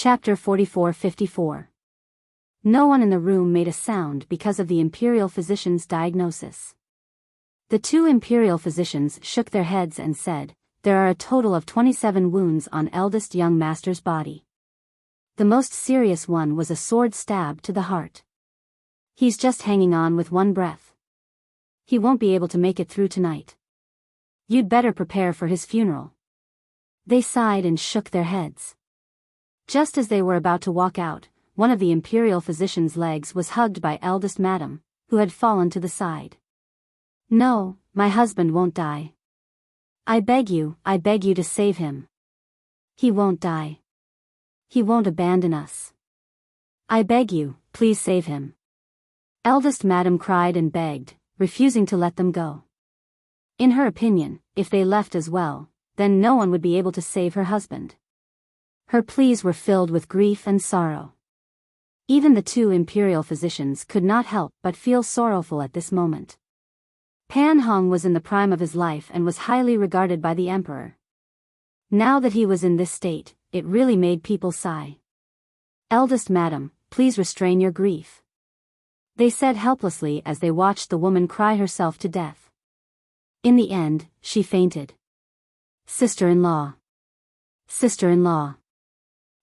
Chapter 44-54. No one in the room made a sound because of the imperial physician's diagnosis. The two imperial physicians shook their heads and said, "There are a total of 27 wounds on eldest young master's body. The most serious one was a sword stab to the heart. He's just hanging on with one breath. He won't be able to make it through tonight. You'd better prepare for his funeral." They sighed and shook their heads. Just as they were about to walk out, one of the imperial physician's legs was hugged by eldest madam, who had fallen to the side. "No, my husband won't die. I beg you to save him. He won't die. He won't abandon us. I beg you, please save him." Eldest madam cried and begged, refusing to let them go. In her opinion, if they left as well, then no one would be able to save her husband. Her pleas were filled with grief and sorrow. Even the two imperial physicians could not help but feel sorrowful at this moment. Pan Hong was in the prime of his life and was highly regarded by the emperor. Now that he was in this state, it really made people sigh. "Eldest madam, please restrain your grief," they said helplessly as they watched the woman cry herself to death. In the end, she fainted. Sister-in-law. Sister-in-law.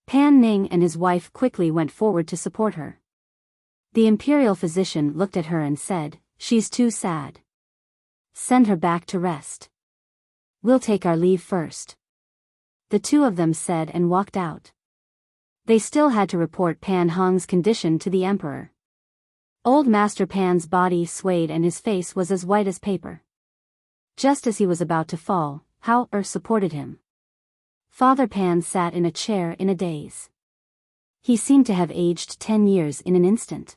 Pan Ning and his wife quickly went forward to support her. The imperial physician looked at her and said, "She's too sad. Send her back to rest. We'll take our leave first." The two of them said and walked out. They still had to report Pan Hong's condition to the emperor. Old Master Pan's body swayed and his face was as white as paper. Just as he was about to fall, Hao supported him. Father Pan sat in a chair in a daze. He seemed to have aged 10 years in an instant.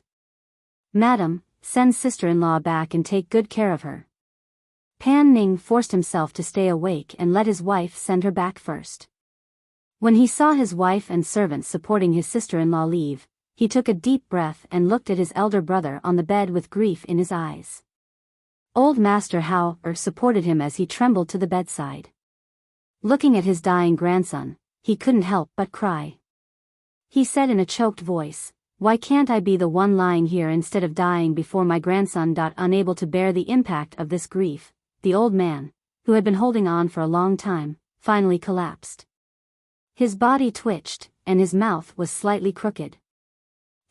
"Madam, send sister-in-law back and take good care of her." Pan Ning forced himself to stay awake and let his wife send her back first. When he saw his wife and servants supporting his sister-in-law leave, he took a deep breath and looked at his elder brother on the bed with grief in his eyes. Old Master Hao supported him as he trembled to the bedside. Looking at his dying grandson, he couldn't help but cry. He said in a choked voice, "Why can't I be the one lying here instead of dying before my grandson?" Unable to bear the impact of this grief, the old man, who had been holding on for a long time, finally collapsed. His body twitched, and his mouth was slightly crooked.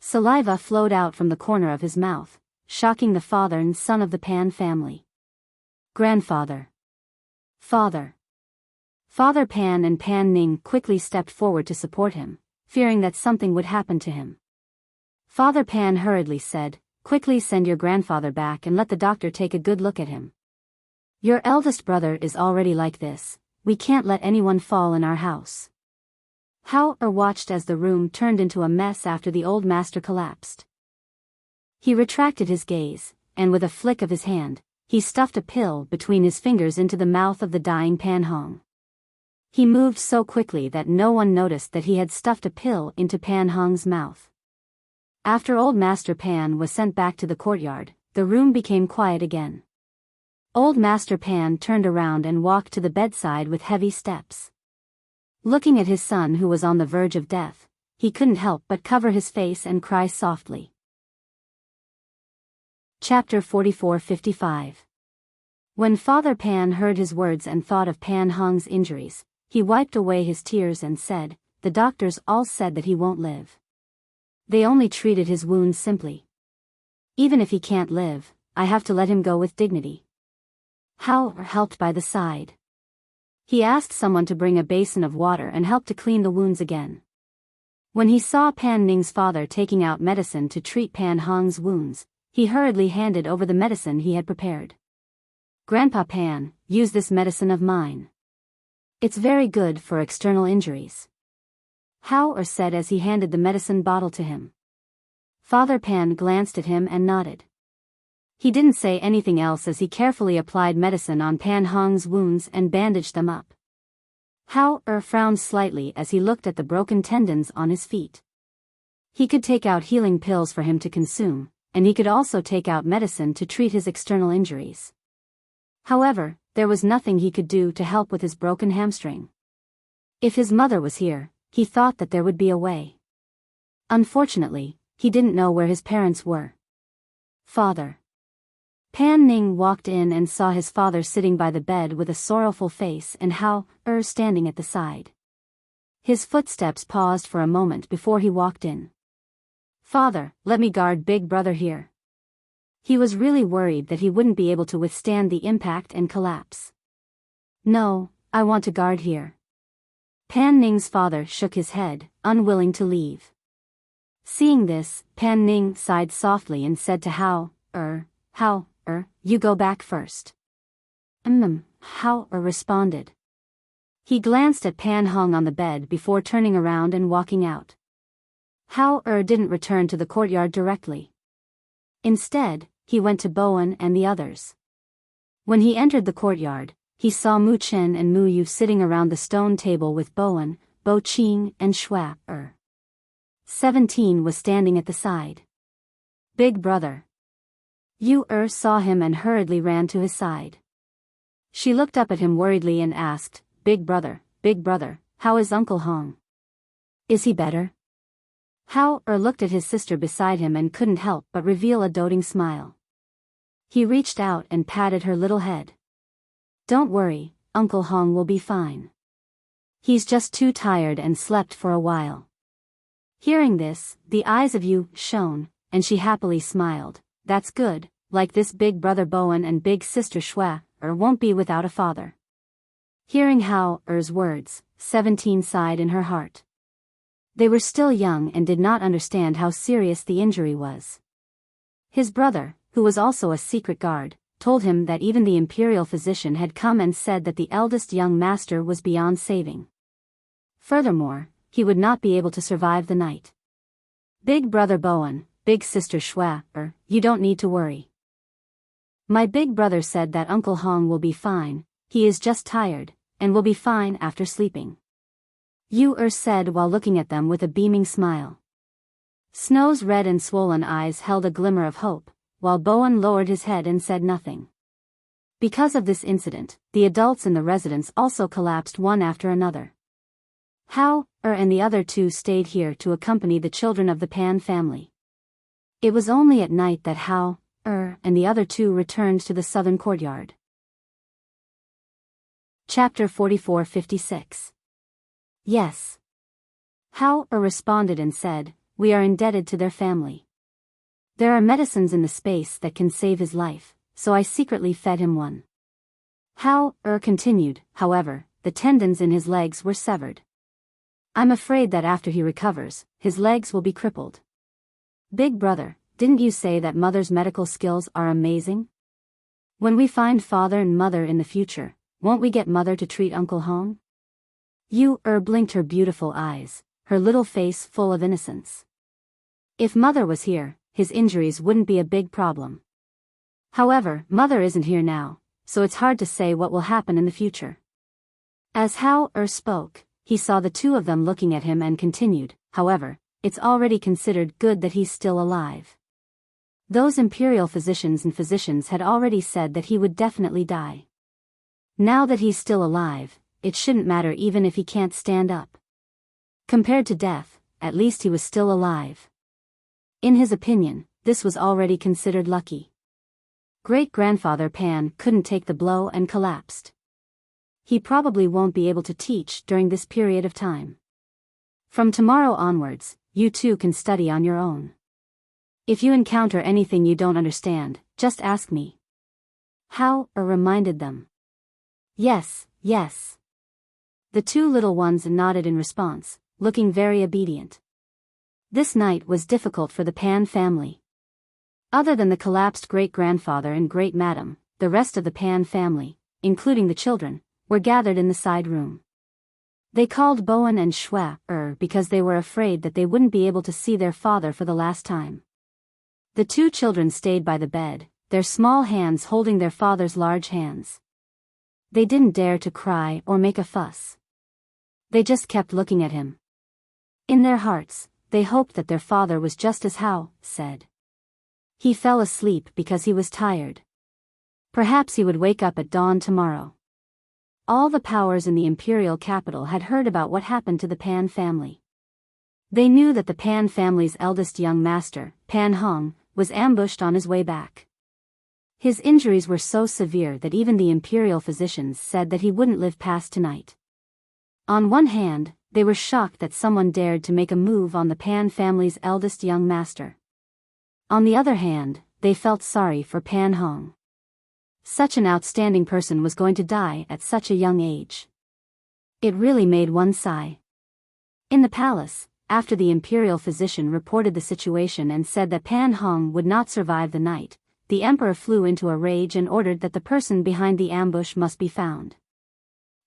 Saliva flowed out from the corner of his mouth, shocking the father and son of the Pan family. "Grandfather! Father!" Father Pan and Pan Ning quickly stepped forward to support him, fearing that something would happen to him. Father Pan hurriedly said, "Quickly send your grandfather back and let the doctor take a good look at him. Your eldest brother is already like this. We can't let anyone fall in our house." Hao watched as the room turned into a mess after the old master collapsed. He retracted his gaze, and with a flick of his hand, he stuffed a pill between his fingers into the mouth of the dying Pan Hong. He moved so quickly that no one noticed that he had stuffed a pill into Pan Hong's mouth. After old Master Pan was sent back to the courtyard, the room became quiet again. Old Master Pan turned around and walked to the bedside with heavy steps. Looking at his son who was on the verge of death, he couldn't help but cover his face and cry softly. Chapter 44-55. When Father Pan heard his words and thought of Pan Hong's injuries, he wiped away his tears and said, "The doctors all said that he won't live. They only treated his wounds simply. Even if he can't live, I have to let him go with dignity." Hao helped by the side. He asked someone to bring a basin of water and help to clean the wounds again. When he saw Pan Ning's father taking out medicine to treat Pan Hong's wounds, he hurriedly handed over the medicine he had prepared. "Grandpa Pan, use this medicine of mine. It's very good for external injuries," Hao said as he handed the medicine bottle to him. Father Pan glanced at him and nodded. He didn't say anything else as he carefully applied medicine on Pan Hong's wounds and bandaged them up. Hao frowned slightly as he looked at the broken tendons on his feet. He could take out healing pills for him to consume, and he could also take out medicine to treat his external injuries. However, there was nothing he could do to help with his broken hamstring. If his mother was here, he thought that there would be a way. Unfortunately, he didn't know where his parents were. Father. Pan Ning walked in and saw his father sitting by the bed with a sorrowful face and Hao standing at the side. His footsteps paused for a moment before he walked in. Father, let me guard big brother here. He was really worried that he wouldn't be able to withstand the impact and collapse. No, I want to guard here. Pan Ning's father shook his head, unwilling to leave. Seeing this, Pan Ning sighed softly and said to Hao, you go back first. Hao responded. He glanced at Pan Hong on the bed before turning around and walking out. Hao didn't return to the courtyard directly. Instead, he went to Bowen and the others. When he entered the courtyard, he saw Mu Chen and Mu Yu sitting around the stone table with Bowen, Bo Qing and Shua 17 was standing at the side. Big brother. Yu saw him and hurriedly ran to his side. She looked up at him worriedly and asked, Big brother, how is Uncle Hong? Is he better? Hao looked at his sister beside him and couldn't help but reveal a doting smile. He reached out and patted her little head. Don't worry, Uncle Hong will be fine. He's just too tired and slept for a while. Hearing this, the eyes of Yu shone, and she happily smiled. That's good, like this big brother Bowen and big sister Shua won't be without a father. Hearing Hao's words, 17 sighed in her heart. They were still young and did not understand how serious the injury was. His brother, who was also a secret guard, told him that even the imperial physician had come and said that the eldest young master was beyond saving. Furthermore, he would not be able to survive the night. Big brother Bowen, big sister Shua you don't need to worry. My big brother said that Uncle Hong will be fine, he is just tired, and will be fine after sleeping. Yu said while looking at them with a beaming smile. Snow's red and swollen eyes held a glimmer of hope, while Bowen lowered his head and said nothing. Because of this incident, the adults in the residence also collapsed one after another. Hao and the other two stayed here to accompany the children of the Pan family. It was only at night that Hao and the other two returned to the southern courtyard. Chapter 44-56. Yes. Hao responded and said, we are indebted to their family. There are medicines in the space that can save his life, so I secretly fed him one. Hao continued, however, the tendons in his legs were severed. I'm afraid that after he recovers, his legs will be crippled. Big brother, didn't you say that mother's medical skills are amazing? When we find father and mother in the future, won't we get mother to treat Uncle Hong? Yu blinked her beautiful eyes, her little face full of innocence. If mother was here, his injuries wouldn't be a big problem. However, mother isn't here now, so it's hard to say what will happen in the future. As Hao spoke, he saw the two of them looking at him and continued, however, it's already considered good that he's still alive. Those imperial physicians had already said that he would definitely die. Now that he's still alive, it shouldn't matter even if he can't stand up. Compared to death, at least he was still alive. In his opinion, this was already considered lucky. Great-grandfather Pan couldn't take the blow and collapsed. He probably won't be able to teach during this period of time. From tomorrow onwards, you two can study on your own. If you encounter anything you don't understand, just ask me. Hao reminded them. Yes. The two little ones nodded in response, looking very obedient. This night was difficult for the Pan family. Other than the collapsed great-grandfather and great-madam, the rest of the Pan family, including the children, were gathered in the side room. They called Bowen and Shua because they were afraid that they wouldn't be able to see their father for the last time. The two children stayed by the bed, their small hands holding their father's large hands. They didn't dare to cry or make a fuss. They just kept looking at him. In their hearts, they hoped that their father was just as Hao said. He fell asleep because he was tired. Perhaps he would wake up at dawn tomorrow. All the powers in the imperial capital had heard about what happened to the Pan family. They knew that the Pan family's eldest young master, Pan Hong, was ambushed on his way back. His injuries were so severe that even the imperial physicians said that he wouldn't live past tonight. On one hand, they were shocked that someone dared to make a move on the Pan family's eldest young master. On the other hand, they felt sorry for Pan Hong. Such an outstanding person was going to die at such a young age. It really made one sigh. In the palace, after the imperial physician reported the situation and said that Pan Hong would not survive the night, the emperor flew into a rage and ordered that the person behind the ambush must be found.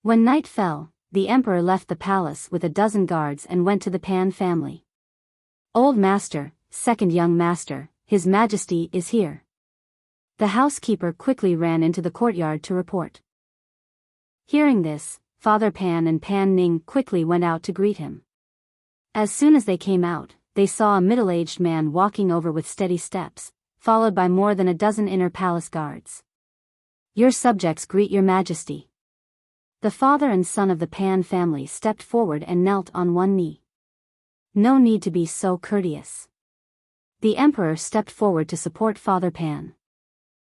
When night fell, the emperor left the palace with 12 guards and went to the Pan family. "Old master, second young master, His Majesty is here." The housekeeper quickly ran into the courtyard to report. Hearing this, Father Pan and Pan Ning quickly went out to greet him. As soon as they came out, they saw a middle-aged man walking over with steady steps, followed by more than 12 inner palace guards. "Your subjects greet your Majesty." The father and son of the Pan family stepped forward and knelt on one knee. No need to be so courteous. The emperor stepped forward to support Father Pan.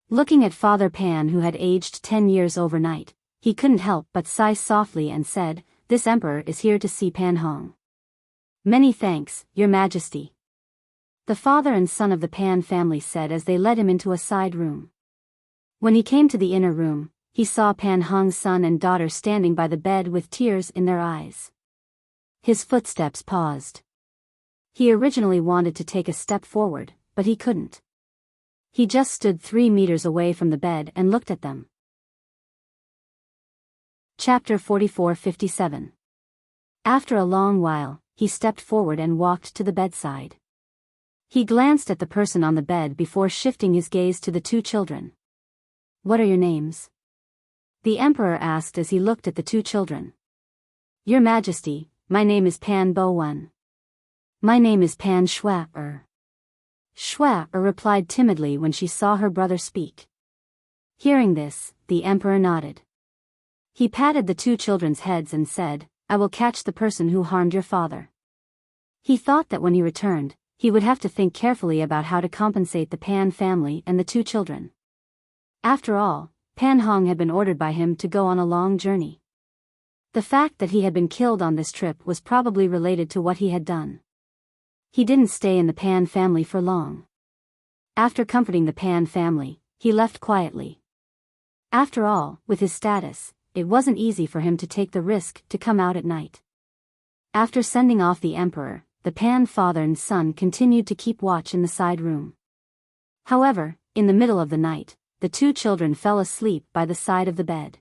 Looking at Father Pan, who had aged 10 years overnight, he couldn't help but sigh softly and said, "This emperor is here to see Pan Hong." "Many thanks, Your Majesty," the father and son of the Pan family said as they led him into a side room. When he came to the inner room, he saw Pan Hong's son and daughter standing by the bed with tears in their eyes. His footsteps paused. He originally wanted to take a step forward, but he couldn't. He just stood 3 meters away from the bed and looked at them. Chapter 44-57. After a long while, he stepped forward and walked to the bedside. He glanced at the person on the bed before shifting his gaze to the 2 children. "What are your names?" the emperor asked as he looked at the 2 children. "Your Majesty, my name is Pan Bo-wen." "My name is Pan Shua-er." Shua-er replied timidly when she saw her brother speak. Hearing this, the emperor nodded. He patted the 2 children's heads and said, "I will catch the person who harmed your father." He thought that when he returned, he would have to think carefully about how to compensate the Pan family and the 2 children. After all, Pan Hong had been ordered by him to go on a long journey. The fact that he had been killed on this trip was probably related to what he had done. He didn't stay in the Pan family for long. After comforting the Pan family, he left quietly. After all, with his status, it wasn't easy for him to take the risk to come out at night. After sending off the emperor, the Pan father and son continued to keep watch in the side room. However, in the middle of the night, the 2 children fell asleep by the side of the bed.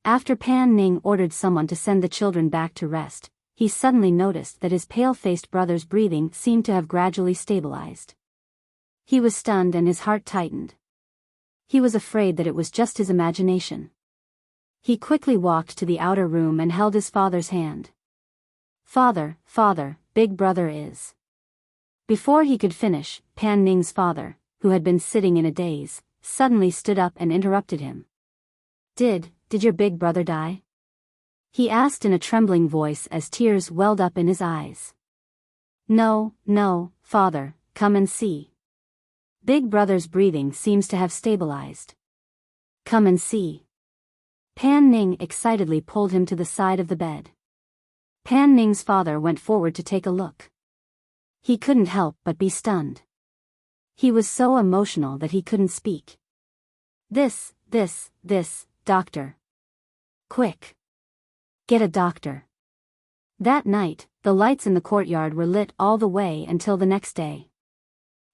After Pan Ning ordered someone to send the children back to rest, he suddenly noticed that his pale-faced brother's breathing seemed to have gradually stabilized. He was stunned and his heart tightened. He was afraid that it was just his imagination. He quickly walked to the outer room and held his father's hand. "Father, father, big brother is..." Before he could finish, Pan Ning's father, who had been sitting in a daze, suddenly stood up and interrupted him. Did your big brother die?" he asked in a trembling voice as tears welled up in his eyes. No, father, come and see. Big brother's breathing seems to have stabilized. Come and see." Pan Ning excitedly pulled him to the side of the bed. Pan Ning's father went forward to take a look. He couldn't help but be stunned. He was so emotional that he couldn't speak. This, doctor. Quick. Get a doctor." That night, the lights in the courtyard were lit all the way until the next day.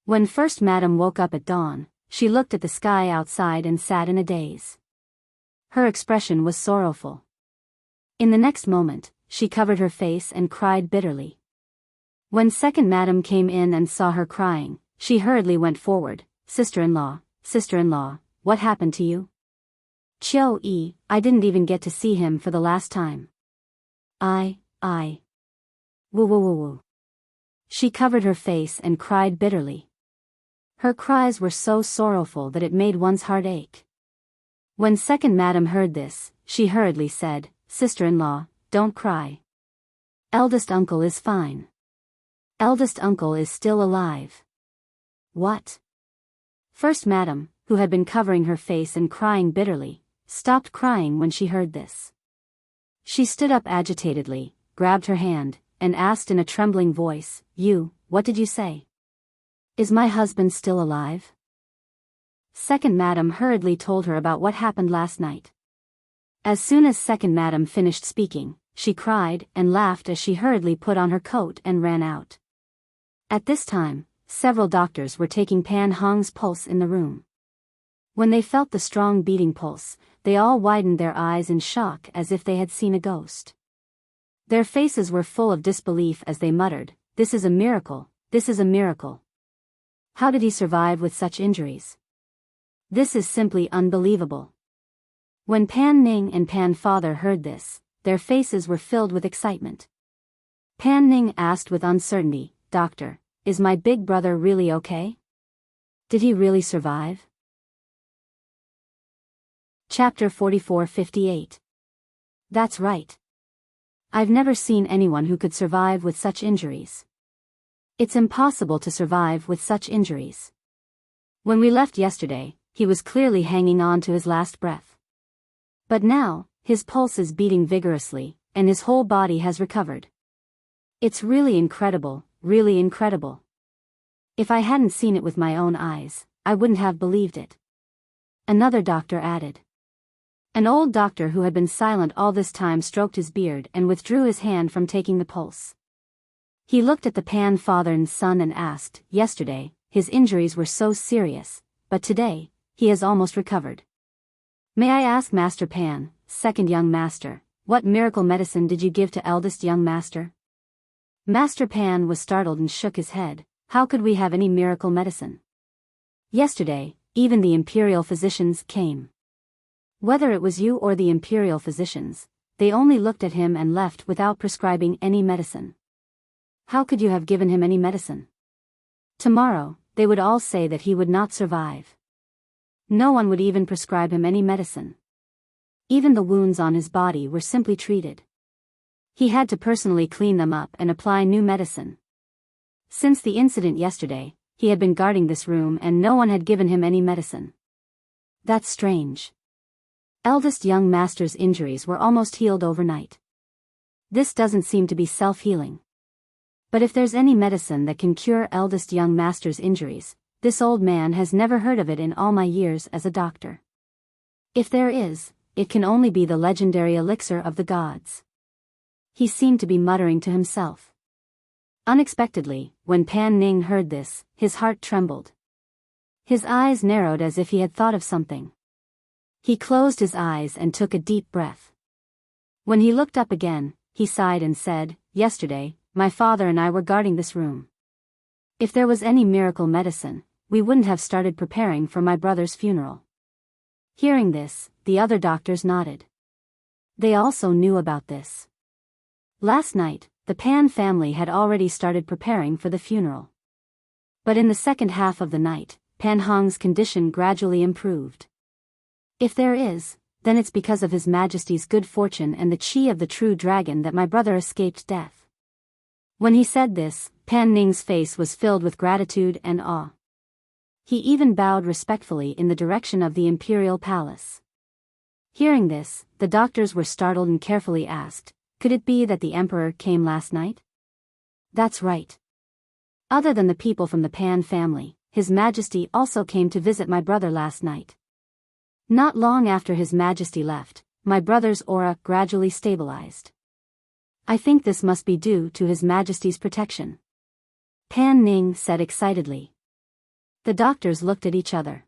When First Madam woke up at dawn, she looked at the sky outside and sat in a daze. Her expression was sorrowful. In the next moment, she covered her face and cried bitterly. When Second Madam came in and saw her crying, she hurriedly went forward. Sister-in-law, what happened to you?" "Chiu-yi, I didn't even get to see him for the last time." I. Woo. She covered her face and cried bitterly. Her cries were so sorrowful that it made one's heart ache. When Second Madam heard this, she hurriedly said, "Sister-in-law, don't cry. Eldest uncle is fine. Eldest uncle is still alive." "What?" First Madam, who had been covering her face and crying bitterly, stopped crying when she heard this. She stood up agitatedly, grabbed her hand, and asked in a trembling voice, What did you say? Is my husband still alive?" Second Madam hurriedly told her about what happened last night. As soon as Second Madam finished speaking, she cried and laughed as she hurriedly put on her coat and ran out. At this time, several doctors were taking Pan Hong's pulse in the room. When they felt the strong beating pulse, they all widened their eyes in shock as if they had seen a ghost. Their faces were full of disbelief as they muttered, "This is a miracle, this is a miracle. How did he survive with such injuries? This is simply unbelievable." When Pan Ning and Pan Father heard this, their faces were filled with excitement. Pan Ning asked with uncertainty, "Doctor, is my big brother really okay? Did he really survive?" Chapter 44-58. That's right. I've never seen anyone who could survive with such injuries. It's impossible to survive with such injuries. When we left yesterday, he was clearly hanging on to his last breath. But now, his pulse is beating vigorously, and his whole body has recovered. It's really incredible, really incredible. If I hadn't seen it with my own eyes, I wouldn't have believed it. Another doctor added. An old doctor who had been silent all this time stroked his beard and withdrew his hand from taking the pulse. He looked at the Pan Father's son and asked, "Yesterday, his injuries were so serious, but today, he has almost recovered. May I ask Master Pan, second young master, what miracle medicine did you give to eldest young master?" Master Pan was startled and shook his head. "How could we have any miracle medicine? Yesterday, even the imperial physicians came. Whether it was you or the imperial physicians, they only looked at him and left without prescribing any medicine. How could you have given him any medicine? Tomorrow, they would all say that he would not survive. No one would even prescribe him any medicine. Even the wounds on his body were simply treated. He had to personally clean them up and apply new medicine. Since the incident yesterday, he had been guarding this room and no one had given him any medicine. That's strange. Eldest young master's injuries were almost healed overnight. This doesn't seem to be self-healing. But if there's any medicine that can cure eldest young master's injuries, this old man has never heard of it in all my years as a doctor. If there is, it can only be the legendary elixir of the gods." He seemed to be muttering to himself. Unexpectedly, when Pan Ning heard this, his heart trembled. His eyes narrowed as if he had thought of something. He closed his eyes and took a deep breath. When he looked up again, he sighed and said, "Yesterday, my father and I were guarding this room. If there was any miracle medicine, we wouldn't have started preparing for my brother's funeral." Hearing this, the other doctors nodded. They also knew about this. Last night, the Pan family had already started preparing for the funeral. But in the second half of the night, Pan Hong's condition gradually improved. If there is, then it's because of His Majesty's good fortune and the chi of the true dragon that my brother escaped death. When he said this, Pan Ning's face was filled with gratitude and awe. He even bowed respectfully in the direction of the imperial palace. Hearing this, the doctors were startled and carefully asked, "Could it be that the emperor came last night?" That's right. Other than the people from the Pan family, His Majesty also came to visit my brother last night. Not long after His Majesty left, my brother's aura gradually stabilized. I think this must be due to His Majesty's protection," Pan Ning said excitedly. The doctors looked at each other.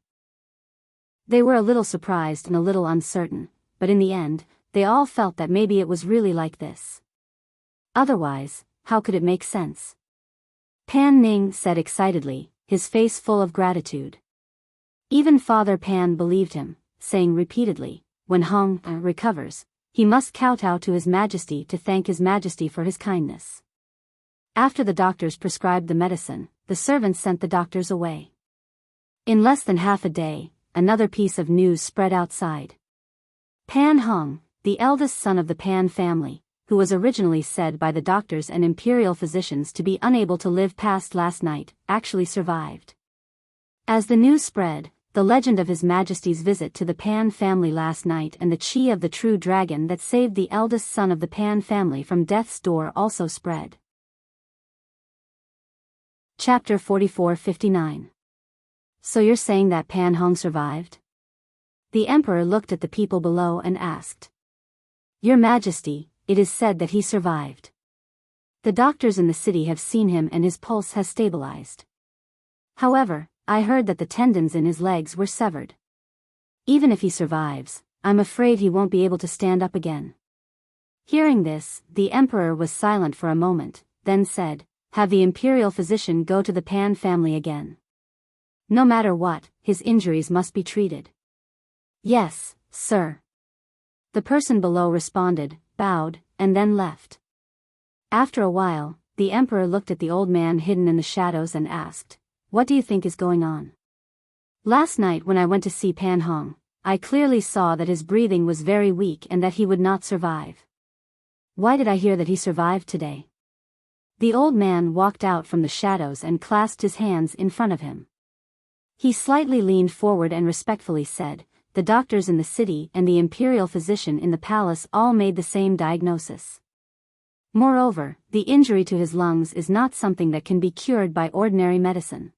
They were a little surprised and a little uncertain, but in the end, they all felt that maybe it was really like this. Otherwise, how could it make sense? Pan Ning said excitedly, his face full of gratitude. Even Father Pan believed him, saying repeatedly, "When Hong recovers, he must kowtow to His Majesty to thank His Majesty for his kindness." After the doctors prescribed the medicine, the servants sent the doctors away. In less than half a day, another piece of news spread outside. Pan Hong, the eldest son of the Pan family, who was originally said by the doctors and imperial physicians to be unable to live past last night, actually survived. As the news spread, the legend of His Majesty's visit to the Pan family last night and the chi of the true dragon that saved the eldest son of the Pan family from death's door also spread. Chapter 44-59. So you're saying that Pan Hong survived? The emperor looked at the people below and asked. Your Majesty, it is said that he survived. The doctors in the city have seen him and his pulse has stabilized. However, I heard that the tendons in his legs were severed. Even if he survives, I'm afraid he won't be able to stand up again. Hearing this, the emperor was silent for a moment, then said, have the imperial physician go to the Pan family again. No matter what, his injuries must be treated. Yes, sir. The person below responded, bowed, and then left. After a while, the emperor looked at the old man hidden in the shadows and asked, what do you think is going on? Last night when I went to see Pan Hong, I clearly saw that his breathing was very weak and that he would not survive. Why did I hear that he survived today? The old man walked out from the shadows and clasped his hands in front of him. He slightly leaned forward and respectfully said, the doctors in the city and the imperial physician in the palace all made the same diagnosis. Moreover, the injury to his lungs is not something that can be cured by ordinary medicine.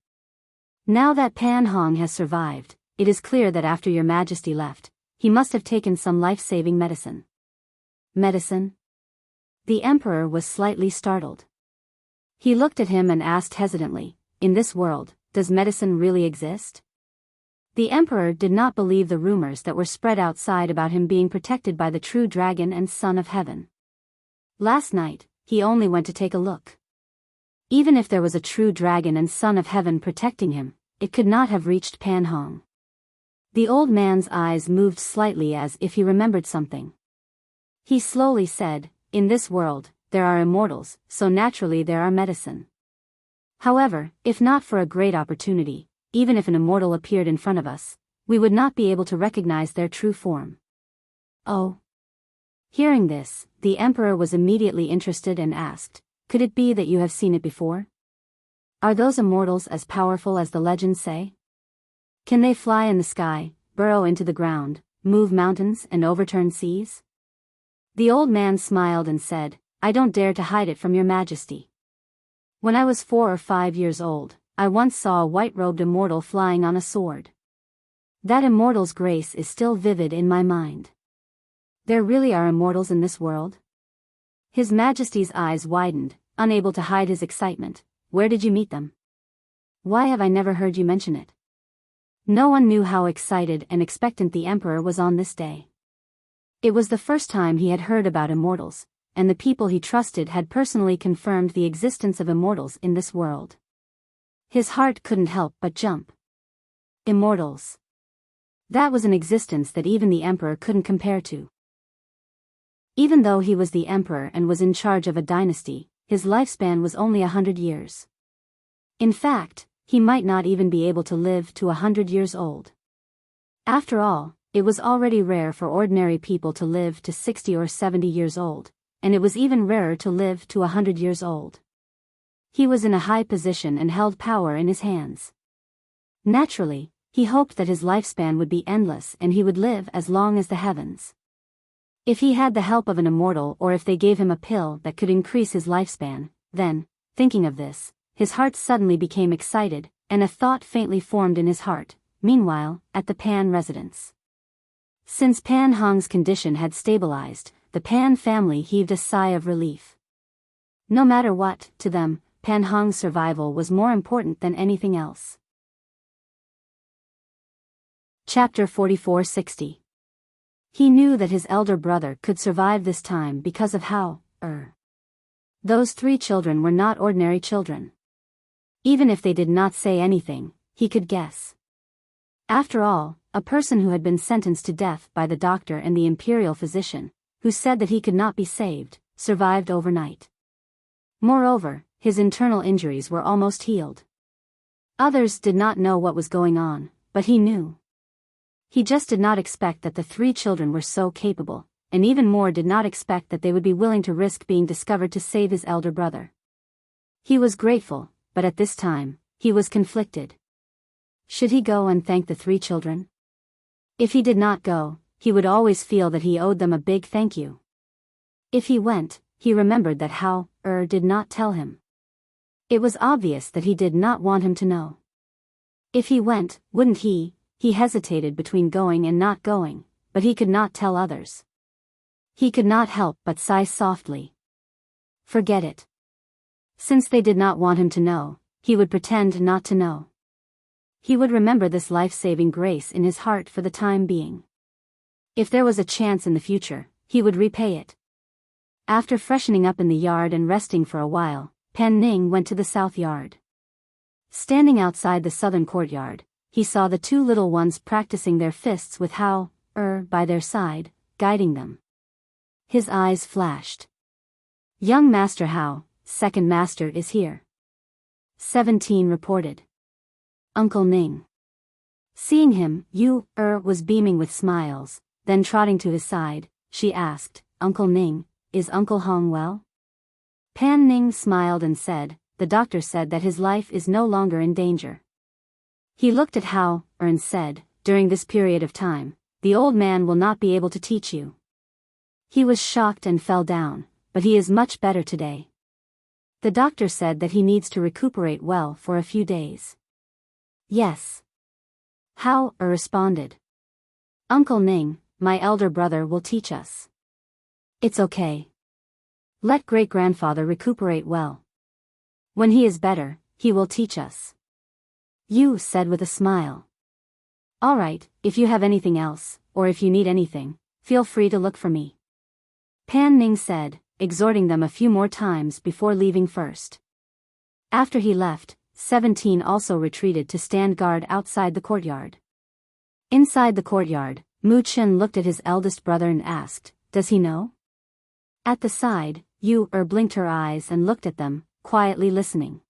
Now that Pan Hong has survived, it is clear that after your Majesty left, he must have taken some life-saving medicine. Medicine? The emperor was slightly startled. He looked at him and asked hesitantly, in this world, does medicine really exist? The emperor did not believe the rumors that were spread outside about him being protected by the true dragon and son of heaven. Last night, he only went to take a look. Even if there was a true dragon and son of heaven protecting him, it could not have reached Pan Hong. The old man's eyes moved slightly as if he remembered something. He slowly said, in this world, there are immortals, so naturally there are medicine. However, if not for a great opportunity, even if an immortal appeared in front of us, we would not be able to recognize their true form. Oh. Hearing this, the emperor was immediately interested and asked, could it be that you have seen it before? Are those immortals as powerful as the legends say? Can they fly in the sky, burrow into the ground, move mountains and overturn seas? The old man smiled and said, I don't dare to hide it from your Majesty. When I was 4 or 5 years old, I once saw a white-robed immortal flying on a sword. That immortal's grace is still vivid in my mind. There really are immortals in this world? His Majesty's eyes widened, unable to hide his excitement. Where did you meet them? Why have I never heard you mention it? No one knew how excited and expectant the emperor was on this day. It was the first time he had heard about immortals, and the people he trusted had personally confirmed the existence of immortals in this world. His heart couldn't help but jump. Immortals. That was an existence that even the emperor couldn't compare to. Even though he was the emperor and was in charge of a dynasty, his lifespan was only 100 years. In fact, he might not even be able to live to 100 years old. After all, it was already rare for ordinary people to live to 60 or 70 years old, and it was even rarer to live to 100 years old. He was in a high position and held power in his hands. Naturally, he hoped that his lifespan would be endless and he would live as long as the heavens. If he had the help of an immortal or if they gave him a pill that could increase his lifespan, then, thinking of this, his heart suddenly became excited, and a thought faintly formed in his heart, meanwhile, at the Pan residence. Since Pan Hong's condition had stabilized, the Pan family heaved a sigh of relief. No matter what, to them, Pan Hong's survival was more important than anything else. Chapter 44-60. He knew that his elder brother could survive this time because of how, those 3 children were not ordinary children. Even if they did not say anything, he could guess. After all, a person who had been sentenced to death by the doctor and the imperial physician, who said that he could not be saved, survived overnight. Moreover, his internal injuries were almost healed. Others did not know what was going on, but he knew. He just did not expect that the 3 children were so capable, and even more did not expect that they would be willing to risk being discovered to save his elder brother. He was grateful, but at this time, he was conflicted. Should he go and thank the 3 children? If he did not go, he would always feel that he owed them a big thank you. If he went, he remembered that how did not tell him. It was obvious that he did not want him to know. If he went, wouldn't he? He hesitated between going and not going, but he could not tell others. He could not help but sigh softly. Forget it. Since they did not want him to know, he would pretend not to know. He would remember this life-saving grace in his heart for the time being. If there was a chance in the future, he would repay it. After freshening up in the yard and resting for a while, Pan Ning went to the south yard. Standing outside the southern courtyard, he saw the 2 little ones practicing their fists with Hao by their side, guiding them. His eyes flashed. Young Master Hao, second master, is here. 17 reported. Uncle Ning. Seeing him, Yu was beaming with smiles, then trotting to his side, she asked, Uncle Ning, is Uncle Hong well? Pan Ning smiled and said, the doctor said that his life is no longer in danger. He looked at Hao and said, during this period of time, the old man will not be able to teach you. He was shocked and fell down, but he is much better today. The doctor said that he needs to recuperate well for a few days. Yes. Hao responded. Uncle Ning, my elder brother will teach us. It's okay. Let great-grandfather recuperate well. When he is better, he will teach us. Yu said with a smile. All right, if you have anything else, or if you need anything, feel free to look for me. Pan Ning said, exhorting them a few more times before leaving first. After he left, 17 also retreated to stand guard outside the courtyard. Inside the courtyard, Mu Chen looked at his eldest brother and asked, does he know? At the side, Yu blinked her eyes and looked at them, quietly listening.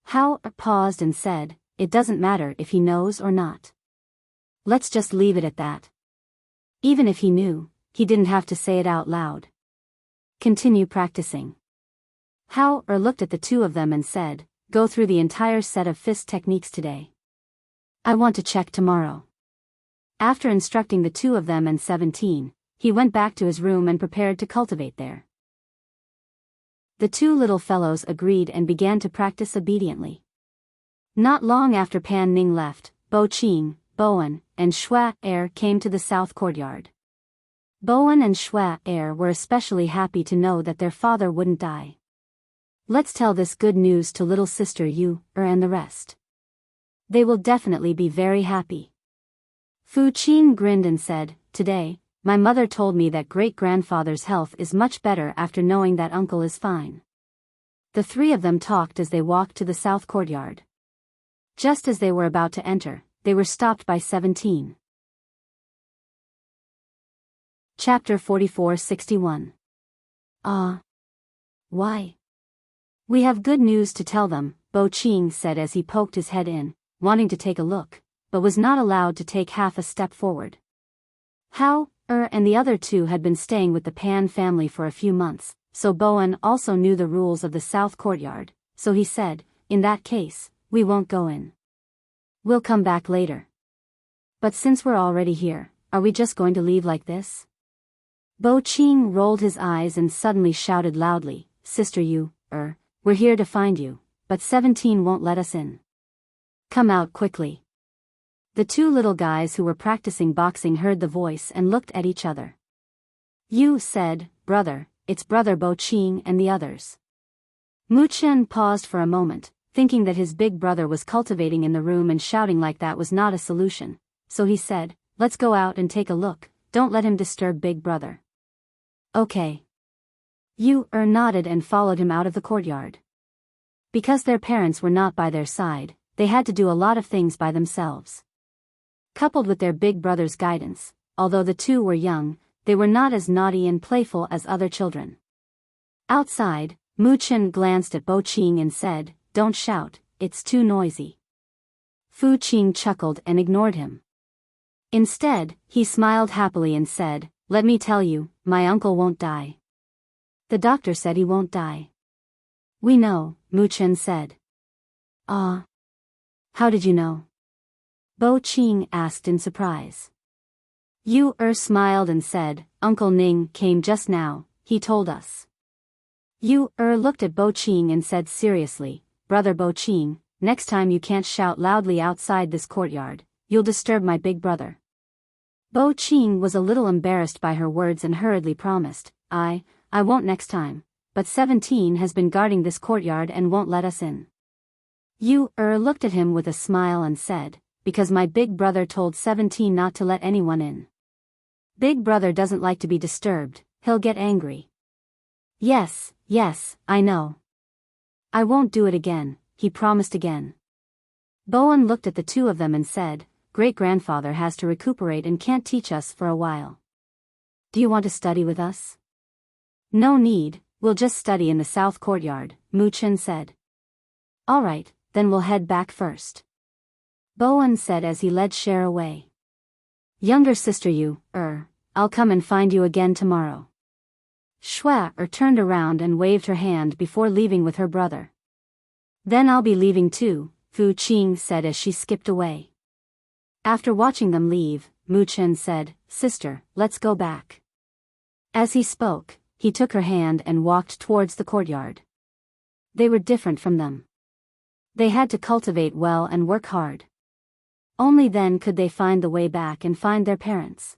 Hao paused and said, it doesn't matter if he knows or not. Let's just leave it at that. Even if he knew, he didn't have to say it out loud. Continue practicing. Hao looked at the 2 of them and said, go through the entire set of fist techniques today. I want to check tomorrow. After instructing the 2 of them and 17, he went back to his room and prepared to cultivate there. The 2 little fellows agreed and began to practice obediently. Not long after Pan Ning left, Bo Qing, Bowen, and Shua came to the south courtyard. Bowen and Shua were especially happy to know that their father wouldn't die. Let's tell this good news to little sister Yu and the rest. They will definitely be very happy. Fu Qin grinned and said, today, my mother told me that great-grandfather's health is much better after knowing that uncle is fine. The 3 of them talked as they walked to the south courtyard. Just as they were about to enter, they were stopped by 17. Chapter 44-61. Why? We have good news to tell them, Bo Qing said as he poked his head in, wanting to take a look, but was not allowed to take half a step forward. Hao and the other 2 had been staying with the Pan family for a few months, so Bowen also knew the rules of the south courtyard, so he said, in that case, we won't go in. We'll come back later. But since we're already here, are we just going to leave like this? Bo Qing rolled his eyes and suddenly shouted loudly, Sister Yu, we're here to find you, but 17 won't let us in. Come out quickly. The 2 little guys who were practicing boxing heard the voice and looked at each other. Yu said, brother, it's brother Bo Qing and the others. Mu Chen paused for a moment, thinking that his big brother was cultivating in the room and shouting like that was not a solution, so he said, let's go out and take a look, don't let him disturb big brother. Okay. Yu nodded and followed him out of the courtyard. Because their parents were not by their side, they had to do a lot of things by themselves. Coupled with their big brother's guidance, although the 2 were young, they were not as naughty and playful as other children. Outside, Mu Chen glanced at Bo Qing and said, don't shout, it's too noisy. Fu Qing chuckled and ignored him. Instead, he smiled happily and said, let me tell you, my uncle won't die. The doctor said he won't die. We know, Mu Chen said. Ah. How did you know? Bo Qing asked in surprise. Yu smiled and said, Uncle Ning came just now, he told us. Yu looked at Bo Qing and said seriously, Brother Bo Qing, next time you can't shout loudly outside this courtyard, you'll disturb my big brother. Bo Qing was a little embarrassed by her words and hurriedly promised, I won't next time, but 17 has been guarding this courtyard and won't let us in. Yu looked at him with a smile and said, because my big brother told 17 not to let anyone in. Big brother doesn't like to be disturbed, he'll get angry. Yes, I know. I won't do it again, he promised again. Bowen looked at the two of them and said, Great-grandfather has to recuperate and can't teach us for a while. Do you want to study with us? No need, we'll just study in the south courtyard, Mu Chen said. All right, then we'll head back first. Bowen said as he led Cher away. Younger sister Yu, I'll come and find you again tomorrow. Shua turned around and waved her hand before leaving with her brother. Then I'll be leaving too, Fu Qing said as she skipped away. After watching them leave, Mu Chen said, Sister, let's go back. As he spoke, he took her hand and walked towards the courtyard. They were different from them. They had to cultivate well and work hard. Only then could they find the way back and find their parents.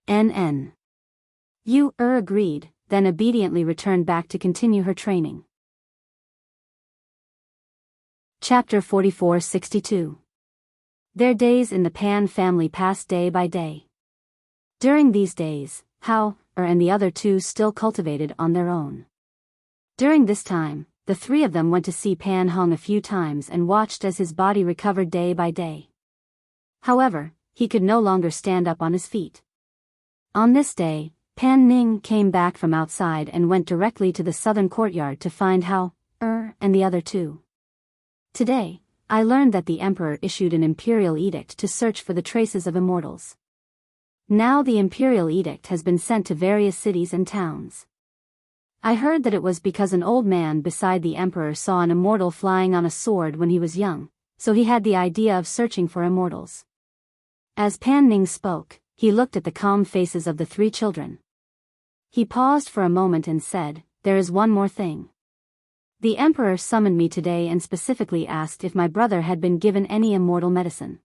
Yu agreed, then obediently returned back to continue her training. Chapter 44-62. Their days in the Pan family passed day by day. During these days, Hao and the other two still cultivated on their own. During this time, the three of them went to see Pan Hong a few times and watched as his body recovered day by day. However, he could no longer stand up on his feet. On this day, Pan Ning came back from outside and went directly to the southern courtyard to find Hao and the other two. Today, I learned that the emperor issued an imperial edict to search for the traces of immortals. Now the imperial edict has been sent to various cities and towns. I heard that it was because an old man beside the emperor saw an immortal flying on a sword when he was young, so he had the idea of searching for immortals. As Pan Ning spoke, he looked at the calm faces of the three children. He paused for a moment and said, There is one more thing. The emperor summoned me today and specifically asked if my brother had been given any immortal medicine.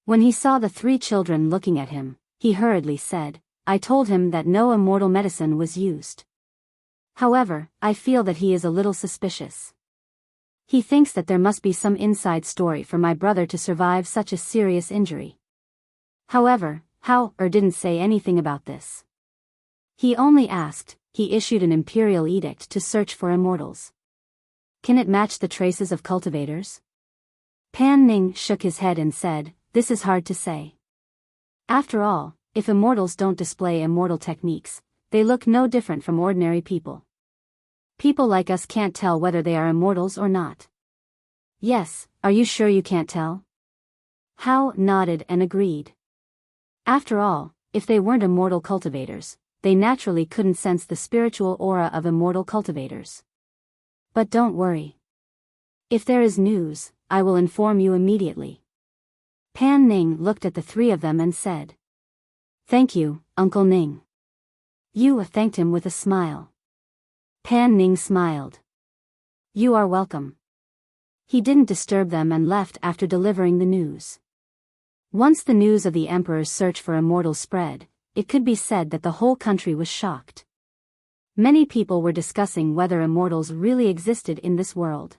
When he saw the three children looking at him, he hurriedly said, I told him that no immortal medicine was used. However, I feel that he is a little suspicious. He thinks that there must be some inside story for my brother to survive such a serious injury. However, Hao didn't say anything about this. He only asked, he issued an imperial edict to search for immortals. Can it match the traces of cultivators? Pan Ning shook his head and said, This is hard to say. After all, if immortals don't display immortal techniques, they look no different from ordinary people. People like us can't tell whether they are immortals or not. Yes, are you sure you can't tell? Hao nodded and agreed. After all, if they weren't immortal cultivators, they naturally couldn't sense the spiritual aura of immortal cultivators. But don't worry. If there is news, I will inform you immediately. Pan Ning looked at the three of them and said, Thank you, Uncle Ning. Yu thanked him with a smile. Pan Ning smiled. You are welcome. He didn't disturb them and left after delivering the news. Once the news of the emperor's search for immortals spread, it could be said that the whole country was shocked. Many people were discussing whether immortals really existed in this world.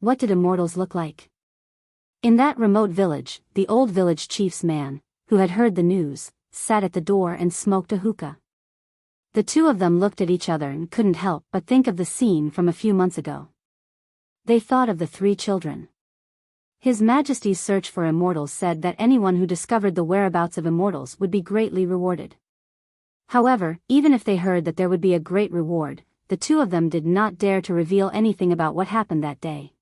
What did immortals look like? In that remote village, the old village chief's man, who had heard the news, sat at the door and smoked a hookah. The two of them looked at each other and couldn't help but think of the scene from a few months ago. They thought of the three children. His Majesty's search for immortals said that anyone who discovered the whereabouts of immortals would be greatly rewarded. However, even if they heard that there would be a great reward, the two of them did not dare to reveal anything about what happened that day.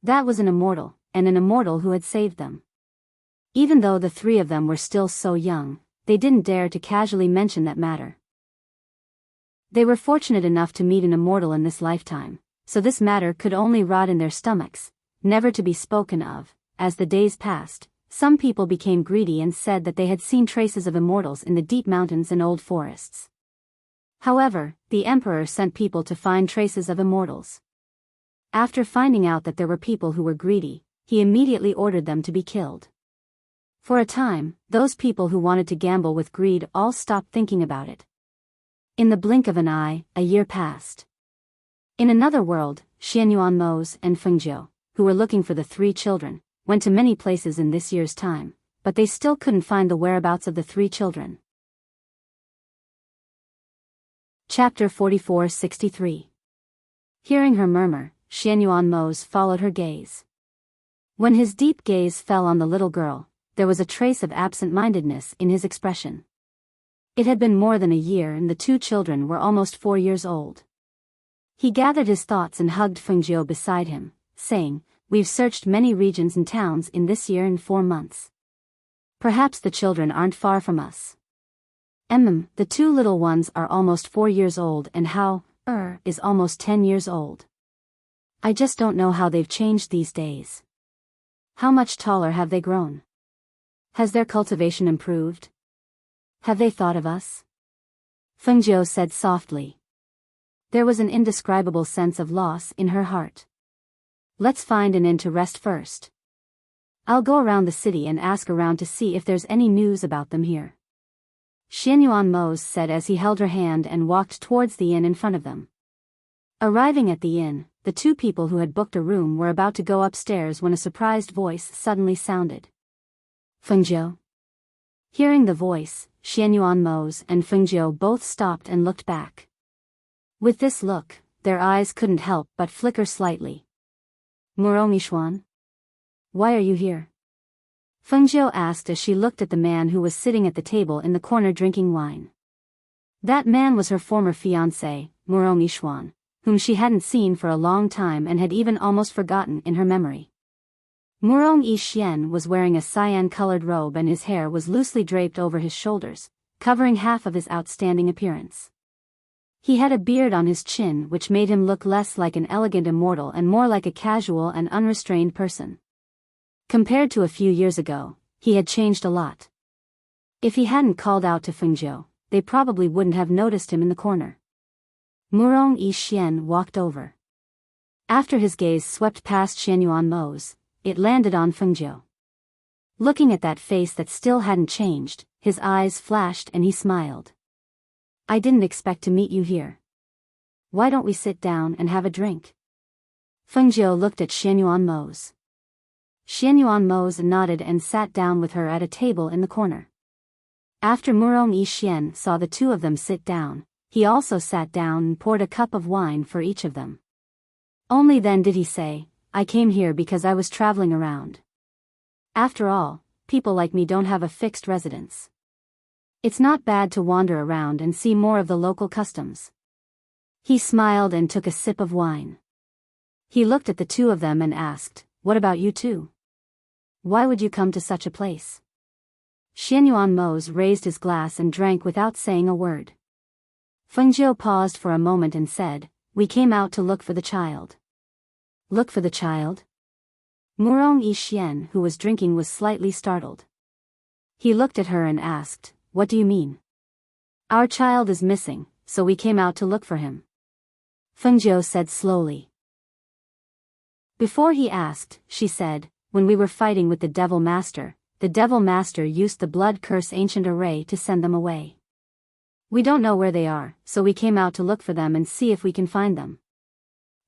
That was an immortal, and an immortal who had saved them. Even though the three of them were still so young, they didn't dare to casually mention that matter. They were fortunate enough to meet an immortal in this lifetime, so this matter could only rot in their stomachs, never to be spoken of. As the days passed, some people became greedy and said that they had seen traces of immortals in the deep mountains and old forests. However, the emperor sent people to find traces of immortals. After finding out that there were people who were greedy, he immediately ordered them to be killed. For a time, those people who wanted to gamble with greed all stopped thinking about it. In the blink of an eye, a year passed. In another world, Xianyuan Mose and Fengjiu, who were looking for the 3 children, went to many places in this year's time, but they still couldn't find the whereabouts of the 3 children. Chapter 44-63. Hearing her murmur, Xianyuan Mose followed her gaze. When his deep gaze fell on the little girl, there was a trace of absent-mindedness in his expression. It had been more than a year and the 2 children were almost 4 years old. He gathered his thoughts and hugged Fengjiu beside him, saying, "We've searched many regions and towns in this year and 4 months. Perhaps the children aren't far from us. The 2 little ones are almost 4 years old and Hao is almost 10 years old. I just don't know how they've changed these days. How much taller have they grown? Has their cultivation improved? Have they thought of us?" Fengjiu said softly. There was an indescribable sense of loss in her heart. "Let's find an inn to rest first. I'll go around the city and ask around to see if there's any news about them here," Xianyuan Mose said as he held her hand and walked towards the inn in front of them. Arriving at the inn, the 2 people who had booked a room were about to go upstairs when a surprised voice suddenly sounded. "Fengjiu." Hearing the voice, Xianyuan Mose and Fengjiu both stopped and looked back. With this look, their eyes couldn't help but flicker slightly. "Murongishwan? Why are you here?" Fengjiu asked as she looked at the man who was sitting at the table in the corner drinking wine. That man was her former fiancé, Murongishwan, whom she hadn't seen for a long time and had even almost forgotten in her memory. Murong Yixuan was wearing a cyan-colored robe and his hair was loosely draped over his shoulders, covering half of his outstanding appearance. He had a beard on his chin which made him look less like an elegant immortal and more like a casual and unrestrained person. Compared to a few years ago, he had changed a lot. If he hadn't called out to Fengjiu, they probably wouldn't have noticed him in the corner. Murong Yixuan walked over. After his gaze swept past Xianyuan Mose, it landed on Fengjiu. Looking at that face that still hadn't changed, his eyes flashed and he smiled. "I didn't expect to meet you here. Why don't we sit down and have a drink?" Fengjiu looked at Xianyuan Mose. Xianyuan Mose nodded and sat down with her at a table in the corner. After Murong Yixuan saw the 2 of them sit down, he also sat down and poured a cup of wine for each of them. Only then did he say, "I came here because I was traveling around. After all, people like me don't have a fixed residence. It's not bad to wander around and see more of the local customs." He smiled and took a sip of wine. He looked at the 2 of them and asked, "What about you 2? Why would you come to such a place?" Xianyuan Mose raised his glass and drank without saying a word. Fengjiu paused for a moment and said, "We came out to look for the child." "Look for the child?" Murong Yixuan, who was drinking, was slightly startled. He looked at her and asked, "What do you mean?" "Our child is missing, so we came out to look for him," Fengjiu said slowly. Before he asked, she said, "When we were fighting with the Devil Master used the blood curse ancient array to send them away. We don't know where they are, so we came out to look for them and see if we can find them."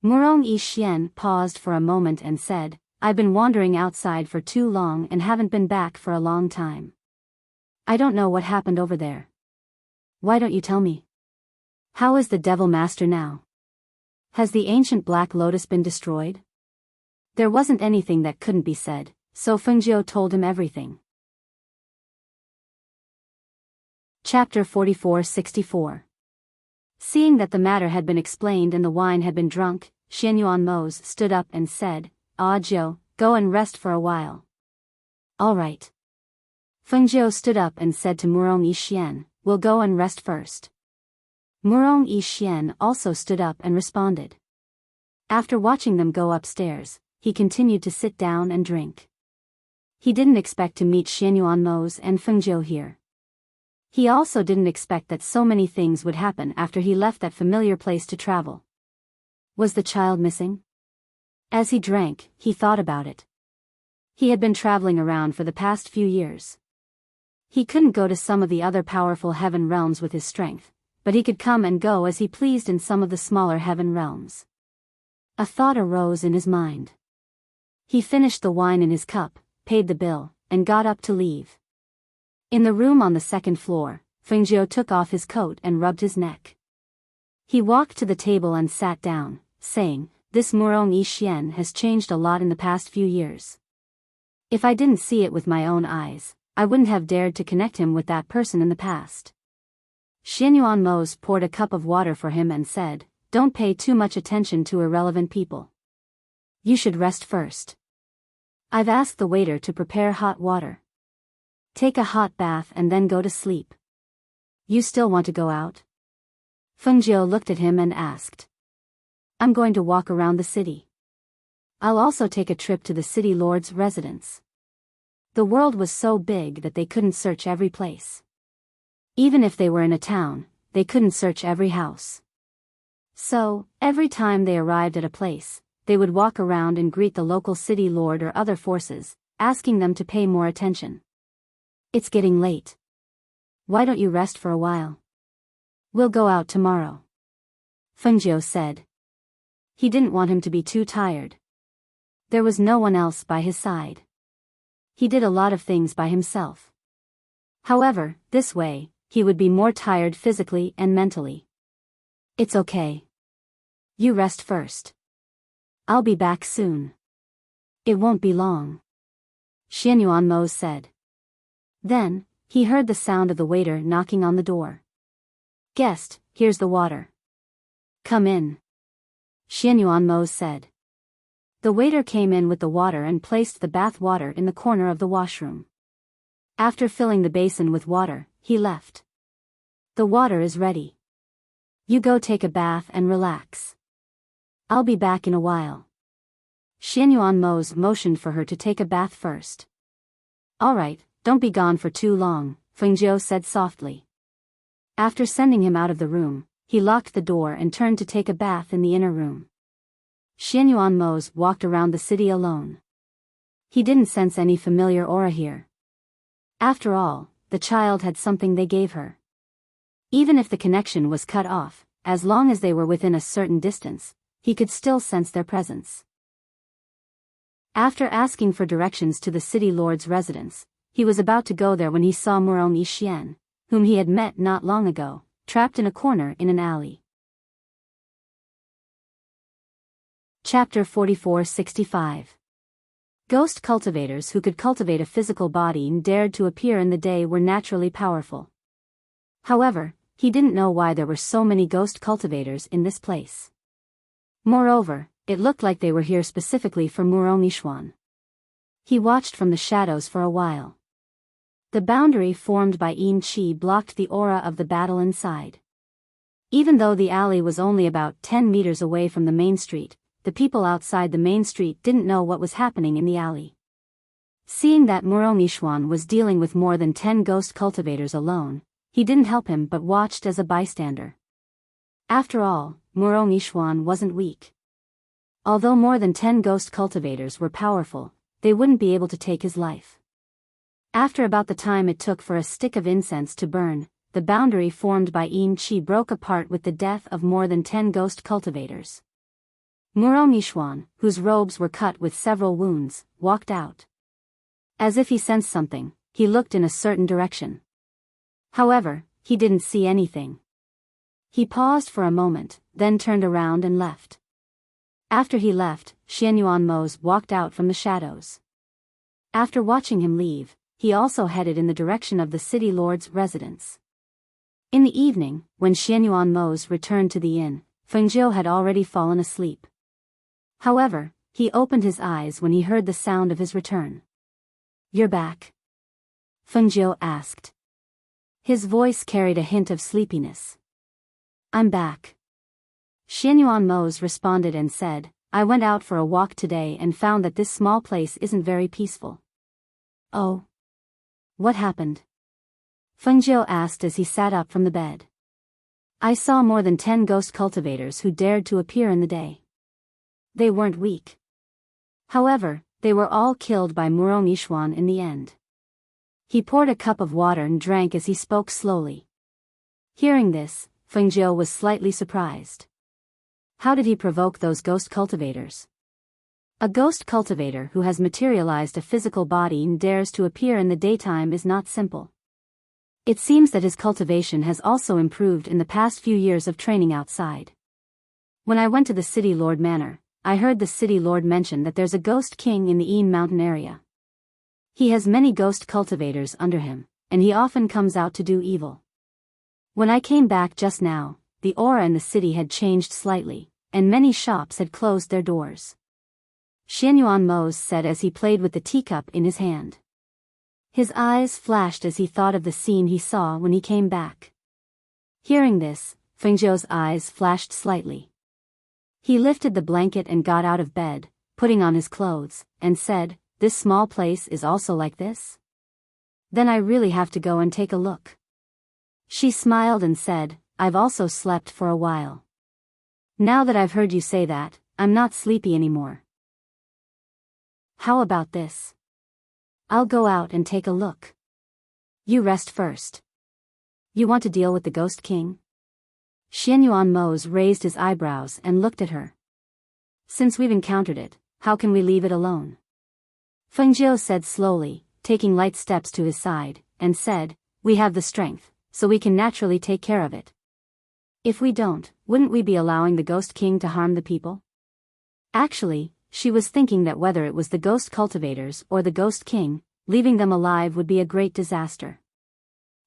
Murong Yixuan paused for a moment and said, "I've been wandering outside for too long and haven't been back for a long time. I don't know what happened over there. Why don't you tell me? How is the Devil Master now? Has the ancient Black Lotus been destroyed?" There wasn't anything that couldn't be said, so Fengjiu told him everything. Chapter 44-64. Seeing that the matter had been explained and the wine had been drunk, Xianyuan Mose stood up and said, "Jiu, go and rest for a while." "All right." Fengjiu stood up and said to Murong Yixian, "We'll go and rest first." Murong Yixian also stood up and responded. After watching them go upstairs, he continued to sit down and drink. He didn't expect to meet Xianyuanmo's and Fengjiu here. He also didn't expect that so many things would happen after he left that familiar place to travel. Was the child missing? As he drank, he thought about it. He had been traveling around for the past few years. He couldn't go to some of the other powerful heaven realms with his strength, but he could come and go as he pleased in some of the smaller heaven realms. A thought arose in his mind. He finished the wine in his cup, paid the bill, and got up to leave. In the room on the second floor, Fengjiu took off his coat and rubbed his neck. He walked to the table and sat down, saying, "This Murong Yixian has changed a lot in the past few years. If I didn't see it with my own eyes, I wouldn't have dared to connect him with that person in the past." Xianyuanmo's poured a cup of water for him and said, "Don't pay too much attention to irrelevant people. You should rest first. I've asked the waiter to prepare hot water. Take a hot bath and then go to sleep. You still want to go out?" Fengjiu looked at him and asked. "I'm going to walk around the city. I'll also take a trip to the city lord's residence." The world was so big that they couldn't search every place. Even if they were in a town, they couldn't search every house. So, every time they arrived at a place, they would walk around and greet the local city lord or other forces, asking them to pay more attention. "It's getting late. Why don't you rest for a while? We'll go out tomorrow," Fengjiu said. He didn't want him to be too tired. There was no one else by his side. He did a lot of things by himself. However, this way, he would be more tired physically and mentally. "It's okay. You rest first. I'll be back soon." "It won't be long," Xianyuanmo said. Then, he heard the sound of the waiter knocking on the door. "Guest, here's the water. Come in," Xianyuanmo said. The waiter came in with the water and placed the bath water in the corner of the washroom. After filling the basin with water, he left. "The water is ready. You go take a bath and relax. I'll be back in a while." Xianyuanmo's motioned for her to take a bath first. "All right, don't be gone for too long," Fengjiu said softly. After sending him out of the room, he locked the door and turned to take a bath in the inner room. Xianyuanmo's walked around the city alone. He didn't sense any familiar aura here. After all, the child had something they gave her. Even if the connection was cut off, as long as they were within a certain distance, he could still sense their presence. After asking for directions to the city lord's residence, he was about to go there when he saw Murong Yixian, whom he had met not long ago, trapped in a corner in an alley. Chapter 44-65. Ghost cultivators who could cultivate a physical body and dared to appear in the day were naturally powerful. However, he didn't know why there were so many ghost cultivators in this place. Moreover, it looked like they were here specifically for Murong Yixian. He watched from the shadows for a while. The boundary formed by Yin Qi blocked the aura of the battle inside. Even though the alley was only about 10 meters away from the main street, the people outside the main street didn't know what was happening in the alley. Seeing that Murong Yixian was dealing with more than 10 ghost cultivators alone, he didn't help him but watched as a bystander. After all, Murong Yixian wasn't weak. Although more than 10 ghost cultivators were powerful, they wouldn't be able to take his life. After about the time it took for a stick of incense to burn, the boundary formed by Yin Qi broke apart with the death of more than 10 ghost cultivators. Murong Yixian, whose robes were cut with several wounds, walked out. As if he sensed something, he looked in a certain direction. However, he didn't see anything. He paused for a moment, then turned around and left. After he left, Xianyuanmo's walked out from the shadows. After watching him leave, he also headed in the direction of the city lord's residence. In the evening, when Xianyuanmo's returned to the inn, Fengjiu had already fallen asleep. However, he opened his eyes when he heard the sound of his return. "You're back." Fengjiu asked. His voice carried a hint of sleepiness. I'm back. Xianyuan Mose responded and said, I went out for a walk today and found that this small place isn't very peaceful. Oh. What happened? Fengjiu asked as he sat up from the bed. I saw more than 10 ghost cultivators who dared to appear in the day. They weren't weak. However, they were all killed by Murong Yishuan in the end. He poured a cup of water and drank as he spoke slowly. Hearing this, Fengjiu was slightly surprised. How did he provoke those ghost cultivators? A ghost cultivator who has materialized a physical body and dares to appear in the daytime is not simple. It seems that his cultivation has also improved in the past few years of training outside. When I went to the City Lord Manor, I heard the City Lord mention that there's a ghost king in the Een Mountain area. He has many ghost cultivators under him, and he often comes out to do evil. When I came back just now, the aura in the city had changed slightly, and many shops had closed their doors. Xianyuan Mose said as he played with the teacup in his hand. His eyes flashed as he thought of the scene he saw when he came back. Hearing this, Fengjiu's eyes flashed slightly. He lifted the blanket and got out of bed, putting on his clothes, and said, This small place is also like this? Then I really have to go and take a look. She smiled and said, I've also slept for a while. Now that I've heard you say that, I'm not sleepy anymore. How about this? I'll go out and take a look. You rest first. You want to deal with the Ghost King? Xianyuan Mose raised his eyebrows and looked at her. Since we've encountered it, how can we leave it alone? Fengjiu said slowly, taking light steps to his side, and said, We have the strength, so we can naturally take care of it. If we don't, wouldn't we be allowing the Ghost King to harm the people? Actually, she was thinking that whether it was the ghost cultivators or the Ghost King, leaving them alive would be a great disaster.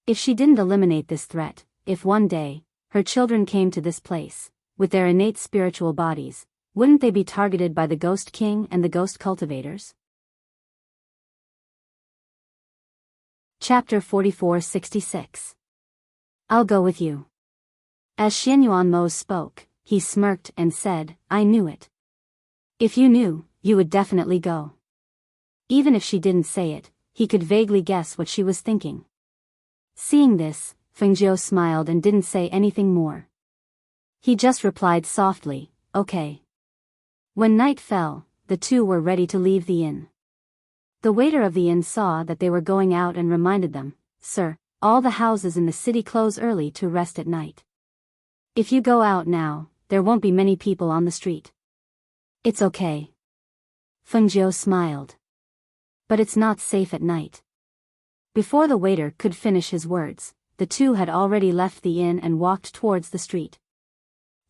If she didn't eliminate this threat, if one day, her children came to this place, with their innate spiritual bodies, wouldn't they be targeted by the Ghost King and the ghost cultivators? Chapter 44-66. I'll go with you. As Xianyuan Mose spoke, he smirked and said, I knew it. If you knew, you would definitely go. Even if she didn't say it, he could vaguely guess what she was thinking. Seeing this, Fengjiu smiled and didn't say anything more. He just replied softly, Okay. When night fell, the two were ready to leave the inn. The waiter of the inn saw that they were going out and reminded them, Sir, all the houses in the city close early to rest at night. If you go out now, there won't be many people on the street. It's okay. Fengjiu smiled. But it's not safe at night. Before the waiter could finish his words, the two had already left the inn and walked towards the street.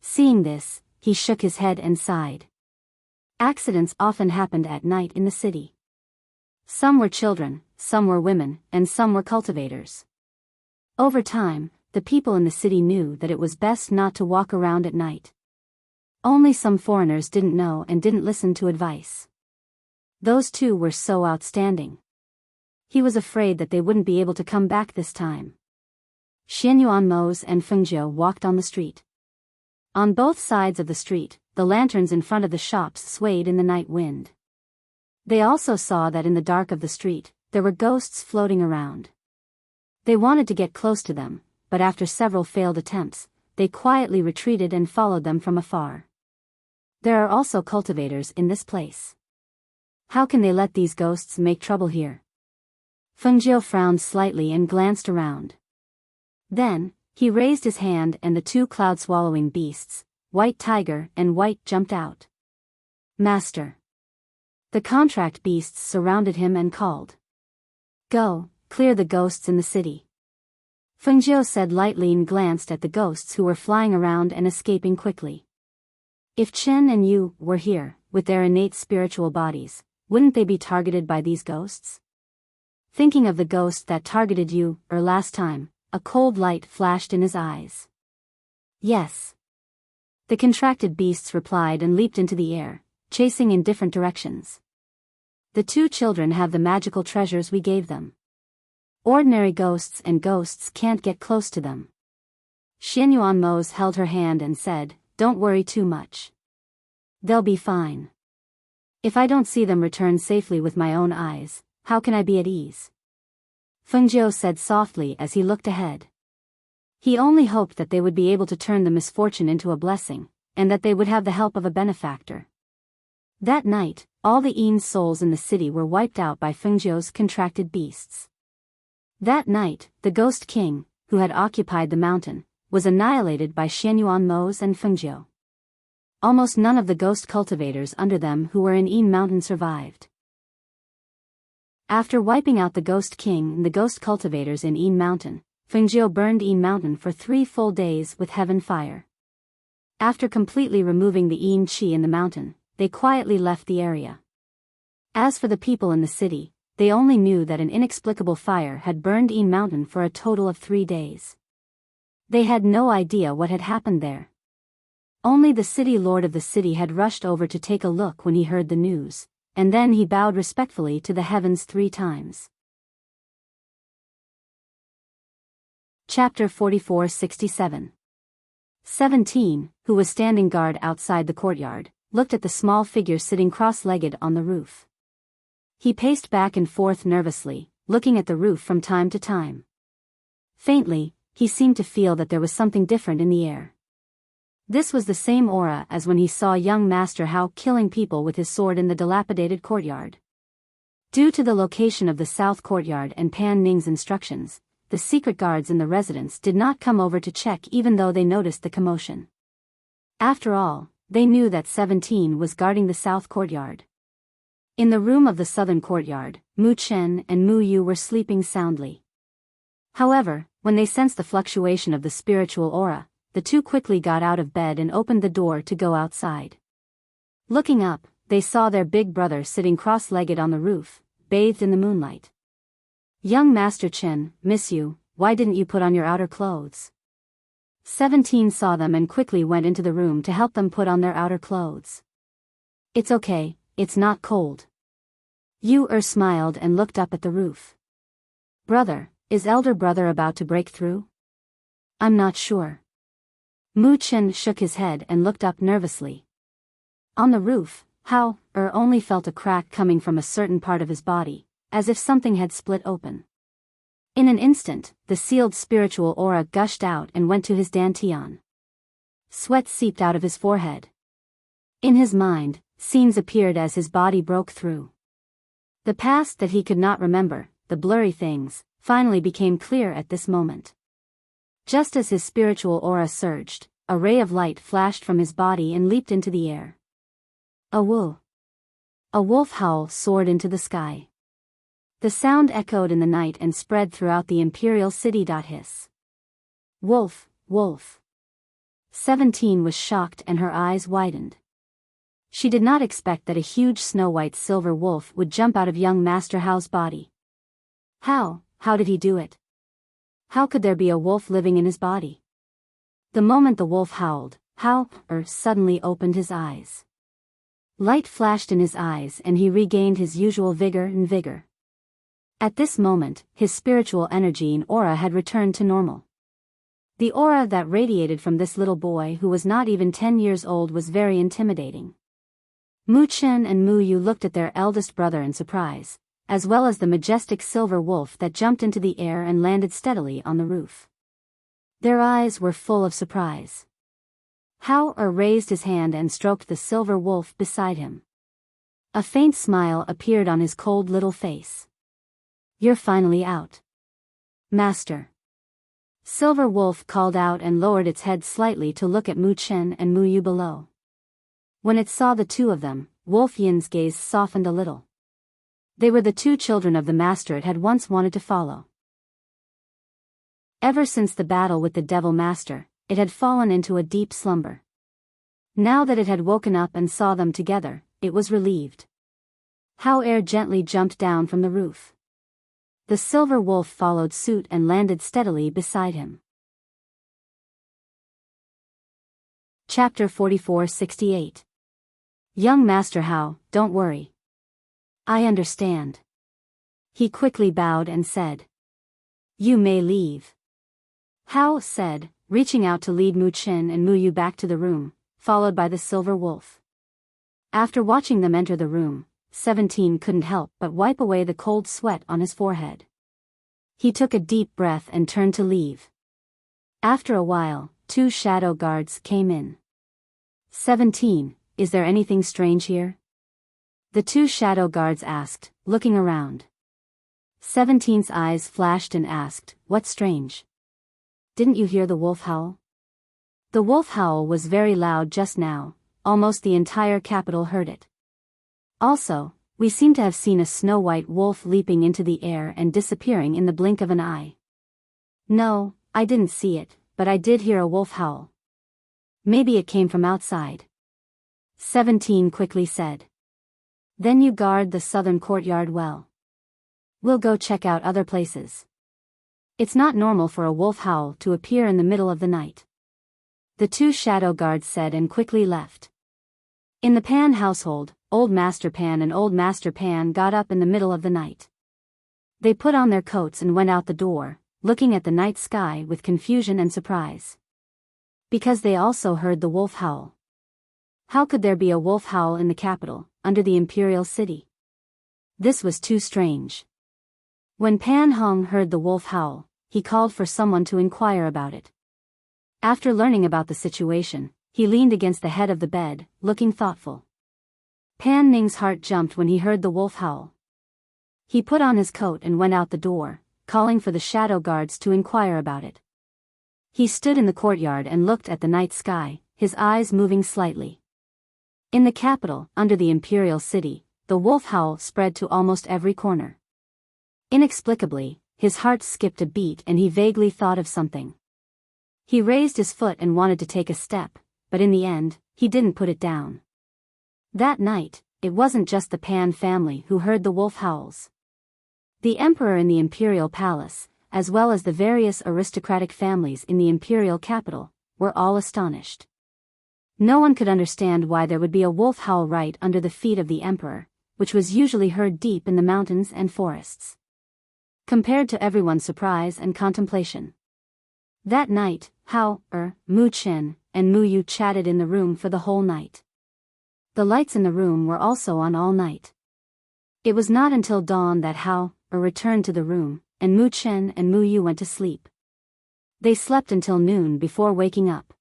Seeing this, he shook his head and sighed. Accidents often happened at night in the city. Some were children, some were women, and some were cultivators. Over time, the people in the city knew that it was best not to walk around at night. Only some foreigners didn't know and didn't listen to advice. Those two were so outstanding. He was afraid that they wouldn't be able to come back this time. Xianyuan Mose and Fengjiu walked on the street. On both sides of the street, the lanterns in front of the shops swayed in the night wind. They also saw that in the dark of the street, there were ghosts floating around. They wanted to get close to them, but after several failed attempts, they quietly retreated and followed them from afar. There are also cultivators in this place. How can they let these ghosts make trouble here? Fengjiu frowned slightly and glanced around. Then, he raised his hand and the two cloud-swallowing beasts, White Tiger and White, jumped out. Master. The contract beasts surrounded him and called. Go, clear the ghosts in the city. Fengjiu said lightly and glanced at the ghosts who were flying around and escaping quickly. If Chen and Yu were here, with their innate spiritual bodies, wouldn't they be targeted by these ghosts? Thinking of the ghost that targeted Yu, last time, a cold light flashed in his eyes. Yes. The contracted beasts replied and leaped into the air, chasing in different directions. The two children have the magical treasures we gave them. Ordinary ghosts and ghosts can't get close to them. Xianyuan Mose held her hand and said, "Don't worry too much. They'll be fine. If I don't see them return safely with my own eyes, how can I be at ease?" Fengjiu said softly as he looked ahead. He only hoped that they would be able to turn the misfortune into a blessing, and that they would have the help of a benefactor. That night, all the Een's souls in the city were wiped out by Fengjiu's contracted beasts. That night, the Ghost King, who had occupied the mountain, was annihilated by Xianyuan Mose and Fengjiu. Almost none of the ghost cultivators under them who were in Een Mountain survived. After wiping out the Ghost King and the ghost cultivators in Een Mountain, Fengjiu burned Een Mountain for 3 full days with heaven fire. After completely removing the Een Qi in the mountain, they quietly left the area. As for the people in the city, they only knew that an inexplicable fire had burned Een Mountain for a total of 3 days. They had no idea what had happened there. Only the city lord of the city had rushed over to take a look when he heard the news, and then he bowed respectfully to the heavens 3 times. Chapter 44-67. 17, who was standing guard outside the courtyard, looked at the small figure sitting cross-legged on the roof. He paced back and forth nervously, looking at the roof from time to time. Faintly, he seemed to feel that there was something different in the air. This was the same aura as when he saw young Master Hao killing people with his sword in the dilapidated courtyard. Due to the location of the south courtyard and Pan Ning's instructions, the secret guards in the residence did not come over to check even though they noticed the commotion. After all, they knew that 17 was guarding the south courtyard. In the room of the southern courtyard, Mu Chen and Mu Yu were sleeping soundly. However, when they sensed the fluctuation of the spiritual aura, the two quickly got out of bed and opened the door to go outside. Looking up, they saw their big brother sitting cross-legged on the roof, bathed in the moonlight. "Young Master Chen, miss you, why didn't you put on your outer clothes?" 17 saw them and quickly went into the room to help them put on their outer clothes. "It's okay, it's not cold." Yu smiled and looked up at the roof. "Brother, is elder brother about to break through?" "I'm not sure." Mu Chen shook his head and looked up nervously. On the roof, Hao only felt a crack coming from a certain part of his body, as if something had split open. In an instant, the sealed spiritual aura gushed out and went to his dantian. Sweat seeped out of his forehead. In his mind, scenes appeared as his body broke through. The past that he could not remember, the blurry things, finally became clear at this moment. Just as his spiritual aura surged, a ray of light flashed from his body and leaped into the air. A wolf howl soared into the sky. The sound echoed in the night and spread throughout the imperial city. Hiss. "Wolf, wolf." 17 was shocked and her eyes widened. She did not expect that a huge snow-white silver wolf would jump out of young Master Hao's body. How did he do it? How could there be a wolf living in his body? The moment the wolf howled, Hao suddenly opened his eyes. Light flashed in his eyes and he regained his usual vigor. At this moment, his spiritual energy and aura had returned to normal. The aura that radiated from this little boy who was not even 10 years old was very intimidating. Mu Chen and Mu Yu looked at their eldest brother in surprise, as well as the majestic silver wolf that jumped into the air and landed steadily on the roof. Their eyes were full of surprise. Hao raised his hand and stroked the silver wolf beside him. A faint smile appeared on his cold little face. "You're finally out, Master." Silver Wolf called out and lowered its head slightly to look at Mu Chen and Mu Yu below. When it saw the two of them, Wolf Yin's gaze softened a little. They were the 2 children of the master it had once wanted to follow. Ever since the battle with the Devil Master, it had fallen into a deep slumber. Now that it had woken up and saw them together, it was relieved. Hao gently jumped down from the roof. The silver wolf followed suit and landed steadily beside him. Chapter 44-68. Young Master Hao, don't worry. I understand. He quickly bowed and said. You may leave. Hao said, reaching out to lead Mu Chen and Mu Yu back to the room, followed by the silver wolf. After watching them enter the room, 17 couldn't help but wipe away the cold sweat on his forehead. He took a deep breath and turned to leave. After a while, 2 shadow guards came in. 17, is there anything strange here? The 2 shadow guards asked, looking around. 17's eyes flashed and asked, what's strange? Didn't you hear the wolf howl? The wolf howl was very loud just now, almost the entire capital heard it. Also, we seem to have seen a snow-white wolf leaping into the air and disappearing in the blink of an eye. No, I didn't see it, but I did hear a wolf howl. Maybe it came from outside. 17 quickly said. Then you guard the southern courtyard well. We'll go check out other places. It's not normal for a wolf howl to appear in the middle of the night. The 2 shadow guards said and quickly left. In the Pan household, Old Master Pan and Old Master Pan got up in the middle of the night. They put on their coats and went out the door, looking at the night sky with confusion and surprise. Because they also heard the wolf howl. How could there be a wolf howl in the capital, under the imperial city? This was too strange. When Pan Hong heard the wolf howl, he called for someone to inquire about it. After learning about the situation, he leaned against the head of the bed, looking thoughtful. Pan Ning's heart jumped when he heard the wolf howl. He put on his coat and went out the door, calling for the shadow guards to inquire about it. He stood in the courtyard and looked at the night sky, his eyes moving slightly. In the capital, under the imperial city, the wolf howl spread to almost every corner. Inexplicably, his heart skipped a beat and he vaguely thought of something. He raised his foot and wanted to take a step, but in the end, he didn't put it down. That night, it wasn't just the Pan family who heard the wolf howls. The emperor in the imperial palace, as well as the various aristocratic families in the imperial capital, were all astonished. No one could understand why there would be a wolf howl right under the feet of the emperor, which was usually heard deep in the mountains and forests. Compared to everyone's surprise and contemplation. That night, Hao, Mu Chen, and Mu Yu chatted in the room for the whole night. The lights in the room were also on all night. It was not until dawn that Hao, returned to the room, and Mu Chen and Mu Yu went to sleep. They slept until noon before waking up.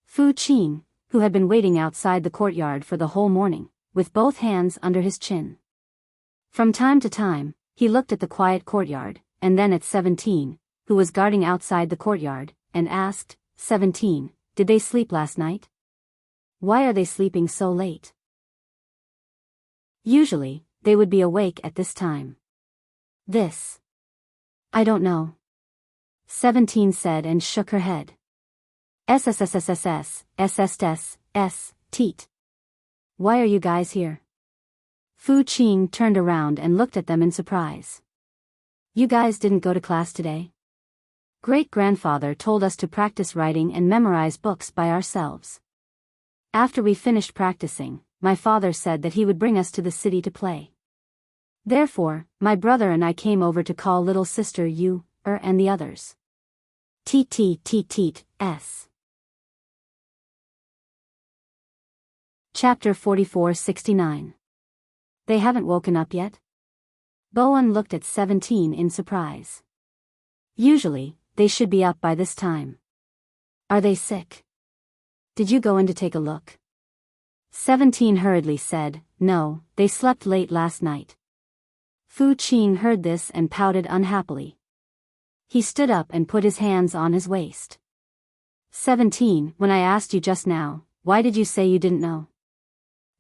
Fu Qing, who had been waiting outside the courtyard for the whole morning, with both hands under his chin. From time to time, he looked at the quiet courtyard, and then at 17, who was guarding outside the courtyard, and asked, 17, did they sleep last night? Why are they sleeping so late? Usually, they would be awake at this time. I don't know. 17 said and shook her head. Teat. Why are you guys here? Fu Qing turned around and looked at them in surprise. You guys didn't go to class today? Great-grandfather told us to practice writing and memorize books by ourselves. After we finished practicing, my father said that he would bring us to the city to play. Therefore, my brother and I came over to call little sister Yu, and the others. S. Chapter 44-69. They haven't woken up yet? Bowen looked at 17 in surprise. Usually, they should be up by this time. Are they sick? Did you go in to take a look? 17 hurriedly said, no, they slept late last night. Fu Qing heard this and pouted unhappily. He stood up and put his hands on his waist. 17, when I asked you just now, why did you say you didn't know?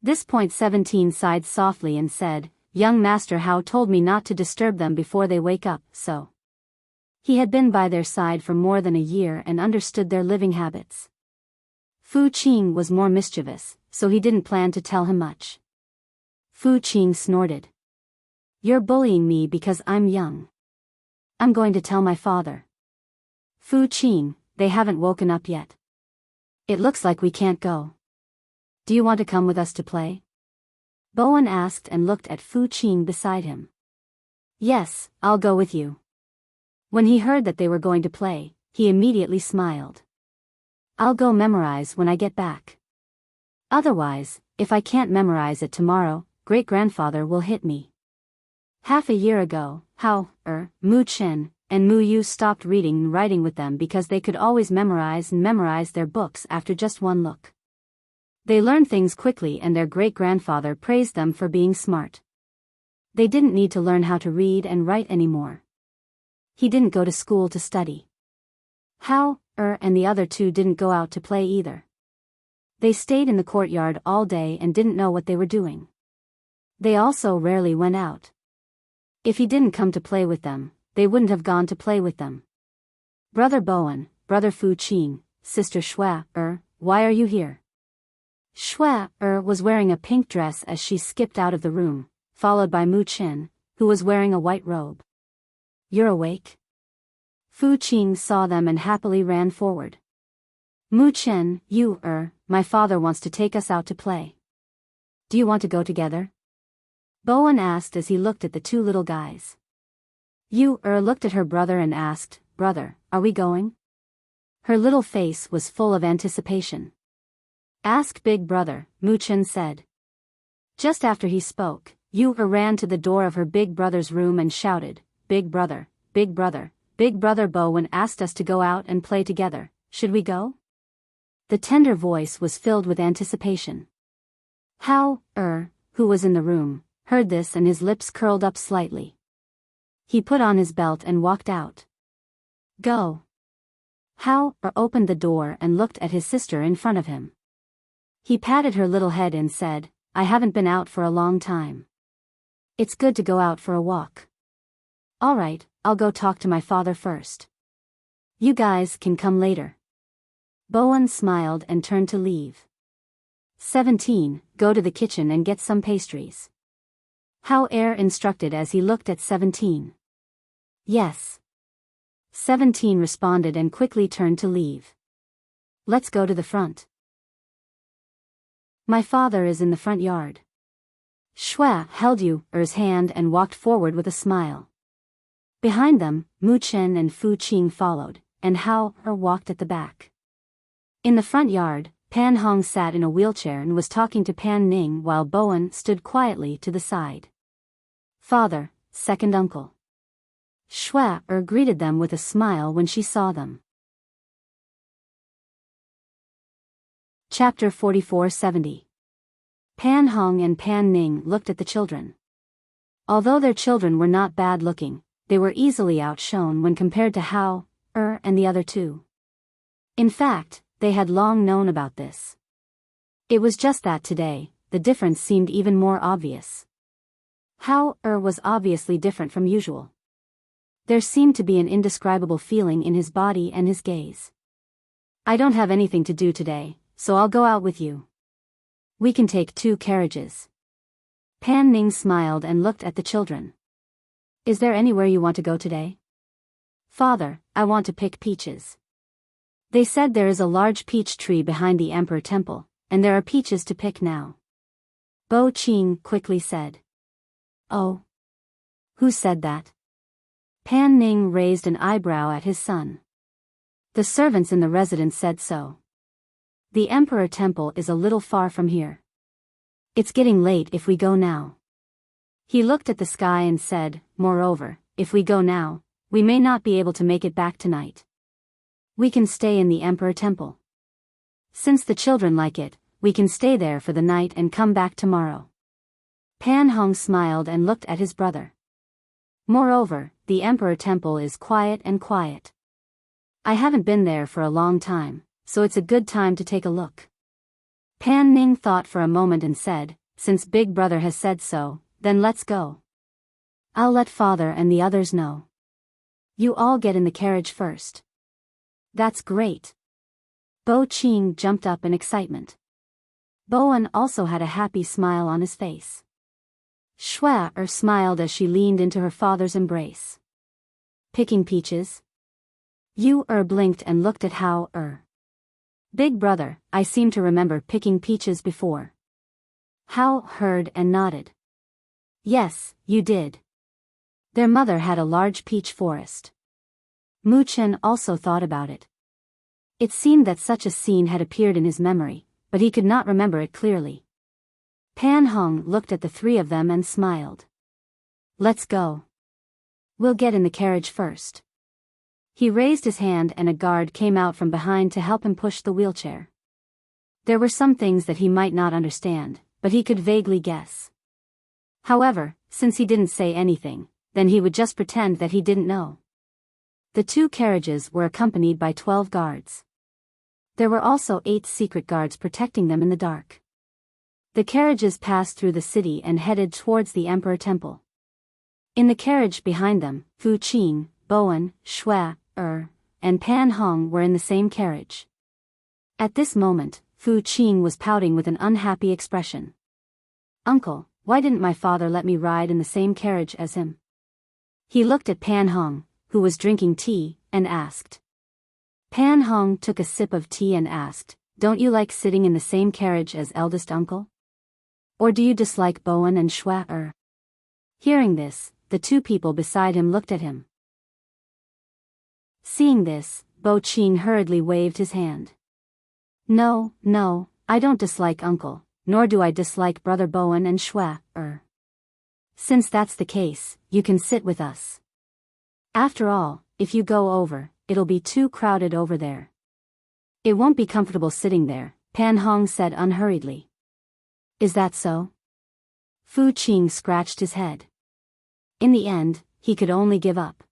This point 17 sighed softly and said, young Master Hao told me not to disturb them before they wake up, so. He had been by their side for more than a year and understood their living habits. Fu Qing was more mischievous, so he didn't plan to tell him much. Fu Qing snorted. You're bullying me because I'm young. I'm going to tell my father. Fu Qing, they haven't woken up yet. It looks like we can't go. Do you want to come with us to play? Bowen asked and looked at Fu Qing beside him. Yes, I'll go with you. When he heard that they were going to play, he immediately smiled. I'll go memorize when I get back. Otherwise, if I can't memorize it tomorrow, great-grandfather will hit me. Half a year ago, Mu Chen and Mu Yu stopped reading and writing with them because they could always memorize their books after just one look. They learned things quickly and their great-grandfather praised them for being smart. They didn't need to learn how to read and write anymore. He didn't go to school to study. And the other two didn't go out to play either. They stayed in the courtyard all day and didn't know what they were doing. They also rarely went out. If he didn't come to play with them, they wouldn't have gone to play with them. Brother Bowen, Brother Fu Qing, Sister Shui, why are you here? Shui, was wearing a pink dress as she skipped out of the room, followed by Mu Chen, who was wearing a white robe. You're awake? Fu Qing saw them and happily ran forward. Mu Chen, my father wants to take us out to play. Do you want to go together? Bowen asked as he looked at the two little guys. Yu looked at her brother and asked, Brother, are we going? Her little face was full of anticipation. Ask big brother, Mu Chen said. Just after he spoke, Yu ran to the door of her big brother's room and shouted, Big brother, Big brother, Big brother Bowen asked us to go out and play together, should we go? The tender voice was filled with anticipation. Who was in the room, heard this and his lips curled up slightly. He put on his belt and walked out. Go. Opened the door and looked at his sister in front of him. He patted her little head and said, I haven't been out for a long time. It's good to go out for a walk. All right, I'll go talk to my father first. You guys can come later. Bowen smiled and turned to leave. 17, go to the kitchen and get some pastries. Instructed as he looked at 17. Yes. 17 responded and quickly turned to leave. Let's go to the front. My father is in the front yard. Shui held Yu's hand and walked forward with a smile. Behind them, Mu Chen and Fu Qing followed, and walked at the back. In the front yard, Pan Hong sat in a wheelchair and was talking to Pan Ning while Bowen stood quietly to the side. Father, second uncle. Shui greeted them with a smile when she saw them. Chapter 44-70. Pan Hong and Pan Ning looked at the children. Although their children were not bad-looking, they were easily outshone when compared to and the other two. In fact, they had long known about this. It was just that today, the difference seemed even more obvious. Was obviously different from usual. There seemed to be an indescribable feeling in his body and his gaze. I don't have anything to do today, so I'll go out with you. We can take 2 carriages. Pan Ning smiled and looked at the children. Is there anywhere you want to go today? Father, I want to pick peaches. They said there is a large peach tree behind the Emperor Temple, and there are peaches to pick now. Bo Qing quickly said. Oh. Who said that? Pan Ning raised an eyebrow at his son. The servants in the residence said so. The Emperor Temple is a little far from here. It's getting late if we go now. He looked at the sky and said, moreover, if we go now, we may not be able to make it back tonight. We can stay in the Emperor Temple. Since the children like it, we can stay there for the night and come back tomorrow. Pan Hong smiled and looked at his brother. Moreover, the Emperor Temple is quiet. I haven't been there for a long time, so it's a good time to take a look. Pan Ning thought for a moment and said, since Big Brother has said so, then let's go. I'll let Father and the others know. You all get in the carriage first. That's great. Bo Qing jumped up in excitement. Bowen also had a happy smile on his face. Shui smiled as she leaned into her father's embrace. Picking peaches? Yu blinked and looked at Big brother, I seem to remember picking peaches before. Hao heard and nodded. Yes, you did. Their mother had a large peach forest. Mu Chen also thought about it. It seemed that such a scene had appeared in his memory, but he could not remember it clearly. Pan Hong looked at the three of them and smiled. Let's go. We'll get in the carriage first. He raised his hand and a guard came out from behind to help him push the wheelchair. There were some things that he might not understand, but he could vaguely guess. However, since he didn't say anything, then he would just pretend that he didn't know. The two carriages were accompanied by 12 guards. There were also 8 secret guards protecting them in the dark. The carriages passed through the city and headed towards the Emperor Temple. In the carriage behind them, Fu Qing, Bowen, Shui, and Pan Hong were in the same carriage. At this moment, Fu Qing was pouting with an unhappy expression. Uncle, why didn't my father let me ride in the same carriage as him? He looked at Pan Hong, who was drinking tea, and asked. Pan Hong took a sip of tea and asked, don't you like sitting in the same carriage as eldest uncle? Or do you dislike Bowen and Shui? Hearing this, the two people beside him looked at him. Seeing this, Bo Qing hurriedly waved his hand. No, I don't dislike uncle, nor do I dislike brother Bowen and Shui. Since that's the case, you can sit with us. After all, if you go over, it'll be too crowded over there. It won't be comfortable sitting there, Pan Hong said unhurriedly. Is that so? Fu Qing scratched his head. In the end, he could only give up.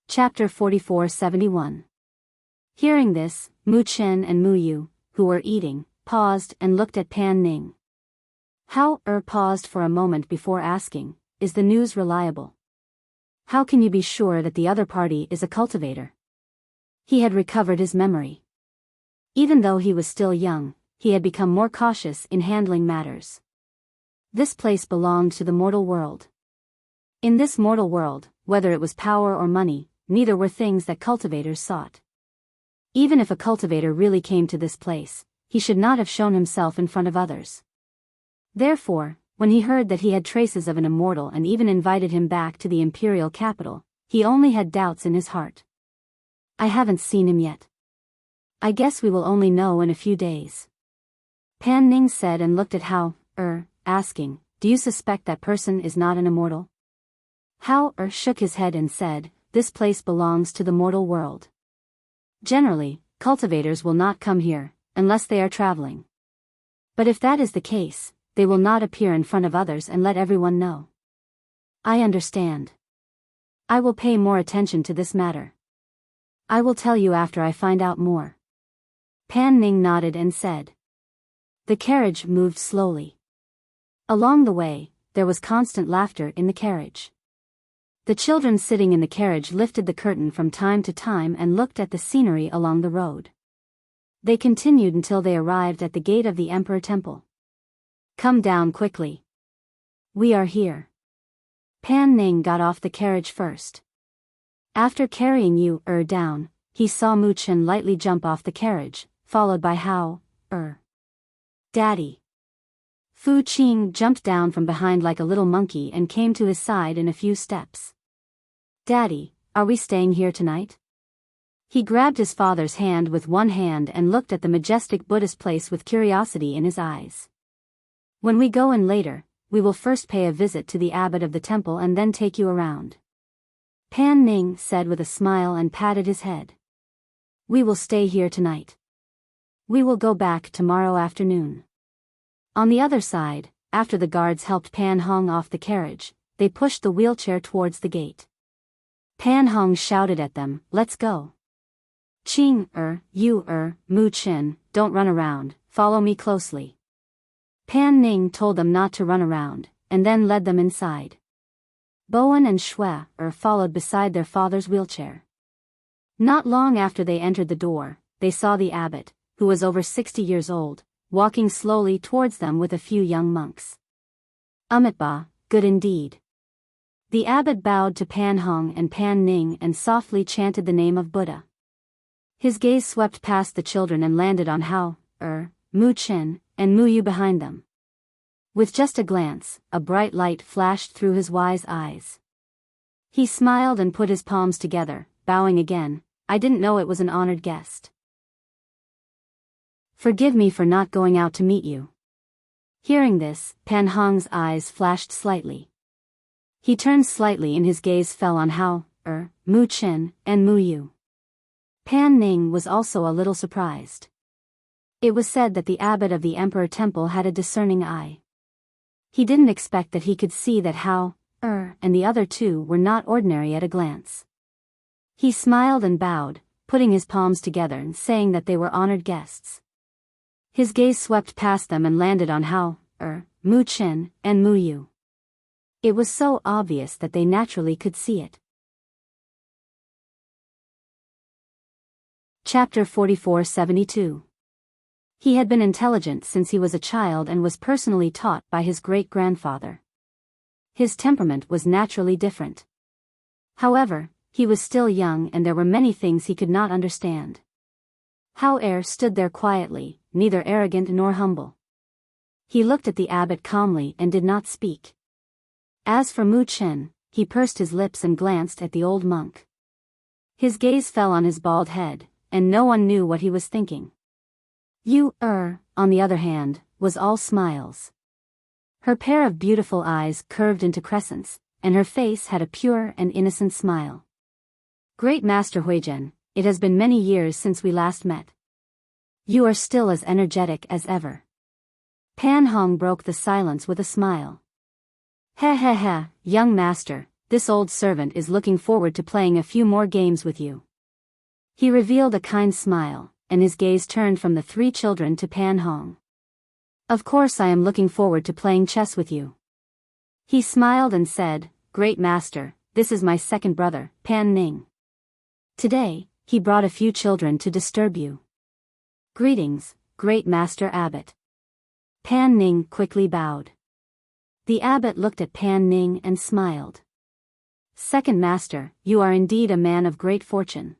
Chapter 4471. Hearing this, Mu Chen and Mu Yu, who were eating, paused and looked at Pan Ning. How paused for a moment before asking, is the news reliable? How can you be sure that the other party is a cultivator? He had recovered his memory. Even though he was still young, he had become more cautious in handling matters. This place belonged to the mortal world. In this mortal world, whether it was power or money, neither were things that cultivators sought. Even if a cultivator really came to this place, he should not have shown himself in front of others. Therefore, when he heard that he had traces of an immortal and even invited him back to the imperial capital, he only had doubts in his heart. I haven't seen him yet. I guess we will only know in a few days. Pan Ning said and looked at Hao, asking, do you suspect that person is not an immortal? Hao shook his head and said, this place belongs to the mortal world. Generally, cultivators will not come here, unless they are traveling. But if that is the case, they will not appear in front of others and let everyone know. I understand. I will pay more attention to this matter. I will tell you after I find out more. Pan Ning nodded and said. The carriage moved slowly. Along the way, there was constant laughter in the carriage. The children sitting in the carriage lifted the curtain from time to time and looked at the scenery along the road. They continued until they arrived at the gate of the Emperor Temple. Come down quickly. We are here. Pan Ning got off the carriage first. After carrying Yu down, he saw Mu Chen lightly jump off the carriage, followed by Hao. Daddy. Fu Qing jumped down from behind like a little monkey and came to his side in a few steps. Daddy, are we staying here tonight? He grabbed his father's hand with one hand and looked at the majestic Buddhist place with curiosity in his eyes. When we go in later, we will first pay a visit to the abbot of the temple and then take you around. Pan Ning said with a smile and patted his head. We will stay here tonight. We will go back tomorrow afternoon. On the other side, after the guards helped Pan Hong off the carriage, they pushed the wheelchair towards the gate. Pan Hong shouted at them, let's go. Qing, Yu, Mu Chen, don't run around, follow me closely. Pan Ning told them not to run around, and then led them inside. Bowen and Shui followed beside their father's wheelchair. Not long after they entered the door, they saw the abbot, who was over 60 years old, walking slowly towards them with a few young monks. Amitabha, good indeed. The abbot bowed to Pan Hong and Pan Ning and softly chanted the name of Buddha. His gaze swept past the children and landed on Hao, Mu Chen, and Mu Yu behind them. With just a glance, a bright light flashed through his wise eyes. He smiled and put his palms together, bowing again. I didn't know it was an honored guest. Forgive me for not going out to meet you. Hearing this, Pan Hong's eyes flashed slightly. He turned slightly and his gaze fell on Hao, Mu Chen, and Mu Yu. Pan Ning was also a little surprised. It was said that the abbot of the Emperor Temple had a discerning eye. He didn't expect that he could see that Hao, and the other two were not ordinary at a glance. He smiled and bowed, putting his palms together and saying that they were honored guests. His gaze swept past them and landed on Hao, Mu Chen, and Mu Yu. It was so obvious that they naturally could see it. Chapter 44-72. He had been intelligent since he was a child and was personally taught by his great-grandfather. His temperament was naturally different. However, he was still young and there were many things he could not understand. Hao stood there quietly, neither arrogant nor humble. He looked at the abbot calmly and did not speak. As for Mu Chen, he pursed his lips and glanced at the old monk. His gaze fell on his bald head, and no one knew what he was thinking. Yu, on the other hand, was all smiles. Her pair of beautiful eyes curved into crescents, and her face had a pure and innocent smile. Great Master Huizhen, it has been many years since we last met. You are still as energetic as ever. Pan Hong broke the silence with a smile. He, young master, this old servant is looking forward to playing a few more games with you. He revealed a kind smile, and his gaze turned from the three children to Pan Hong. Of course I am looking forward to playing chess with you. He smiled and said, Great Master, this is my second brother, Pan Ning. Today, he brought a few children to disturb you. Greetings, Great Master Abbot. Pan Ning quickly bowed. The abbot looked at Pan Ning and smiled. Second Master, you are indeed a man of great fortune.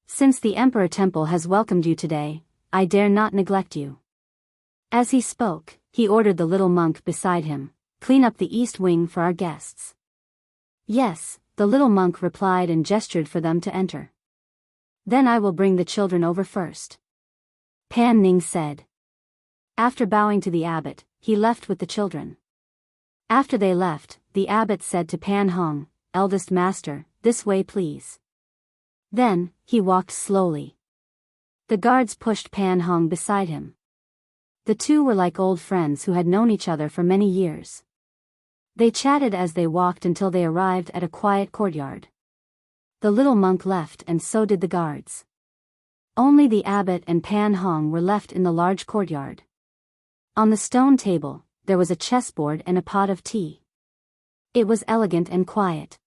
Since the Emperor Temple has welcomed you today, I dare not neglect you. As he spoke, he ordered the little monk beside him, clean up the east wing for our guests. Yes, the little monk replied and gestured for them to enter. Then I will bring the children over first. Pan Ning said. After bowing to the abbot, he left with the children. After they left, the abbot said to Pan Hong, Eldest master, this way please. Then, he walked slowly. The guards pushed Pan Hong beside him. The two were like old friends who had known each other for many years. They chatted as they walked until they arrived at a quiet courtyard. The little monk left and so did the guards. Only the abbot and Pan Hong were left in the large courtyard. On the stone table, there was a chessboard and a pot of tea. It was elegant and quiet.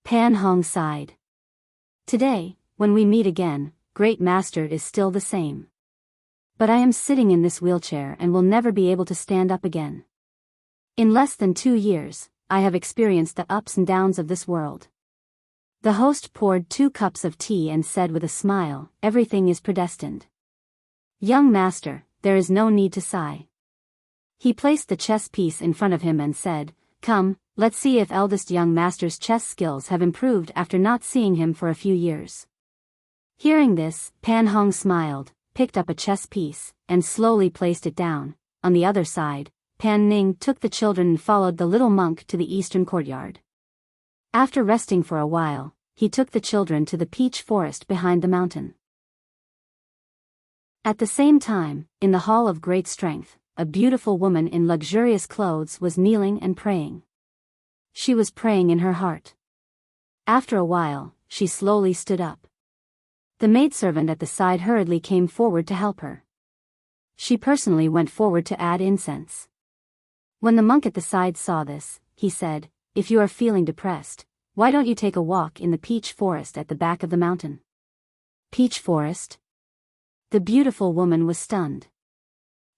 Pan Hong sighed. Today, when we meet again, Great Master is still the same. But I am sitting in this wheelchair and will never be able to stand up again. In less than 2 years, I have experienced the ups and downs of this world. The host poured 2 cups of tea and said with a smile, Everything is predestined. Young master, there is no need to sigh. He placed the chess piece in front of him and said, Come, let's see if eldest young master's chess skills have improved after not seeing him for a few years. Hearing this, Pan Hong smiled, picked up a chess piece, and slowly placed it down. On the other side, Pan Ning took the children and followed the little monk to the eastern courtyard. After resting for a while, he took the children to the peach forest behind the mountain. At the same time, in the hall of great strength, a beautiful woman in luxurious clothes was kneeling and praying. She was praying in her heart. After a while, she slowly stood up. The maidservant at the side hurriedly came forward to help her. She personally went forward to add incense. When the monk at the side saw this, he said, If you are feeling depressed, why don't you take a walk in the peach forest at the back of the mountain? Peach forest? The beautiful woman was stunned.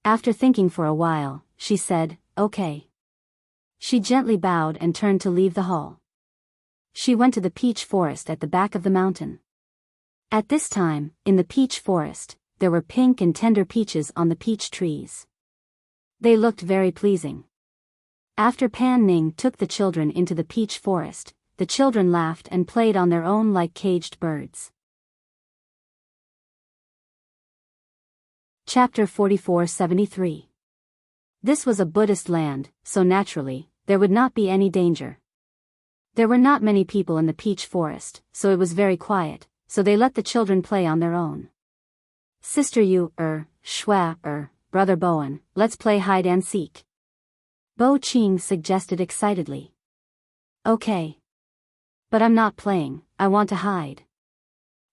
After thinking for a while, she said, Okay. She gently bowed and turned to leave the hall. She went to the peach forest at the back of the mountain. At this time, in the peach forest, there were pink and tender peaches on the peach trees. They looked very pleasing. After Pan Ning took the children into the peach forest, the children laughed and played on their own like caged birds. Chapter 44-73. This was a Buddhist land, so naturally, there would not be any danger. There were not many people in the peach forest, so it was very quiet, so they let the children play on their own. Sister Yu, Shua, Brother Bowen, let's play hide and seek. Bo Ching suggested excitedly. Okay. But I'm not playing, I want to hide.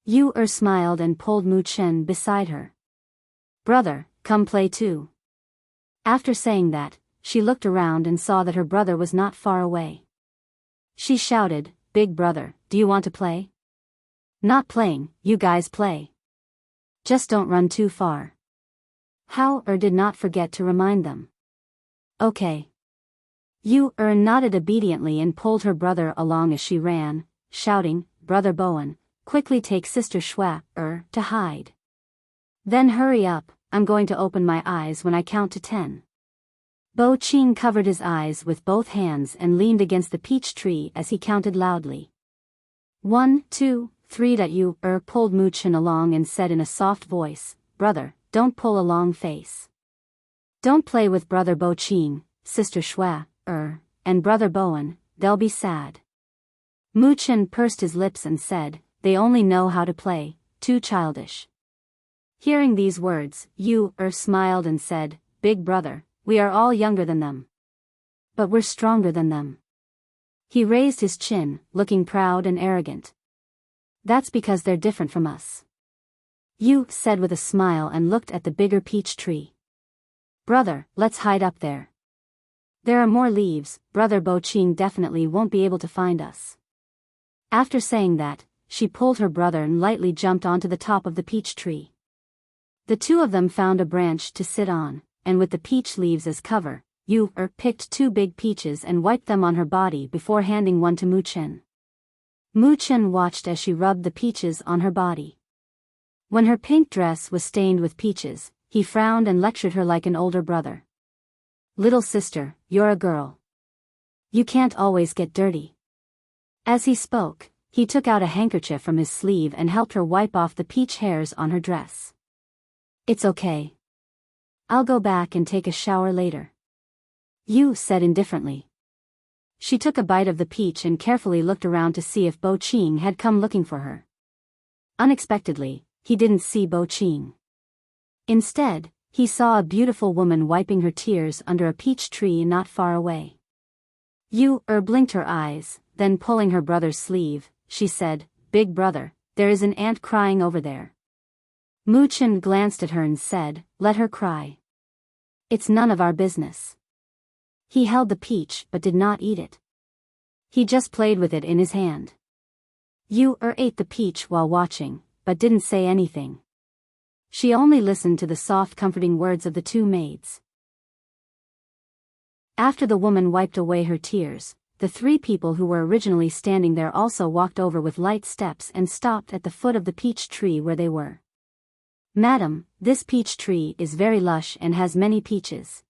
Yu smiled and pulled Mu Chen beside her. Brother, come play too. After saying that, she looked around and saw that her brother was not far away. She shouted, Big brother, do you want to play? Not playing, you guys play. Just don't run too far. Hao did not forget to remind them. Okay. Yu nodded obediently and pulled her brother along as she ran, shouting, Brother Bowen, quickly take Sister Shua, to hide. Then hurry up, I'm going to open my eyes when I count to 10. Bo Ching covered his eyes with both hands and leaned against the peach tree as he counted loudly. 1, 2, 3. Yu pulled Mu Chen along and said in a soft voice, Brother, don't pull a long face. Don't play with Brother Bo Ching, Sister Shua, and Brother Bowen, they'll be sad. Mu Chen pursed his lips and said, They only know how to play, too childish. Hearing these words, Yu smiled and said, Big brother, we are all younger than them. But we're stronger than them. He raised his chin, looking proud and arrogant. That's because they're different from us. Yu said with a smile and looked at the bigger peach tree. Brother, let's hide up there. There are more leaves, Brother Bo Ching definitely won't be able to find us. After saying that, she pulled her brother and lightly jumped onto the top of the peach tree. The two of them found a branch to sit on, and with the peach leaves as cover, Yu picked 2 big peaches and wiped them on her body before handing one to Mu Chen. Mu Chen watched as she rubbed the peaches on her body. When her pink dress was stained with peaches, he frowned and lectured her like an older brother. Little sister, you're a girl. You can't always get dirty. As he spoke, he took out a handkerchief from his sleeve and helped her wipe off the peach hairs on her dress. It's okay. I'll go back and take a shower later. Yu said indifferently. She took a bite of the peach and carefully looked around to see if Bo Ching had come looking for her. Unexpectedly, he didn't see Bo Ching. Instead, he saw a beautiful woman wiping her tears under a peach tree not far away. Yu blinked her eyes, then pulling her brother's sleeve, she said, Big brother, there is an ant crying over there. Mu Chen glanced at her and said, Let her cry. It's none of our business. He held the peach but did not eat it. He just played with it in his hand. Yu ate the peach while watching, but didn't say anything. She only listened to the soft comforting words of the 2 maids. After the woman wiped away her tears, the 3 people who were originally standing there also walked over with light steps and stopped at the foot of the peach tree where they were. Madam, this peach tree is very lush and has many peaches.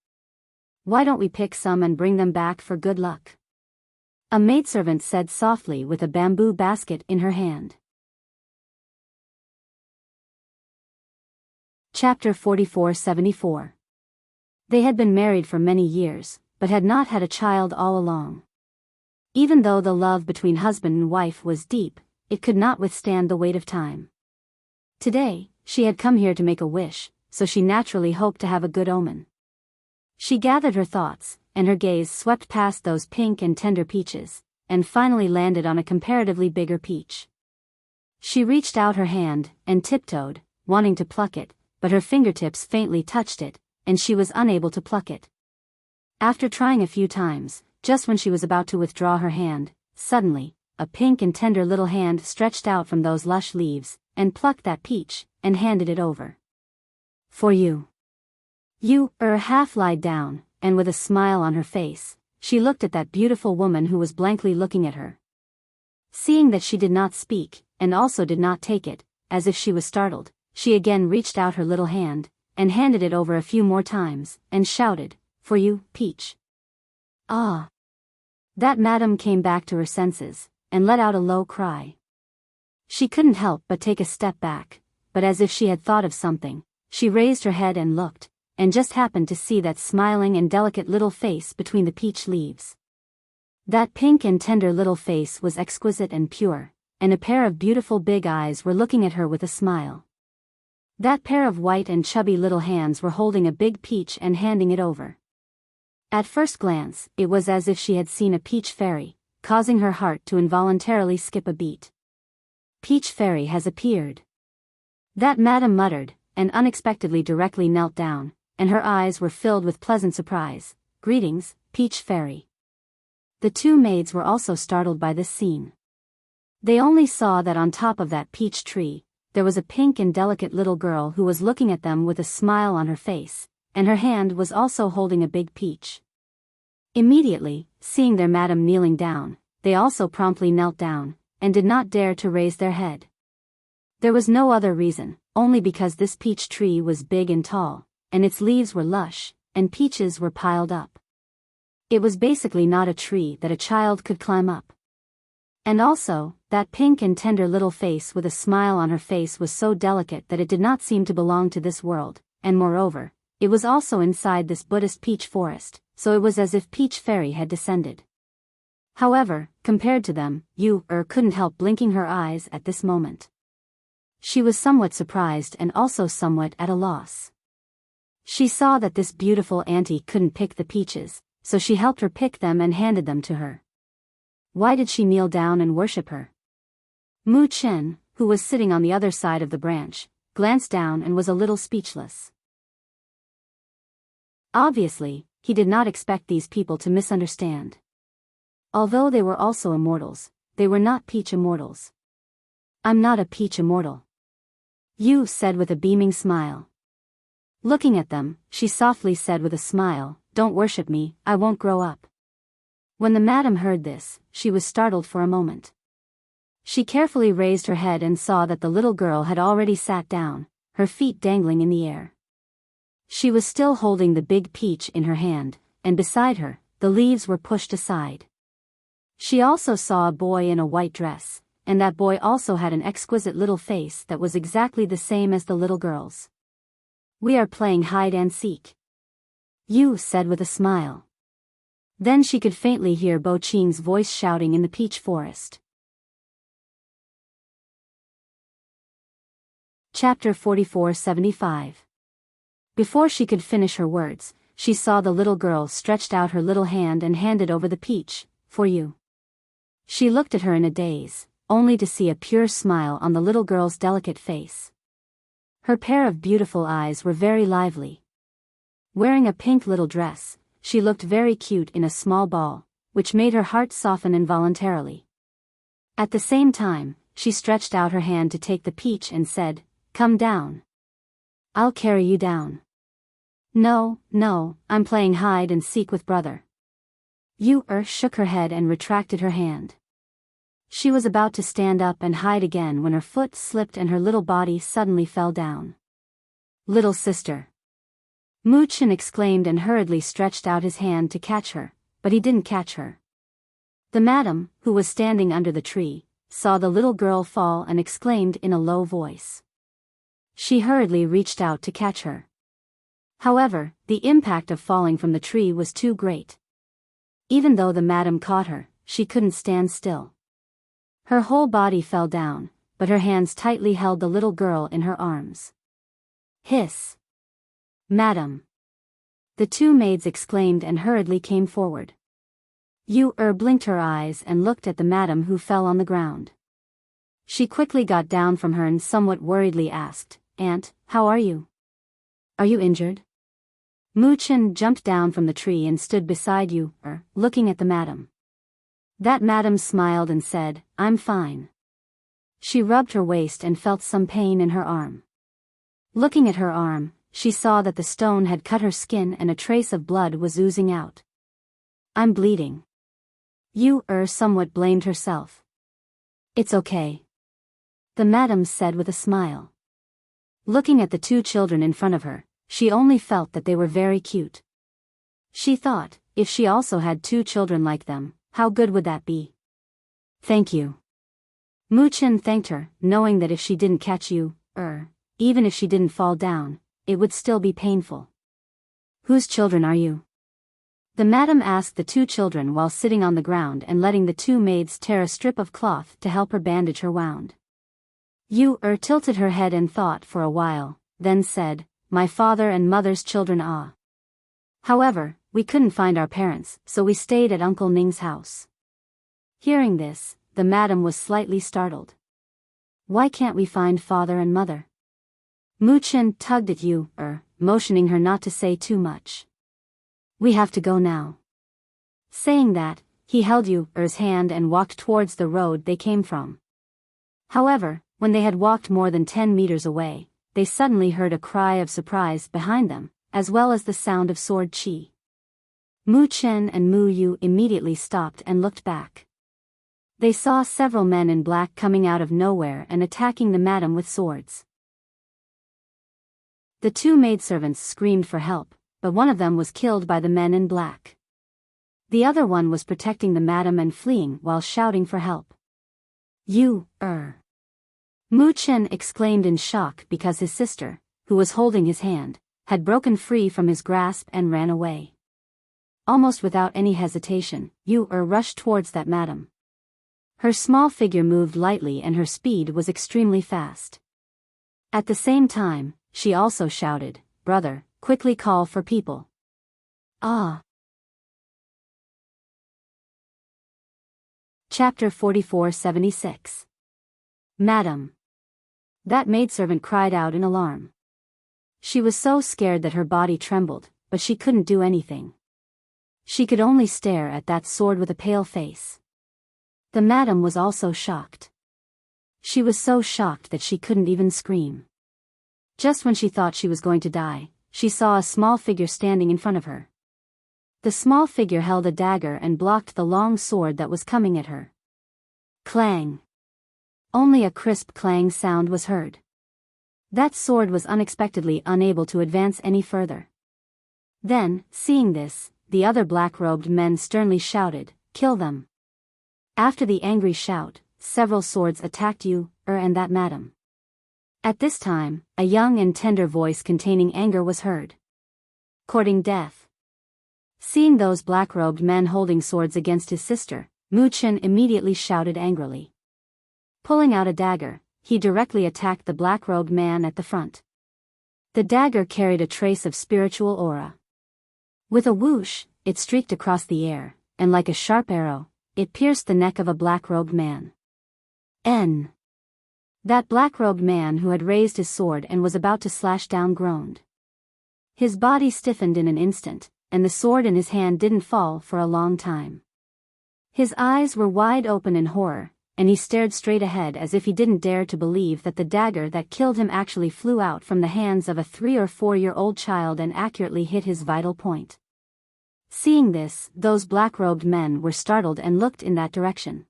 Why don't we pick some and bring them back for good luck? A maidservant said softly with a bamboo basket in her hand. Chapter 44-74. They had been married for many years, but had not had a child all along. Even though the love between husband and wife was deep, it could not withstand the weight of time. Today, she had come here to make a wish, so she naturally hoped to have a good omen. She gathered her thoughts, and her gaze swept past those pink and tender peaches, and finally landed on a comparatively bigger peach. She reached out her hand, and tiptoed, wanting to pluck it, but her fingertips faintly touched it, and she was unable to pluck it. After trying a few times, just when she was about to withdraw her hand, suddenly, a pink and tender little hand stretched out from those lush leaves, and plucked that peach, and handed it over. For you. Yu half lied down, and with a smile on her face, she looked at that beautiful woman who was blankly looking at her. Seeing that she did not speak, and also did not take it, as if she was startled, she again reached out her little hand, and handed it over a few more times, and shouted, For you, peach. Ah! That madam came back to her senses, and let out a low cry. She couldn't help but take a step back, but as if she had thought of something, she raised her head and looked, and just happened to see that smiling and delicate little face between the peach leaves. That pink and tender little face was exquisite and pure, and a pair of beautiful big eyes were looking at her with a smile. That pair of white and chubby little hands were holding a big peach and handing it over. At first glance, it was as if she had seen a peach fairy, causing her heart to involuntarily skip a beat. Peach fairy has appeared. That madam muttered, and unexpectedly directly knelt down, and her eyes were filled with pleasant surprise. Greetings, Peach Fairy. The two maids were also startled by this scene. They only saw that on top of that peach tree, there was a pink and delicate little girl who was looking at them with a smile on her face, and her hand was also holding a big peach. Immediately, seeing their madam kneeling down, they also promptly knelt down, and did not dare to raise their head. There was no other reason, only because this peach tree was big and tall, and its leaves were lush, and peaches were piled up. It was basically not a tree that a child could climb up. And also, that pink and tender little face with a smile on her face was so delicate that it did not seem to belong to this world, and moreover, it was also inside this Buddhist peach forest, so it was as if Peach Fairy had descended. However, compared to them, couldn't help blinking her eyes at this moment. She was somewhat surprised and also somewhat at a loss. She saw that this beautiful auntie couldn't pick the peaches, so she helped her pick them and handed them to her. Why did she kneel down and worship her? Mu Chen, who was sitting on the other side of the branch, glanced down and was a little speechless. Obviously, he did not expect these people to misunderstand. Although they were also immortals, they were not peach immortals. I'm not a peach immortal. Yu said with a beaming smile. Looking at them, she softly said with a smile, "Don't worship me, I won't grow up." When the madam heard this, she was startled for a moment. She carefully raised her head and saw that the little girl had already sat down, her feet dangling in the air. She was still holding the big peach in her hand, and beside her, the leaves were pushed aside. She also saw a boy in a white dress, and that boy also had an exquisite little face that was exactly the same as the little girl's. "We are playing hide and seek," Yu said with a smile. Then she could faintly hear Bo Qing's voice shouting in the peach forest. Chapter 4475. Before she could finish her words, she saw the little girl stretched out her little hand and handed over the peach, "For you." She looked at her in a daze, only to see a pure smile on the little girl's delicate face. Her pair of beautiful eyes were very lively. Wearing a pink little dress, she looked very cute in a small ball, which made her heart soften involuntarily. At the same time, she stretched out her hand to take the peach and said, "Come down. I'll carry you down." No, I'm playing hide and seek with brother." Yu shook her head and retracted her hand. She was about to stand up and hide again when her foot slipped and her little body suddenly fell down. "Little sister!" Mu Chen exclaimed and hurriedly stretched out his hand to catch her, but he didn't catch her. The madam, who was standing under the tree, saw the little girl fall and exclaimed in a low voice. She hurriedly reached out to catch her. However, the impact of falling from the tree was too great. Even though the madam caught her, she couldn't stand still. Her whole body fell down, but her hands tightly held the little girl in her arms. "Hiss! Madam!" The two maids exclaimed and hurriedly came forward. Yu blinked her eyes and looked at the madam who fell on the ground. She quickly got down from her and somewhat worriedly asked, "Aunt, how are you? Are you injured?" Mu Chen jumped down from the tree and stood beside Yu, looking at the madam. That madam smiled and said, "I'm fine." She rubbed her waist and felt some pain in her arm. Looking at her arm, she saw that the stone had cut her skin and a trace of blood was oozing out. "I'm bleeding." Yu somewhat blamed herself. "It's okay," the madam said with a smile. Looking at the two children in front of her, she only felt that they were very cute. She thought, if she also had two children like them, how good would that be? Thank you. Mu Chen thanked her, knowing that if she didn't catch you, even if she didn't fall down, it would still be painful. Whose children are you? The madam asked the two children while sitting on the ground and letting the two maids tear a strip of cloth to help her bandage her wound. Yu tilted her head and thought for a while, then said, My father and mother's children However, we couldn't find our parents, so we stayed at Uncle Ning's house. Hearing this, the madam was slightly startled. Why can't we find father and mother? Mu Chen tugged at Yu, motioning her not to say too much. We have to go now. Saying that, he held Yu's hand and walked towards the road they came from. However, when they had walked more than 10 meters away, they suddenly heard a cry of surprise behind them, as well as the sound of sword chi. Mu Chen and Mu Yu immediately stopped and looked back. They saw several men in black coming out of nowhere and attacking the madam with swords. The two maidservants screamed for help, but one of them was killed by the men in black. The other one was protecting the madam and fleeing while shouting for help. Mu Chen exclaimed in shock because his sister, who was holding his hand, had broken free from his grasp and ran away. Almost without any hesitation, Yu rushed towards that madam. Her small figure moved lightly and her speed was extremely fast. At the same time, she also shouted, Brother, quickly call for people. Chapter 4476. Madam. That maidservant cried out in alarm. She was so scared that her body trembled, but she couldn't do anything. She could only stare at that sword with a pale face. The madam was also shocked. She was so shocked that she couldn't even scream. Just when she thought she was going to die, she saw a small figure standing in front of her. The small figure held a dagger and blocked the long sword that was coming at her. Clang! Only a crisp clang sound was heard. That sword was unexpectedly unable to advance any further. Then, seeing this, the other black-robed men sternly shouted, Kill them! After the angry shout, several swords attacked Yu and that madam. At this time, a young and tender voice containing anger was heard. Courting death. Seeing those black-robed men holding swords against his sister, Mu Chen immediately shouted angrily. Pulling out a dagger, he directly attacked the black-robed man at the front. The dagger carried a trace of spiritual aura. With a whoosh, it streaked across the air, and like a sharp arrow, it pierced the neck of a black-robed man. That black-robed man who had raised his sword and was about to slash down groaned. His body stiffened in an instant, and the sword in his hand didn't fall for a long time. His eyes were wide open in horror, and he stared straight ahead as if he didn't dare to believe that the dagger that killed him actually flew out from the hands of a 3 or 4-year-old child and accurately hit his vital point. Seeing this, those black-robed men were startled and looked in that direction.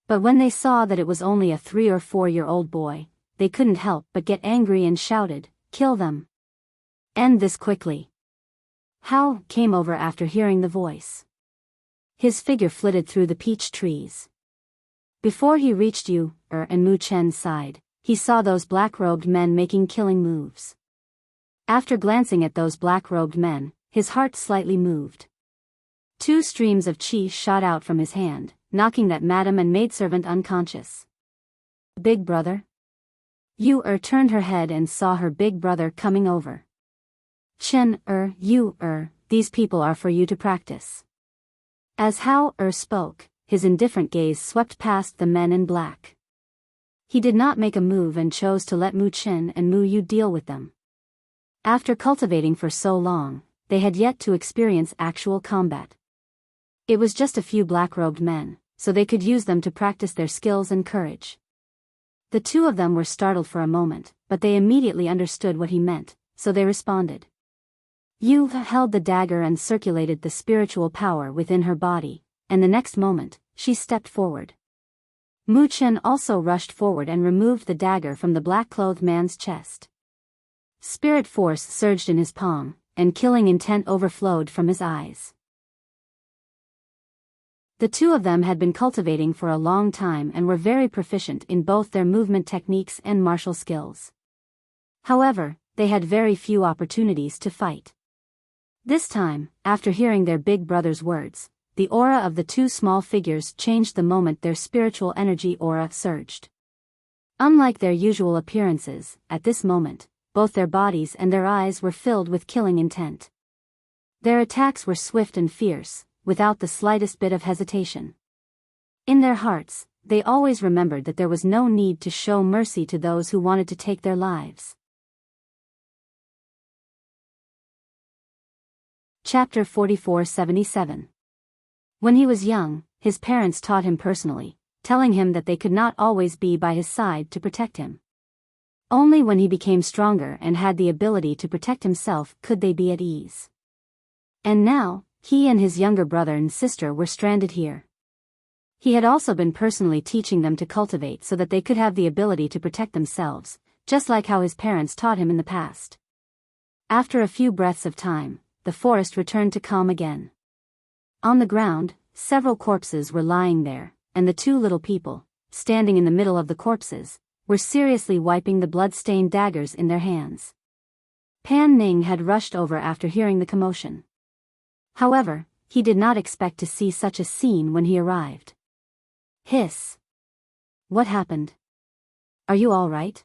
But when they saw that it was only a 3 or 4-year-old boy, they couldn't help but get angry and shouted, Kill them! End this quickly! Hao came over after hearing the voice. His figure flitted through the peach trees. Before he reached Yu and Mu Chen's side, he saw those black-robed men making killing moves. After glancing at those black-robed men, his heart slightly moved. 2 streams of chi shot out from his hand, knocking that madam and maidservant unconscious. Big brother? Yu turned her head and saw her big brother coming over. Chen Yu these people are for you to practice. As Hao spoke, his indifferent gaze swept past the men in black. He did not make a move and chose to let Mu Chen and Mu Yu deal with them. After cultivating for so long, they had yet to experience actual combat. It was just a few black-robed men, so they could use them to practice their skills and courage. The two of them were startled for a moment, but they immediately understood what he meant, so they responded. Yu held the dagger and circulated the spiritual power within her body, and the next moment, she stepped forward. Mu Chen also rushed forward and removed the dagger from the black-clothed man's chest. Spirit force surged in his palm, and killing intent overflowed from his eyes. The two of them had been cultivating for a long time and were very proficient in both their movement techniques and martial skills. However, they had very few opportunities to fight. This time, after hearing their big brother's words, the aura of the two small figures changed the moment their spiritual energy aura surged. Unlike their usual appearances, at this moment, both their bodies and their eyes were filled with killing intent. Their attacks were swift and fierce, without the slightest bit of hesitation. In their hearts, they always remembered that there was no need to show mercy to those who wanted to take their lives. Chapter 4477. When he was young, his parents taught him personally, telling him that they could not always be by his side to protect him. Only when he became stronger and had the ability to protect himself could they be at ease. And now, he and his younger brother and sister were stranded here. He had also been personally teaching them to cultivate so that they could have the ability to protect themselves, just like how his parents taught him in the past. After a few breaths of time, the forest returned to calm again. On the ground, several corpses were lying there, and the two little people, standing in the middle of the corpses, were seriously wiping the blood-stained daggers in their hands. Pan Ning had rushed over after hearing the commotion. However, he did not expect to see such a scene when he arrived. Hiss. What happened? Are you all right?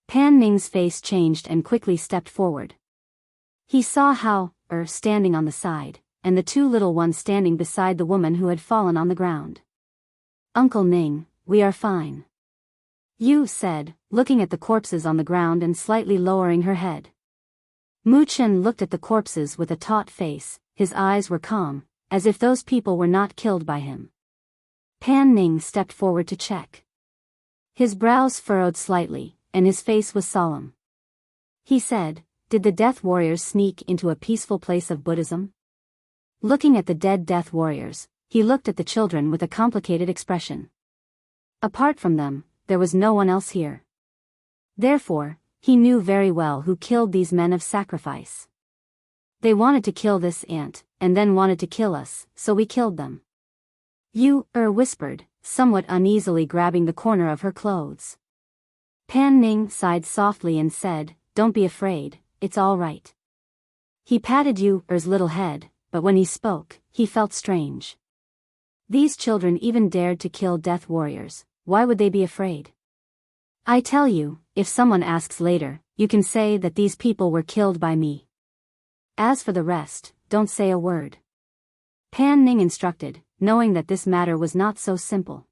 Pan Ning's face changed and quickly stepped forward. He saw Hao standing on the side, and the two little ones standing beside the woman who had fallen on the ground. Uncle Ning, we are fine. Yu said, looking at the corpses on the ground and slightly lowering her head. Mu Chen looked at the corpses with a taut face. His eyes were calm, as if those people were not killed by him. Pan Ning stepped forward to check. His brows furrowed slightly, and his face was solemn. He said, "Did the Death Warriors sneak into a peaceful place of Buddhism?" Looking at the dead Death Warriors, he looked at the children with a complicated expression. Apart from them, there was no one else here. Therefore, he knew very well who killed these men of sacrifice. They wanted to kill this ant, and then wanted to kill us, so we killed them. Yu whispered, somewhat uneasily grabbing the corner of her clothes. Pan Ning sighed softly and said, "Don't be afraid, it's all right." He patted Yu's little head, but when he spoke, he felt strange. These children even dared to kill Death Warriors, why would they be afraid? I tell you, if someone asks later, you can say that these people were killed by me. As for the rest, don't say a word. Pan Ning instructed, knowing that this matter was not so simple.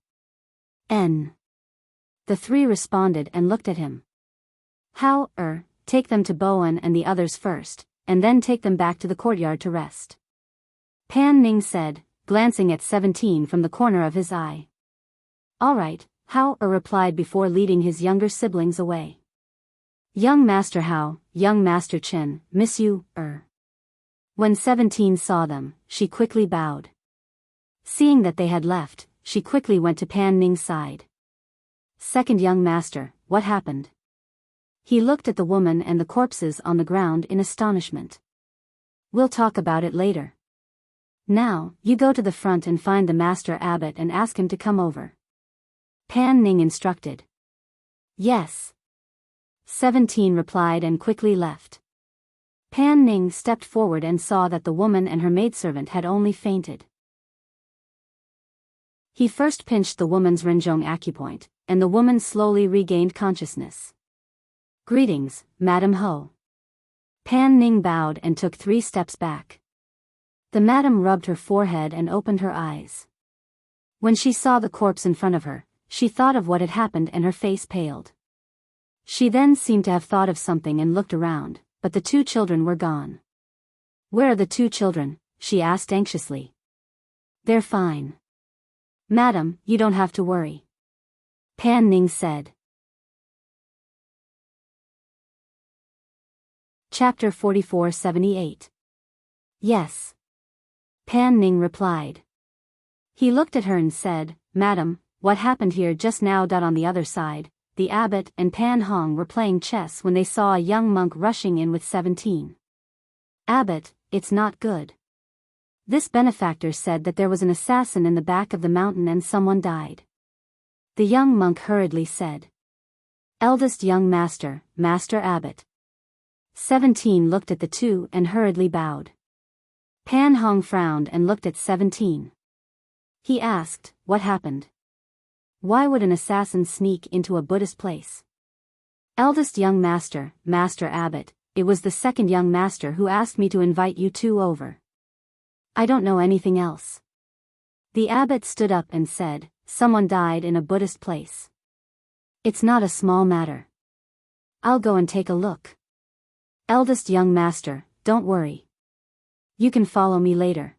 The three responded and looked at him. How, take them to Bowen and the others first, and then take them back to the courtyard to rest. Pan Ning said, glancing at 17 from the corner of his eye. All right, Hao replied before leading his younger siblings away. Young Master Hao, young Master Chen, miss you, When 17 saw them, she quickly bowed. Seeing that they had left, she quickly went to Pan Ning's side. Second young master, what happened? He looked at the woman and the corpses on the ground in astonishment. We'll talk about it later. Now, you go to the front and find the Master Abbot and ask him to come over. Pan Ning instructed. Yes. 17 replied and quickly left. Pan Ning stepped forward and saw that the woman and her maidservant had only fainted. He first pinched the woman's Renjong acupoint, and the woman slowly regained consciousness. Greetings, Madam Ho. Pan Ning bowed and took 3 steps back. The madam rubbed her forehead and opened her eyes. When she saw the corpse in front of her, she thought of what had happened and her face paled. She then seemed to have thought of something and looked around, but the 2 children were gone. Where are the 2 children? She asked anxiously. They're fine. Madam, you don't have to worry. Pan Ning said. Chapter 4478. Yes. Pan Ning replied. He looked at her and said, Madam, what happened here just now? On the other side, the abbot and Pan Hong were playing chess when they saw a young monk rushing in with 17. Abbot, it's not good. This benefactor said that there was an assassin in the back of the mountain and someone died. The young monk hurriedly said. Eldest young master, Master Abbot. 17 looked at the two and hurriedly bowed. Pan Hong frowned and looked at 17. He asked, what happened? Why would an assassin sneak into a Buddhist place? Eldest young master, Master Abbot, it was the second young master who asked me to invite you two over. I don't know anything else. The abbot stood up and said, someone died in a Buddhist place. It's not a small matter. I'll go and take a look. Eldest young master, don't worry. You can follow me later.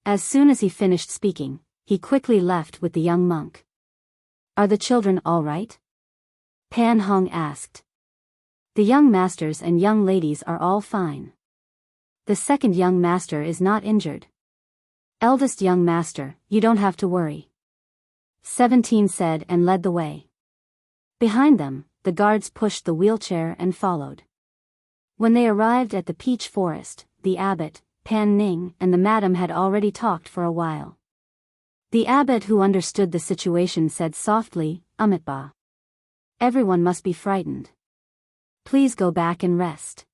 As soon as he finished speaking, he quickly left with the young monk. Are the children all right? Pan Hong asked. The young masters and young ladies are all fine. The second young master is not injured. Eldest young master, you don't have to worry. 17 said and led the way. Behind them, the guards pushed the wheelchair and followed. When they arrived at the peach forest, the abbot, Pan Ning, and the madam had already talked for a while. The abbot, who understood the situation, said softly, Amitabha. Everyone must be frightened. Please go back and rest.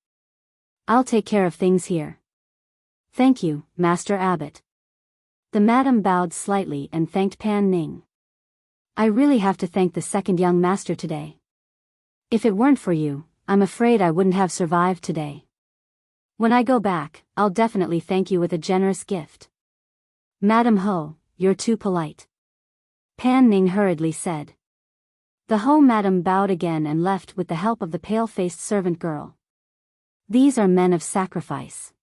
I'll take care of things here. Thank you, Master Abbot. The madam bowed slightly and thanked Pan Ning. I really have to thank the second young master today. If it weren't for you, I'm afraid I wouldn't have survived today. When I go back, I'll definitely thank you with a generous gift. Madam Ho, you're too polite. Pan Ning hurriedly said. The Ho madam bowed again and left with the help of the pale-faced servant girl. These are men of sacrifice.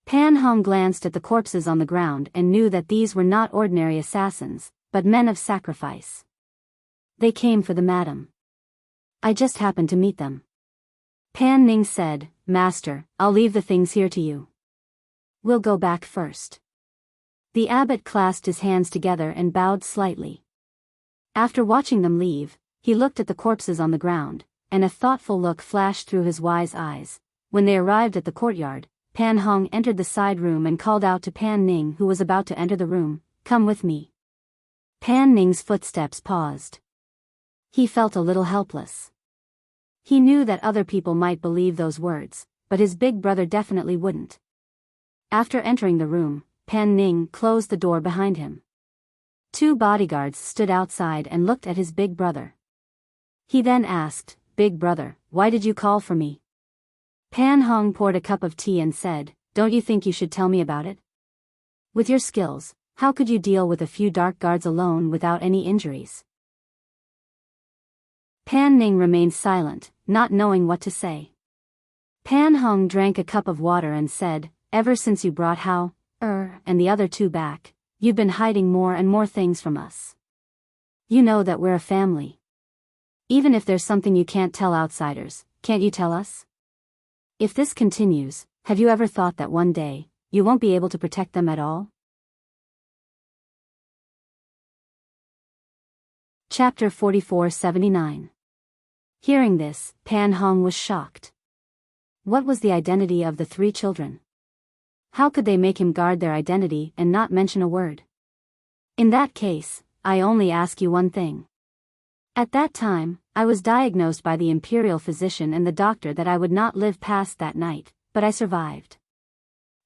Pan Hong glanced at the corpses on the ground and knew that these were not ordinary assassins, but men of sacrifice. They came for the madam. I just happened to meet them. Pan Ning said, Master, I'll leave the things here to you. We'll go back first. The abbot clasped his hands together and bowed slightly. After watching them leave, he looked at the corpses on the ground, and a thoughtful look flashed through his wise eyes. When they arrived at the courtyard, Pan Hong entered the side room and called out to Pan Ning, who was about to enter the room, Come with me. Pan Ning's footsteps paused. He felt a little helpless. He knew that other people might believe those words, but his big brother definitely wouldn't. After entering the room, Pan Ning closed the door behind him. 2 bodyguards stood outside and looked at his big brother. He then asked, Big brother, why did you call for me? Pan Hong poured a cup of tea and said, Don't you think you should tell me about it? With your skills, how could you deal with a few dark guards alone without any injuries? Pan Ning remained silent, not knowing what to say. Pan Hong drank a cup of water and said, Ever since you brought Hao, and the other 2 back, you've been hiding more and more things from us. You know that we're a family. Even if there's something you can't tell outsiders, can't you tell us? If this continues, have you ever thought that one day, you won't be able to protect them at all? Chapter 44-79. Hearing this, Pan Hong was shocked. What was the identity of the 3 children? How could they make him guard their identity and not mention a word? In that case, I only ask you one thing. At that time, I was diagnosed by the imperial physician and the doctor that I would not live past that night, but I survived.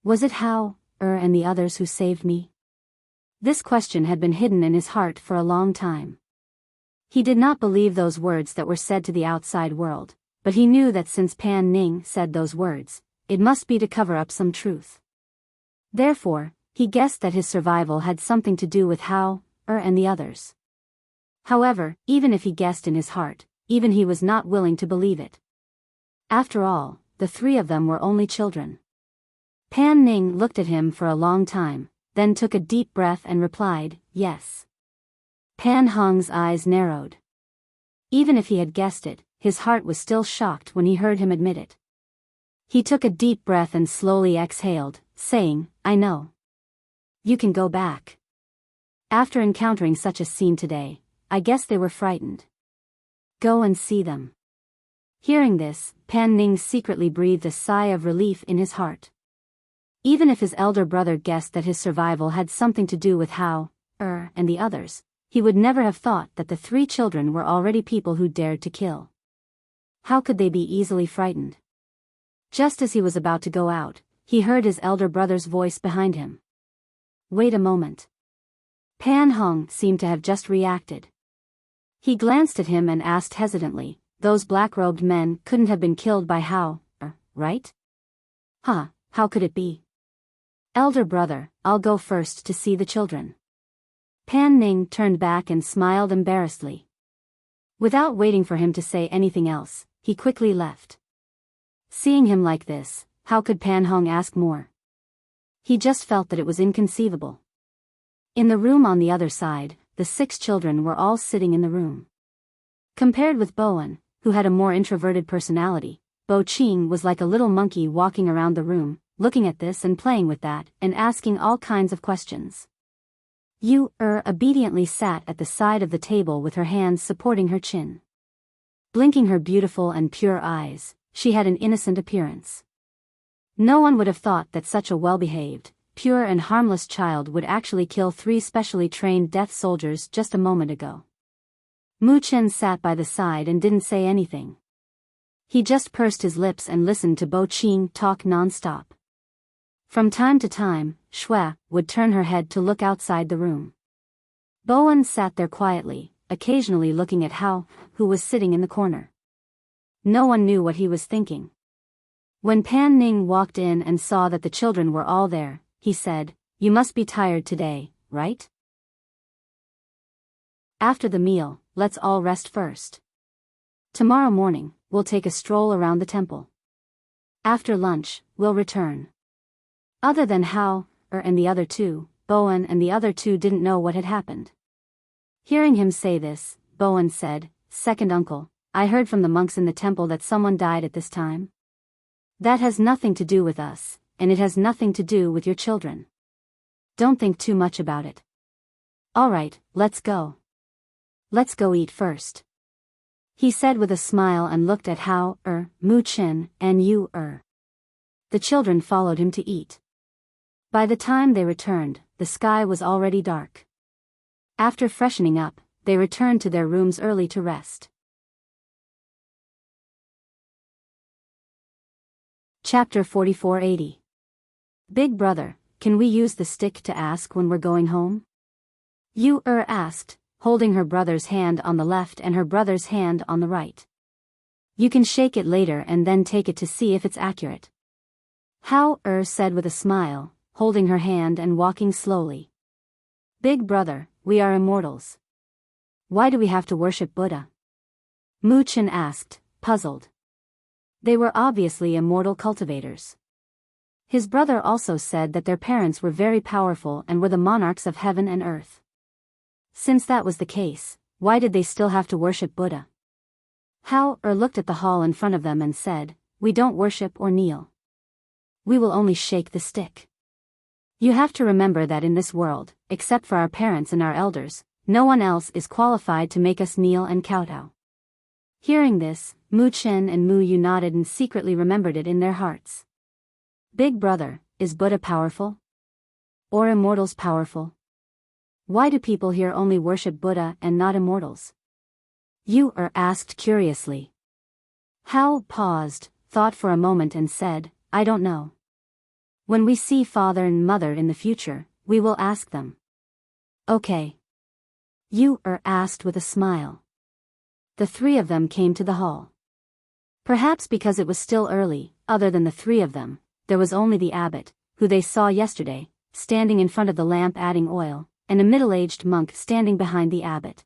Was it Hao, and the others who saved me? This question had been hidden in his heart for a long time. He did not believe those words that were said to the outside world, but he knew that since Pan Ning said those words, it must be to cover up some truth. Therefore, he guessed that his survival had something to do with Hao, and the others. However, even if he guessed in his heart, even he was not willing to believe it. After all, the 3 of them were only children. Pan Ning looked at him for a long time, then took a deep breath and replied, Yes. Pan Hong's eyes narrowed. Even if he had guessed it, his heart was still shocked when he heard him admit it. He took a deep breath and slowly exhaled, saying, I know. You can go back. After encountering such a scene today, I guess they were frightened. Go and see them. Hearing this, Pan Ning secretly breathed a sigh of relief in his heart. Even if his elder brother guessed that his survival had something to do with Hao, and the others, he would never have thought that the 3 children were already people who dared to kill. How could they be easily frightened? Just as he was about to go out, he heard his elder brother's voice behind him. Wait a moment. Pan Hong seemed to have just reacted. He glanced at him and asked hesitantly, those black-robed men couldn't have been killed by Hao, right? Huh, how could it be? Elder brother, I'll go first to see the children. Pan Ning turned back and smiled embarrassedly. Without waiting for him to say anything else, he quickly left. Seeing him like this, how could Pan Hong ask more? He just felt that it was inconceivable. In the room on the other side, the 6 children were all sitting in the room. Compared with Bowen, who had a more introverted personality, Bo Qing was like a little monkey walking around the room, looking at this and playing with that, and asking all kinds of questions. Yu obediently sat at the side of the table with her hands supporting her chin. Blinking her beautiful and pure eyes, she had an innocent appearance. No one would have thought that such a well-behaved, pure and harmless child would actually kill 3 specially trained death soldiers just a moment ago. Mu Chen sat by the side and didn't say anything. He just pursed his lips and listened to Bo Qing talk non-stop. From time to time, Shui would turn her head to look outside the room. Bowen sat there quietly, occasionally looking at Hao, who was sitting in the corner. No one knew what he was thinking. When Pan Ning walked in and saw that the children were all there, he said, "You must be tired today, right? After the meal, let's all rest first. Tomorrow morning, we'll take a stroll around the temple. After lunch, we'll return." Other than Hao, and the other 2, Bowen and the other 2 didn't know what had happened. Hearing him say this, Bowen said, "Second uncle, I heard from the monks in the temple that someone died at this time. That has nothing to do with us, and it has nothing to do with your children. Don't think too much about it. Alright, let's go. Let's go eat first," he said with a smile and looked at Hao, Mu Chen, and Yu. The children followed him to eat. By the time they returned, the sky was already dark. After freshening up, they returned to their rooms early to rest. Chapter 4480. Big brother, can we use the stick to ask when we're going home? Yu asked, holding her brother's hand on the left and her brother's hand on the right. You can shake it later and then take it to see if it's accurate. Hao said with a smile, holding her hand and walking slowly. Big brother, we are immortals. Why do we have to worship Buddha? Mu Chen asked, puzzled. They were obviously immortal cultivators. His brother also said that their parents were very powerful and were the monarchs of heaven and earth. Since that was the case, why did they still have to worship Buddha? Hao looked at the hall in front of them and said, we don't worship or kneel. We will only shake the stick. You have to remember that in this world, except for our parents and our elders, no one else is qualified to make us kneel and kowtow. Hearing this, Mu Chen and Mu Yu nodded and secretly remembered it in their hearts. Big brother, is Buddha powerful? Or immortals powerful? Why do people here only worship Buddha and not immortals? Yu asked curiously. Hao paused, thought for a moment and said, I don't know. When we see father and mother in the future, we will ask them. Okay. Yu asked with a smile. The 3 of them came to the hall. Perhaps because it was still early, other than the 3 of them, there was only the abbot, who they saw yesterday, standing in front of the lamp adding oil, and a middle-aged monk standing behind the abbot.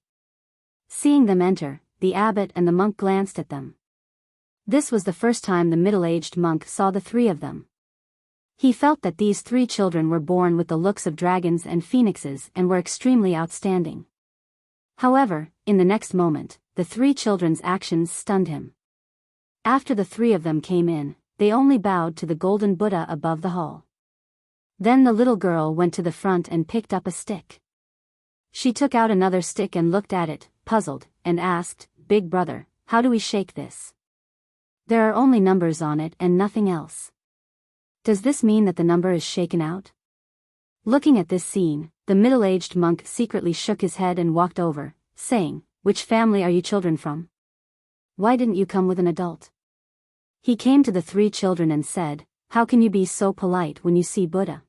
Seeing them enter, the abbot and the monk glanced at them. This was the first time the middle-aged monk saw the 3 of them. He felt that these 3 children were born with the looks of dragons and phoenixes and were extremely outstanding. However, in the next moment, the 3 children's actions stunned him. After the 3 of them came in, they only bowed to the golden Buddha above the hall. Then the little girl went to the front and picked up a stick. She took out another stick and looked at it, puzzled, and asked, Big brother, how do we shake this? There are only numbers on it and nothing else. Does this mean that the number is shaken out? Looking at this scene, the middle-aged monk secretly shook his head and walked over, saying, "Which family are you children from? Why didn't you come with an adult?" He came to the 3 children and said, "How can you be so polite when you see Buddha?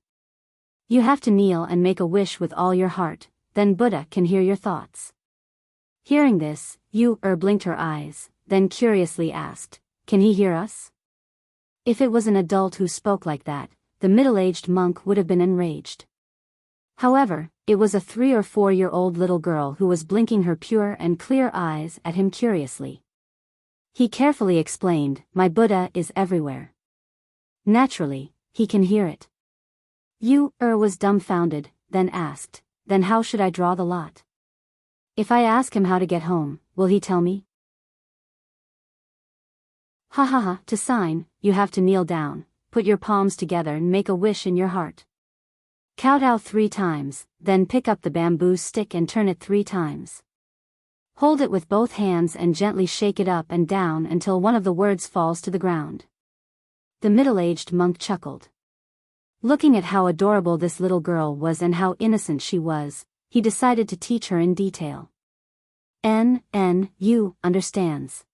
You have to kneel and make a wish with all your heart, then Buddha can hear your thoughts." Hearing this, blinked her eyes, then curiously asked, "Can he hear us?" If it was an adult who spoke like that, the middle-aged monk would have been enraged. However, it was a 3 or 4-year-old little girl who was blinking her pure and clear eyes at him curiously. He carefully explained, "My Buddha is everywhere. Naturally, he can hear it." Was dumbfounded, then asked, "Then how should I draw the lot? If I ask him how to get home, will he tell me?" "Ha ha ha, to sign, you have to kneel down, put your palms together and make a wish in your heart. Kowtow 3 times, then pick up the bamboo stick and turn it 3 times. Hold it with both hands and gently shake it up and down until one of the words falls to the ground." The middle-aged monk chuckled. Looking at how adorable this little girl was and how innocent she was, he decided to teach her in detail. Understands.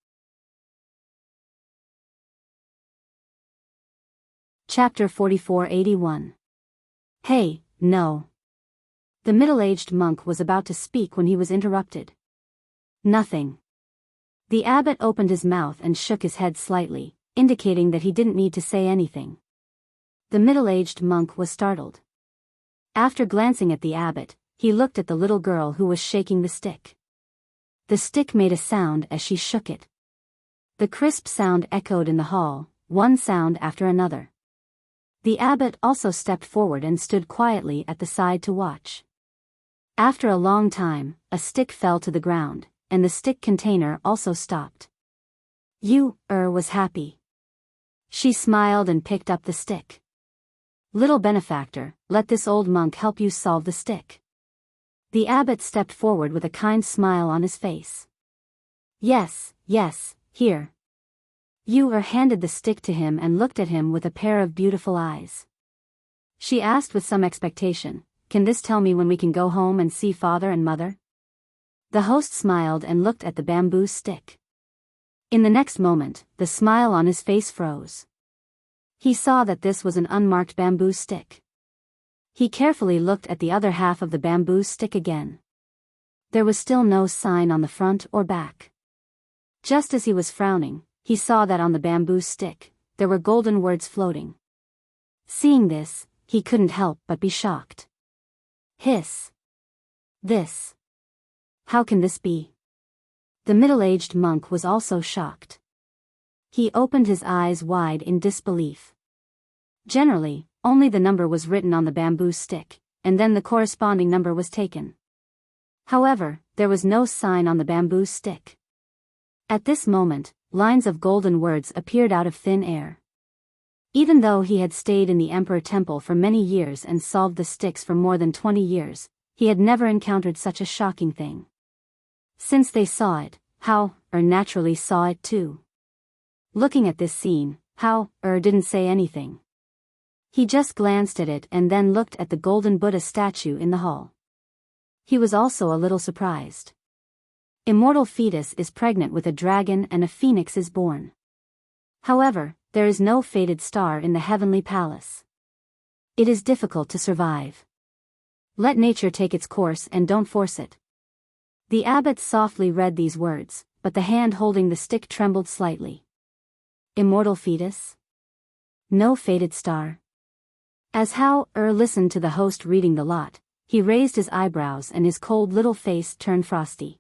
Chapter 4481. Hey, no. The middle-aged monk was about to speak when he was interrupted. "Nothing." The abbot opened his mouth and shook his head slightly, indicating that he didn't need to say anything. The middle-aged monk was startled. After glancing at the abbot, he looked at the little girl who was shaking the stick. The stick made a sound as she shook it. The crisp sound echoed in the hall, one sound after another. The abbot also stepped forward and stood quietly at the side to watch. After a long time, a stick fell to the ground, and the stick container also stopped. Was happy. She smiled and picked up the stick. "Little benefactor, let this old monk help you solve the stick." The abbot stepped forward with a kind smile on his face. Yes, here." Handed the stick to him and looked at him with a pair of beautiful eyes. She asked with some expectation, "Can this tell me when we can go home and see father and mother?" The host smiled and looked at the bamboo stick. In the next moment, the smile on his face froze. He saw that this was an unmarked bamboo stick. He carefully looked at the other half of the bamboo stick again. There was still no sign on the front or back. Just as he was frowning, he saw that on the bamboo stick, there were golden words floating. Seeing this, he couldn't help but be shocked. Hiss. This. How can this be? The middle-aged monk was also shocked. He opened his eyes wide in disbelief. Generally, only the number was written on the bamboo stick, and then the corresponding number was taken. However, there was no sign on the bamboo stick. At this moment, lines of golden words appeared out of thin air. Even though he had stayed in the Emperor Temple for many years and solved the sticks for more than 20 years, he had never encountered such a shocking thing. Since they saw it, naturally saw it too. Looking at this scene, didn't say anything. He just glanced at it and then looked at the golden Buddha statue in the hall. He was also a little surprised. Immortal fetus is pregnant with a dragon and a phoenix is born. However, there is no fated star in the heavenly palace. It is difficult to survive. Let nature take its course and don't force it. The abbot softly read these words, but the hand holding the stick trembled slightly. Immortal fetus? No fated star? As listened to the host reading the lot, he raised his eyebrows and his cold little face turned frosty.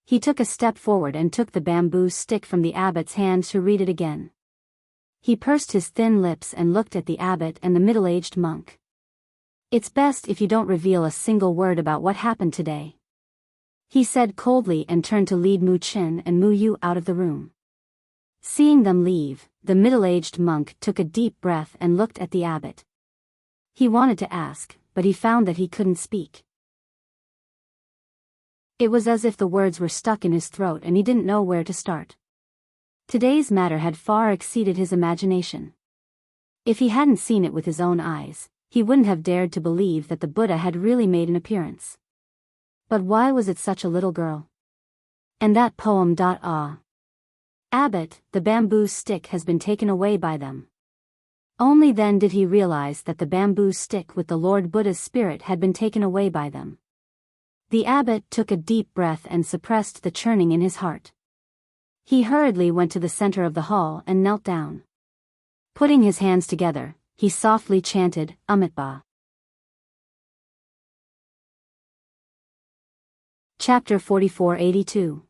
He took a step forward and took the bamboo stick from the abbot's hand to read it again. He pursed his thin lips and looked at the abbot and the middle-aged monk. It's best if you don't reveal a single word about what happened today, he said coldly and turned to lead Mu Chin and Mu Yu out of the room. Seeing them leave, the middle-aged monk took a deep breath and looked at the abbot. He wanted to ask, but he found that he couldn't speak. It was as if the words were stuck in his throat and he didn't know where to start. Today's matter had far exceeded his imagination. If he hadn't seen it with his own eyes, he wouldn't have dared to believe that the Buddha had really made an appearance. But why was it such a little girl? And that poem. Abbot, the bamboo stick has been taken away by them. Only then did he realize that the bamboo stick with the Lord Buddha's spirit had been taken away by them. The abbot took a deep breath and suppressed the churning in his heart. He hurriedly went to the center of the hall and knelt down. Putting his hands together, he softly chanted, Amitabha. Chapter 4482.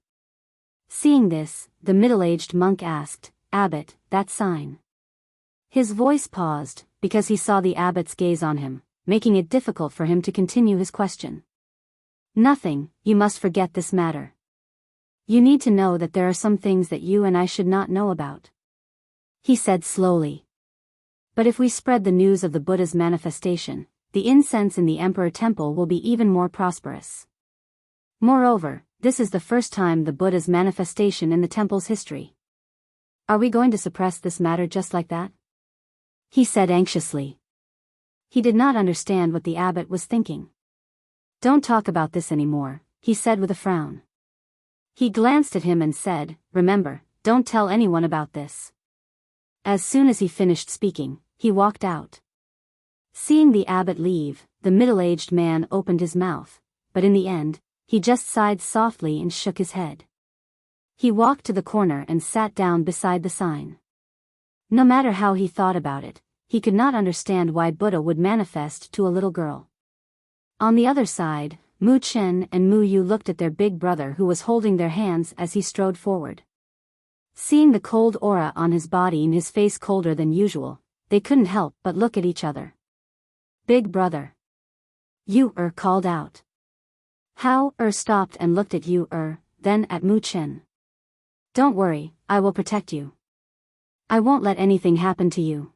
Seeing this, the middle-aged monk asked, Abbot, that sign. His voice paused, because he saw the abbot's gaze on him, making it difficult for him to continue his question. Nothing, you must forget this matter. You need to know that there are some things that you and I should not know about. He said slowly. But if we spread the news of the Buddha's manifestation, the incense in the Emperor Temple will be even more prosperous. Moreover, this is the first time the Buddha's manifestation in the temple's history. Are we going to suppress this matter just like that? He said anxiously. He did not understand what the abbot was thinking. Don't talk about this anymore, he said with a frown. He glanced at him and said, Remember, don't tell anyone about this. As soon as he finished speaking, he walked out. Seeing the abbot leave, the middle-aged man opened his mouth, but in the end, he just sighed softly and shook his head. He walked to the corner and sat down beside the sign. No matter how he thought about it, he could not understand why Buddha would manifest to a little girl. On the other side, Mu Chen and Mu Yu looked at their big brother who was holding their hands as he strode forward. Seeing the cold aura on his body and his face colder than usual, they couldn't help but look at each other. Big brother. Yu called out. Hao stopped and looked at Yu then at Mu Chen. Don't worry, I will protect you. I won't let anything happen to you.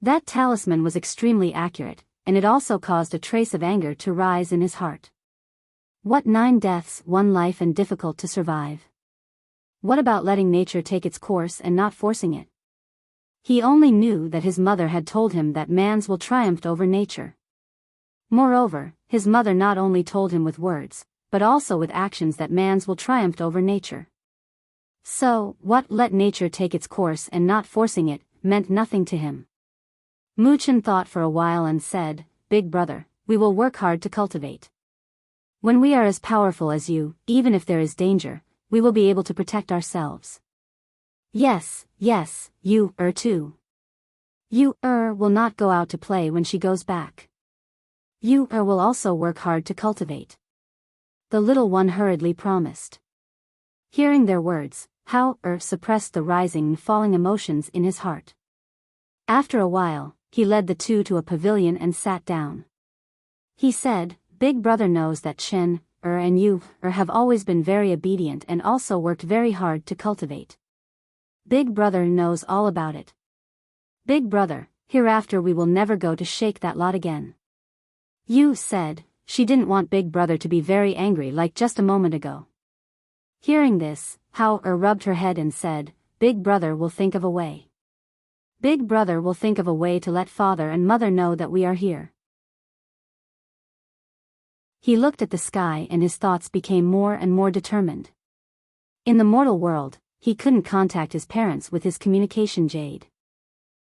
That talisman was extremely accurate, and it also caused a trace of anger to rise in his heart. What 9 deaths, 1 life and difficult to survive? What about letting nature take its course and not forcing it? He only knew that his mother had told him that man's will triumph over nature. Moreover, his mother not only told him with words, but also with actions that man's will triumph over nature. So, what let nature take its course and not forcing it, meant nothing to him. Mu Chen thought for a while and said, Big brother, we will work hard to cultivate. When we are as powerful as you, even if there is danger, we will be able to protect ourselves. Yes, you too. You will not go out to play when she goes back. You will also work hard to cultivate. The little one hurriedly promised. Hearing their words, Hao suppressed the rising and falling emotions in his heart. After a while, he led the two to a pavilion and sat down. He said, Big brother knows that Chen, and you, have always been very obedient and also worked very hard to cultivate. Big brother knows all about it. Big brother, hereafter we will never go to shake that lot again. You said, she didn't want Big brother to be very angry like just a moment ago. Hearing this, Hao rubbed her head and said, Big brother will think of a way. Big brother will think of a way to let father and mother know that we are here. He looked at the sky and his thoughts became more and more determined. In the mortal world, he couldn't contact his parents with his communication jade.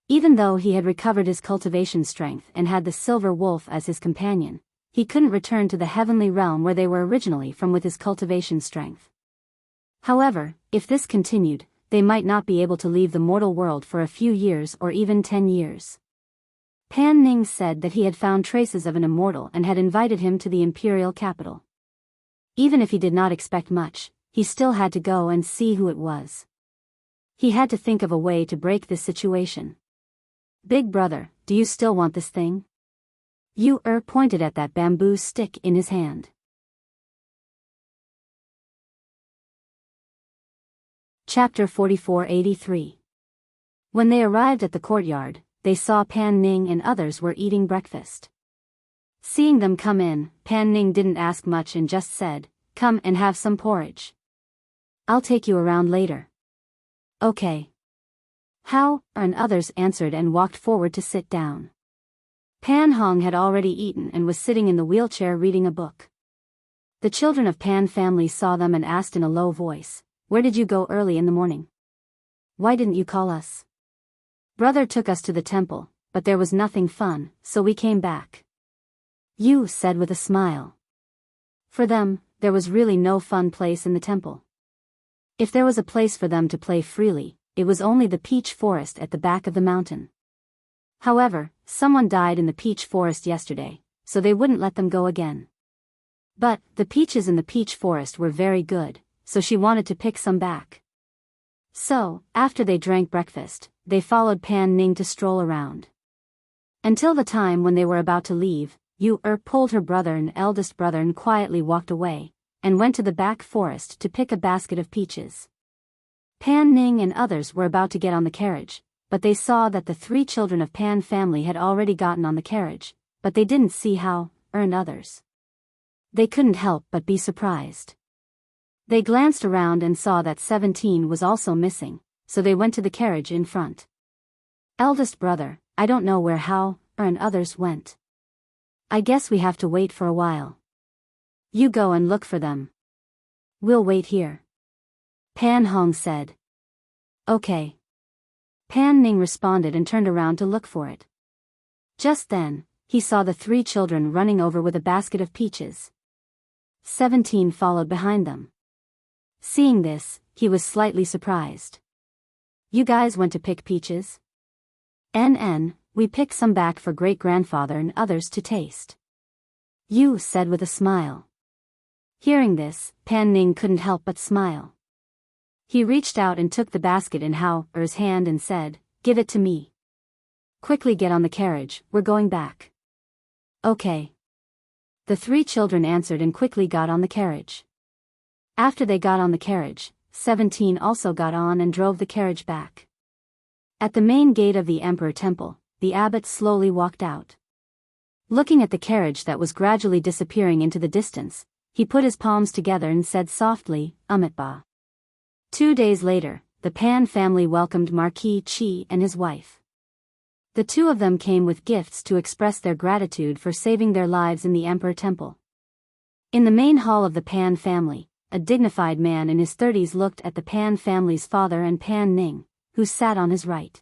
Even though he had recovered his cultivation strength and had the silver wolf as his companion, he couldn't return to the heavenly realm where they were originally from with his cultivation strength. However, if this continued, they might not be able to leave the mortal world for a few years or even 10 years. Pan Ning said that he had found traces of an immortal and had invited him to the imperial capital. Even if he did not expect much, he still had to go and see who it was. He had to think of a way to break this situation. Big brother, do you still want this thing? Yu pointed at that bamboo stick in his hand. Chapter 4483. When they arrived at the courtyard, they saw Pan Ning and others were eating breakfast. Seeing them come in, Pan Ning didn't ask much and just said, Come and have some porridge. I'll take you around later. Okay. How, and others answered and walked forward to sit down. Pan Hong had already eaten and was sitting in the wheelchair reading a book. The children of Pan family saw them and asked in a low voice, "Where did you go early in the morning? Why didn't you call us? Brother took us to the temple, but there was nothing fun, so we came back." Yu said with a smile. For them, there was really no fun place in the temple. If there was a place for them to play freely, it was only the peach forest at the back of the mountain. However, someone died in the peach forest yesterday, so they wouldn't let them go again. But, the peaches in the peach forest were very good, so she wanted to pick some back. So, after they drank breakfast, they followed Pan Ning to stroll around. Until the time when they were about to leave, pulled her brother and eldest brother and quietly walked away, and went to the back forest to pick a basket of peaches. Pan Ning and others were about to get on the carriage, but they saw that the 3 children of Pan family had already gotten on the carriage, but they didn't see how, and others. They couldn't help but be surprised. They glanced around and saw that 17 was also missing, so they went to the carriage in front. Eldest brother, I don't know where How, and others went. I guess we have to wait for a while. You go and look for them. We'll wait here. Pan Hong said. Okay. Pan Ning responded and turned around to look for it. Just then, he saw the 3 children running over with a basket of peaches. 17 followed behind them. Seeing this, he was slightly surprised. You guys went to pick peaches? We picked some back for great-grandfather and others to taste. Yu said with a smile. Hearing this, Pan Ning couldn't help but smile. He reached out and took the basket in Hao-er's hand and said, "Give it to me. Quickly get on the carriage, we're going back." Okay. The 3 children answered and quickly got on the carriage. After they got on the carriage, 17 also got on and drove the carriage back. At the main gate of the Emperor Temple, the abbot slowly walked out. Looking at the carriage that was gradually disappearing into the distance, he put his palms together and said softly, "Amitba." 2 days later, the Pan family welcomed Marquis Qi and his wife. The 2 of them came with gifts to express their gratitude for saving their lives in the Emperor Temple. In the main hall of the Pan family, a dignified man in his 30s looked at the Pan family's father and Pan Ning, who sat on his right.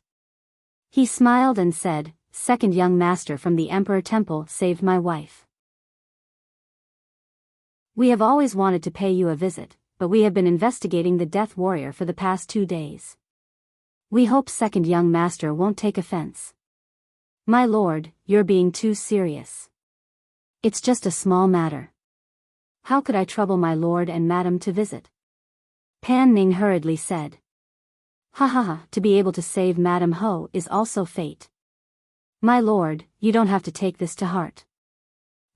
He smiled and said, "Second young master from the Emperor Temple saved my wife. We have always wanted to pay you a visit, but we have been investigating the Death Warrior for the past 2 days. We hope second young master won't take offense. My lord, you're being too serious. It's just a small matter. How could I trouble my lord and madam to visit?" Pan Ning hurriedly said. To be able to save Madam Ho is also fate. My lord, you don't have to take this to heart.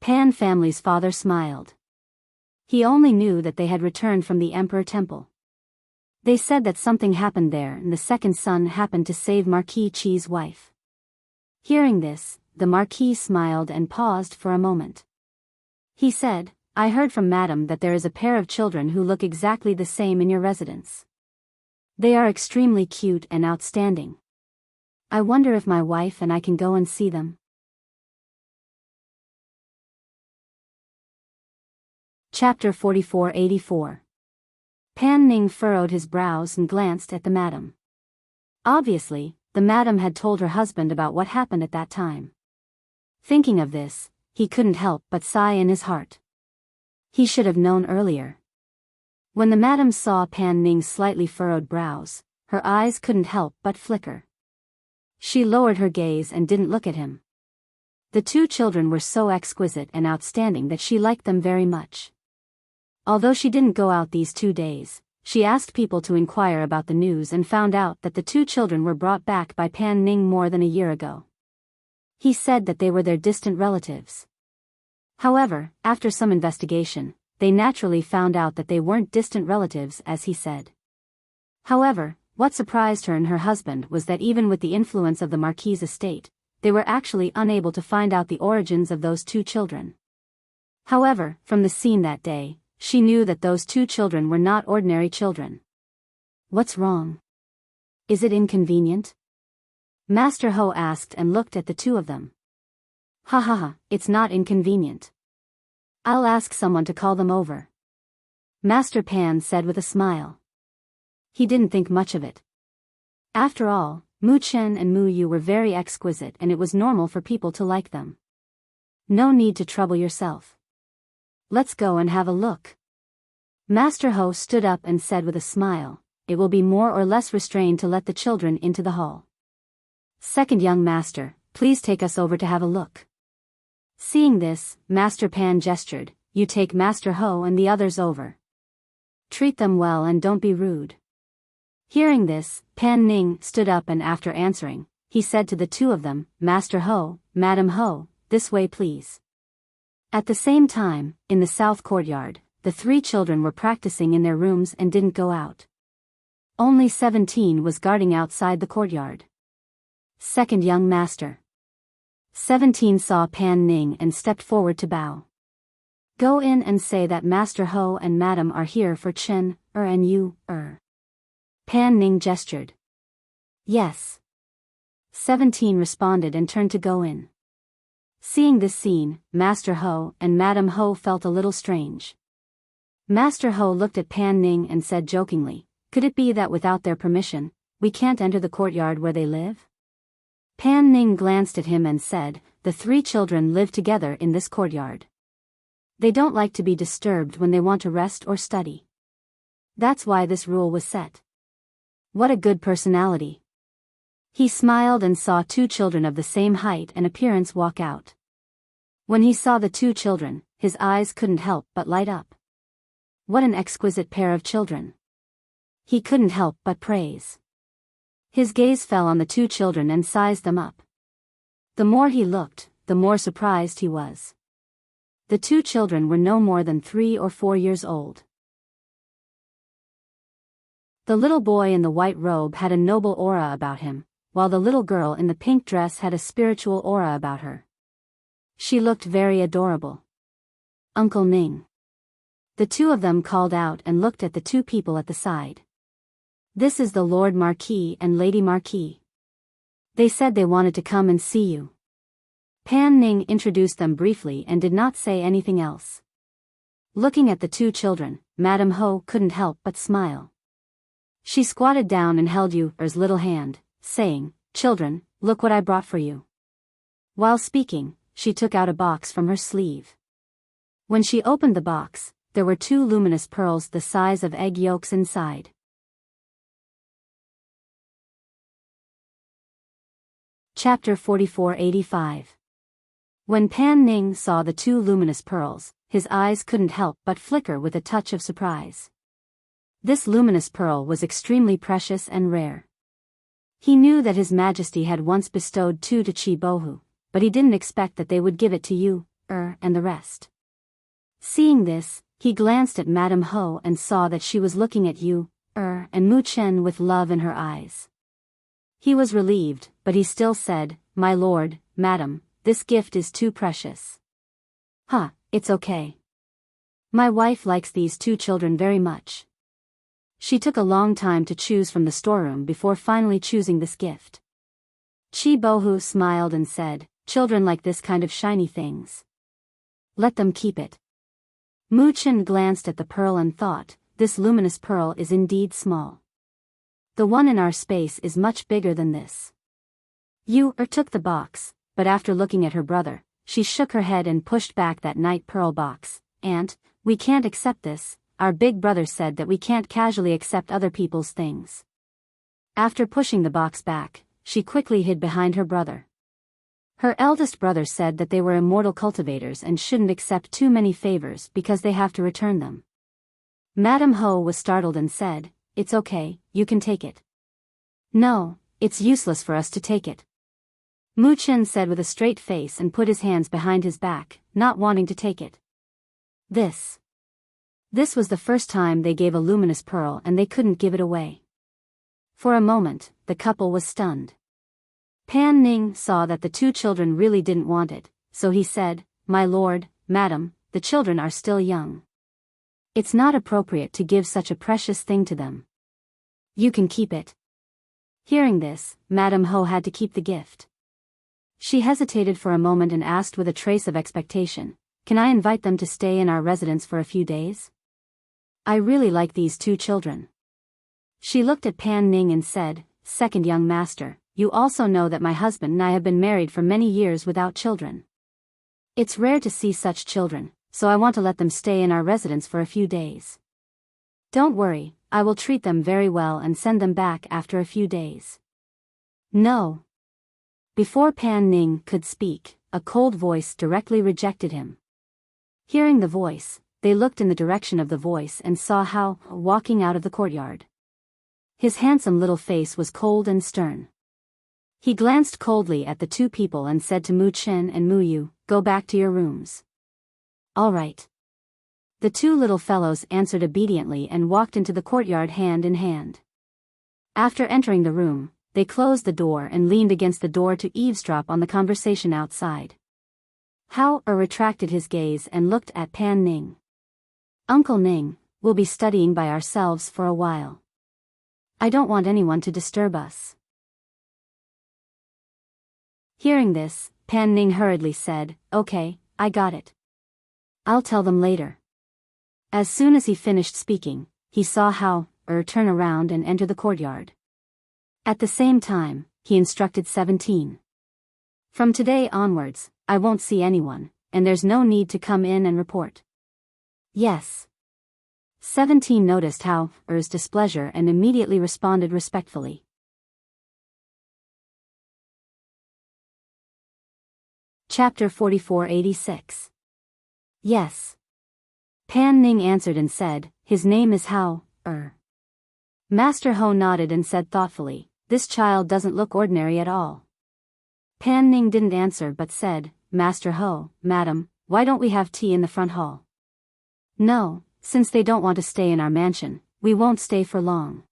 Pan family's father smiled. He only knew that they had returned from the Emperor Temple. They said that something happened there and the second son happened to save Marquis Qi's wife. Hearing this, the Marquis smiled and paused for a moment. He said, "I heard from Madam that there is a pair of children who look exactly the same in your residence. They are extremely cute and outstanding. I wonder if my wife and I can go and see them." Chapter 4484. Pan Ning furrowed his brows and glanced at the madam. Obviously, the madam had told her husband about what happened at that time. Thinking of this, he couldn't help but sigh in his heart. He should have known earlier. When the madam saw Pan Ning's slightly furrowed brows, her eyes couldn't help but flicker. She lowered her gaze and didn't look at him. The 2 children were so exquisite and outstanding that she liked them very much. Although she didn't go out these 2 days, she asked people to inquire about the news and found out that the 2 children were brought back by Pan Ning more than a year ago. He said that they were their distant relatives. However, after some investigation, they naturally found out that they weren't distant relatives as he said. However, what surprised her and her husband was that even with the influence of the Marquis' estate, they were actually unable to find out the origins of those 2 children. However, from the scene that day, she knew that those 2 children were not ordinary children. What's wrong? Is it inconvenient? Master Ho asked and looked at the two of them. Ha ha ha, it's not inconvenient. I'll ask someone to call them over. Master Pan said with a smile. He didn't think much of it. After all, Mu Chen and Mu Yu were very exquisite and it was normal for people to like them. No need to trouble yourself. Let's go and have a look. Master Ho stood up and said with a smile, it will be more or less restrained to let the children into the hall. Second young master, please take us over to have a look. Seeing this, Master Pan gestured, you take Master Ho and the others over. Treat them well and don't be rude. Hearing this, Pan Ning stood up and after answering, he said to the two of them, Master Ho, Madam Ho, this way please. At the same time, in the south courtyard, the three children were practicing in their rooms and didn't go out. Only 17 was guarding outside the courtyard. Second young master. 17 saw Pan Ning and stepped forward to bow. Go in and say that Master Ho and Madam are here for Chen, and you, Pan Ning gestured. Yes. 17 responded and turned to go in. Seeing this scene, Master Ho and Madam Ho felt a little strange. Master Ho looked at Pan Ning and said jokingly, could it be that without their permission, we can't enter the courtyard where they live? Pan Ning glanced at him and said, the three children live together in this courtyard. They don't like to be disturbed when they want to rest or study. That's why this rule was set. What a good personality. He smiled and saw two children of the same height and appearance walk out. When he saw the two children, his eyes couldn't help but light up. What an exquisite pair of children. He couldn't help but praise. His gaze fell on the two children and sized them up. The more he looked, the more surprised he was. The two children were no more than 3 or 4 years old. The little boy in the white robe had a noble aura about him, while the little girl in the pink dress had a spiritual aura about her. She looked very adorable. Uncle Ning. The two of them called out and looked at the two people at the side. This is the Lord Marquis and Lady Marquis. They said they wanted to come and see you. Pan Ning introduced them briefly and did not say anything else. Looking at the two children, Madam Ho couldn't help but smile. She squatted down and held Yu's little hand, saying, children, look what I brought for you. While speaking, she took out a box from her sleeve. When she opened the box, there were 2 luminous pearls the size of egg yolks inside. Chapter 4485. When Pan Ning saw the 2 luminous pearls, his eyes couldn't help but flicker with a touch of surprise. This luminous pearl was extremely precious and rare. He knew that His Majesty had once bestowed 2 to Chi Bohu, but he didn't expect that they would give it to you, and the rest. Seeing this, he glanced at Madam Ho and saw that she was looking at you, and Mu Chen with love in her eyes. He was relieved, but he still said, my lord, madam, this gift is too precious. It's okay. My wife likes these 2 children very much. She took a long time to choose from the storeroom before finally choosing this gift. Chi Bohu smiled and said, children like this kind of shiny things. Let them keep it. Mu Chen glanced at the pearl and thought, this luminous pearl is indeed small. The one in our space is much bigger than this. Yu took the box, but after looking at her brother, she shook her head and pushed back that night pearl box, and, we can't accept this, our big brother said that we can't casually accept other people's things. After pushing the box back, she quickly hid behind her brother. Her eldest brother said that they were immortal cultivators and shouldn't accept too many favors because they have to return them. Madam Ho was startled and said, it's okay, you can take it. No, it's useless for us to take it. Mu Chen said with a straight face and put his hands behind his back, not wanting to take it. This was the first time they gave a luminous pearl and they couldn't give it away. For a moment, the couple was stunned. Pan Ning saw that the 2 children really didn't want it, so he said, my lord, madam, the children are still young. It's not appropriate to give such a precious thing to them. You can keep it. Hearing this, Madame Ho had to keep the gift. She hesitated for a moment and asked with a trace of expectation, "Can I invite them to stay in our residence for a few days? I really like these two children." She looked at Pan Ning and said, "Second young master, you also know that my husband and I have been married for many years without children. It's rare to see such children, so I want to let them stay in our residence for a few days. Don't worry, I will treat them very well and send them back after a few days." "No." Before Pan Ning could speak, a cold voice directly rejected him. Hearing the voice, they looked in the direction of the voice and saw Hao walking out of the courtyard. His handsome little face was cold and stern. He glanced coldly at the two people and said to Mu Chen and Mu Yu, "Go back to your rooms." "All right." The two little fellows answered obediently and walked into the courtyard hand in hand. After entering the room, they closed the door and leaned against the door to eavesdrop on the conversation outside. Hao retracted his gaze and looked at Pan Ning. "Uncle Ning, we'll be studying by ourselves for a while. I don't want anyone to disturb us." Hearing this, Pan Ning hurriedly said, "Okay, I got it. I'll tell them later." As soon as he finished speaking, he saw Hao turn around and enter the courtyard. At the same time, he instructed 17. "From today onwards, I won't see anyone, and there's no need to come in and report." "Yes." 17 noticed Hao's displeasure and immediately responded respectfully. Chapter 4486. "Yes." Pan Ning answered and said, "His name is Hao. Master Ho nodded and said thoughtfully, "This child doesn't look ordinary at all." Pan Ning didn't answer but said, "Master Ho, Madam, why don't we have tea in the front hall?" "No, since they don't want to stay in our mansion, we won't stay for long."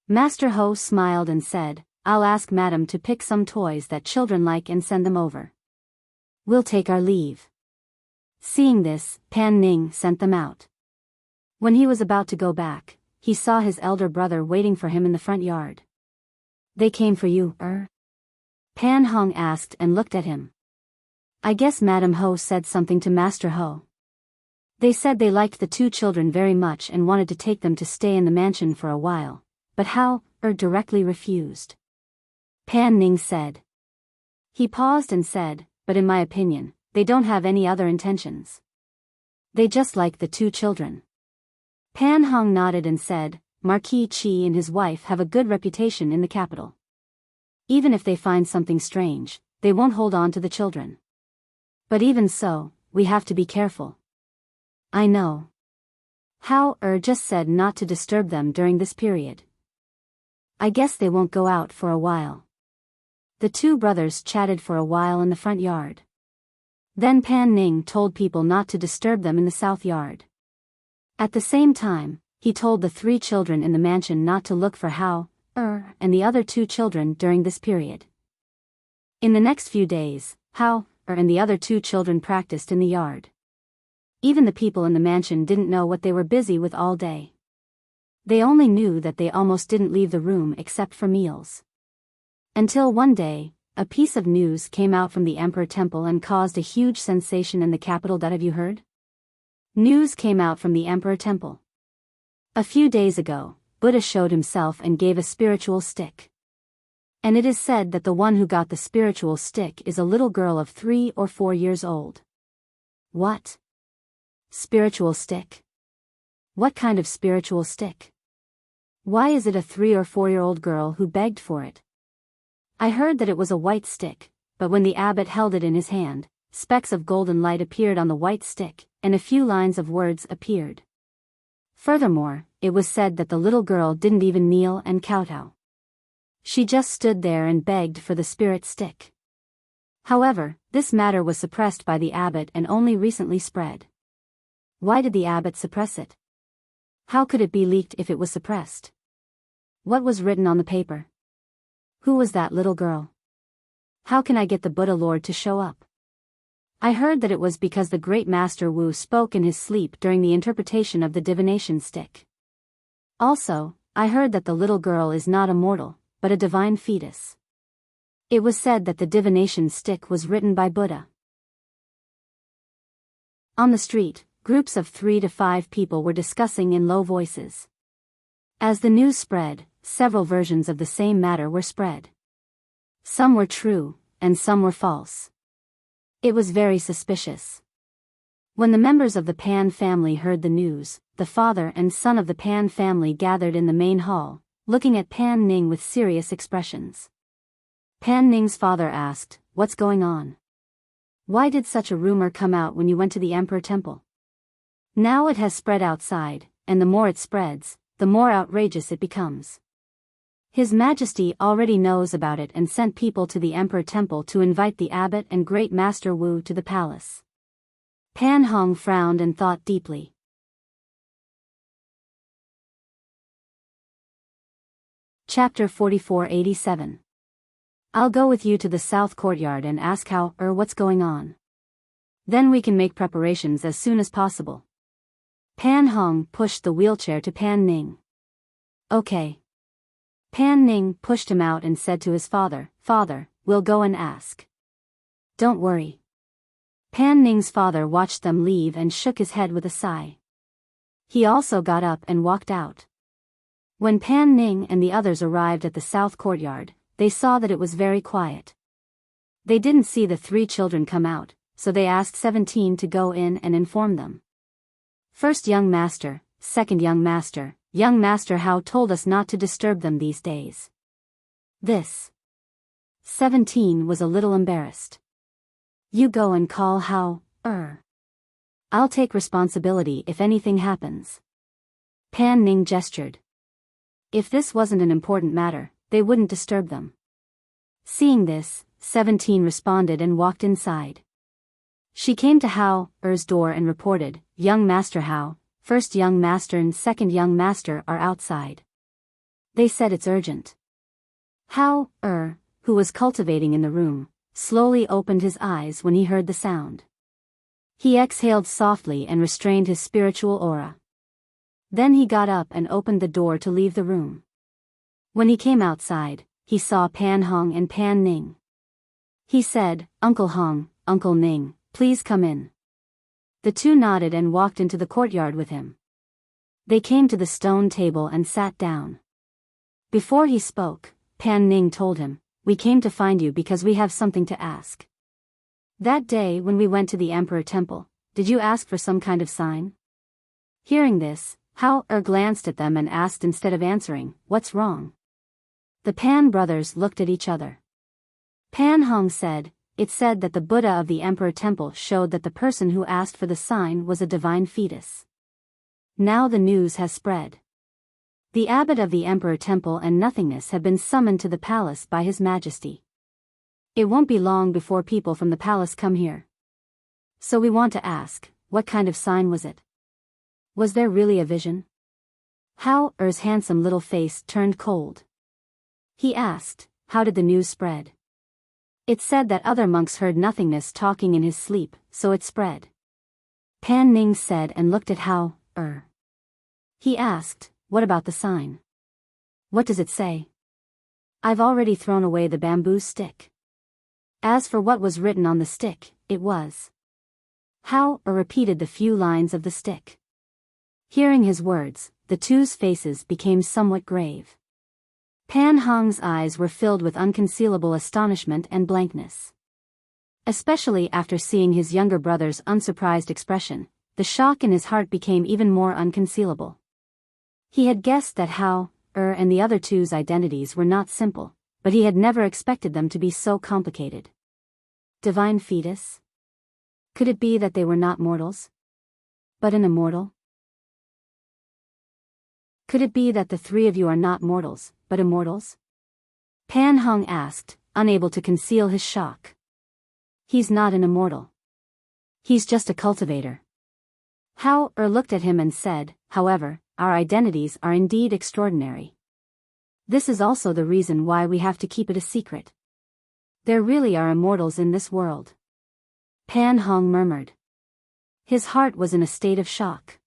Master Ho smiled and said, "I'll ask Madam to pick some toys that children like and send them over. We'll take our leave." Seeing this, Pan Ning sent them out. When he was about to go back, he saw his elder brother waiting for him in the front yard. "They came for you, Pan Hong asked and looked at him. "I guess Madam Ho said something to Master Ho. They said they liked the two children very much and wanted to take them to stay in the mansion for a while, but Hao directly refused." Pan Ning said. He paused and said, "But in my opinion, they don't have any other intentions. They just like the two children." Pan Hong nodded and said, "Marquis Qi and his wife have a good reputation in the capital. Even if they find something strange, they won't hold on to the children. But even so, we have to be careful." "I know." Hao just said not to disturb them during this period. "I guess they won't go out for a while." The two brothers chatted for a while in the front yard. Then Pan Ning told people not to disturb them in the south yard. At the same time, he told the three children in the mansion not to look for Hao and the other two children during this period. In the next few days, Hao and the other two children practiced in the yard. Even the people in the mansion didn't know what they were busy with all day. They only knew that they almost didn't leave the room except for meals. Until one day, a piece of news came out from the Emperor Temple and caused a huge sensation in the capital. Have you heard? News came out from the Emperor Temple. A few days ago, Buddha showed himself and gave a spiritual stick. And it is said that the one who got the spiritual stick is a little girl of 3 or 4 years old. What? Spiritual stick? What kind of spiritual stick? Why is it a 3 or 4-year-old girl who begged for it? I heard that it was a white stick, but when the abbot held it in his hand, specks of golden light appeared on the white stick, and a few lines of words appeared. Furthermore, it was said that the little girl didn't even kneel and kowtow. She just stood there and begged for the spirit stick. However, this matter was suppressed by the abbot and only recently spread. Why did the abbot suppress it? How could it be leaked if it was suppressed? What was written on the paper? Who was that little girl? How can I get the Buddha Lord to show up? I heard that it was because the great Master Wu spoke in his sleep during the interpretation of the divination stick. Also, I heard that the little girl is not immortal, but a divine fetus. It was said that the divination stick was written by Buddha. On the street, groups of 3 to 5 people were discussing in low voices. As the news spread, several versions of the same matter were spread. Some were true, and some were false. It was very suspicious. When the members of the Pan family heard the news, the father and son of the Pan family gathered in the main hall, looking at Pan Ning with serious expressions. Pan Ning's father asked, "What's going on? Why did such a rumor come out when you went to the Emperor Temple? Now it has spread outside, and the more it spreads, the more outrageous it becomes. His Majesty already knows about it and sent people to the Emperor Temple to invite the abbot and great Master Wu to the palace." Pan Hong frowned and thought deeply. Chapter 4487. I'll go with you to the south courtyard and ask what's going on. Then we can make preparations as soon as possible. Pan Hong pushed the wheelchair to Pan Ning. Okay. Pan Ning pushed him out and said to his father, "Father, we'll go and ask." "Don't worry." Pan Ning's father watched them leave and shook his head with a sigh. He also got up and walked out. When Pan Ning and the others arrived at the south courtyard, they saw that it was very quiet. They didn't see the 3 children come out, so they asked 17 to go in and inform them. "First young master, second young master Hao told us not to disturb them these days." This 17 was a little embarrassed. "You go and call Hao, I'll take responsibility if anything happens." Pan Ning gestured. If this wasn't an important matter, they wouldn't disturb them. Seeing this, 17 responded and walked inside. She came to Hao's door and reported, "Young Master Hao, first young master and second young master are outside." They said it's urgent. Hao, who was cultivating in the room, slowly opened his eyes when he heard the sound. He exhaled softly and restrained his spiritual aura. Then he got up and opened the door to leave the room. When he came outside, he saw Pan Hong and Pan Ning. He said, "Uncle Hong, Uncle Ning, please come in." The 2 nodded and walked into the courtyard with him. They came to the stone table and sat down. Before he spoke, Pan Ning told him, "We came to find you because we have something to ask. That day when we went to the Emperor Temple, did you ask for some kind of sign?" Hearing this, Hao glanced at them and asked instead of answering, "What's wrong?" The Pan brothers looked at each other. Pan Hong said, "It said that the Buddha of the Emperor Temple showed that the person who asked for the sign was a divine fetus. Now the news has spread. The abbot of the Emperor Temple and Nothingness have been summoned to the palace by His Majesty. It won't be long before people from the palace come here. So we want to ask, what kind of sign was it? Was there really a vision?" Hao's handsome little face turned cold. He asked, "How did the news spread?" "It said that other monks heard Nothingness talking in his sleep, so it spread." Pan Ning said and looked at Hao. He asked, "What about the sign? What does it say?" "I've already thrown away the bamboo stick. As for what was written on the stick, it was..." Hao repeated the few lines of the stick. Hearing his words, the 2's faces became somewhat grave. Pan Hong's eyes were filled with unconcealable astonishment and blankness. Especially after seeing his younger brother's unsurprised expression, the shock in his heart became even more unconcealable. He had guessed that Hao, and the other 2's identities were not simple, but he had never expected them to be so complicated. Divine fetus? Could it be that they were not mortals, but an immortal? Could it be that the 3 of you are not mortals, but immortals? Pan Hong asked, unable to conceal his shock. "He's not an immortal. He's just a cultivator." Hao looked at him and said, "However, our identities are indeed extraordinary. This is also the reason why we have to keep it a secret. There really are immortals in this world." Pan Hong murmured. His heart was in a state of shock.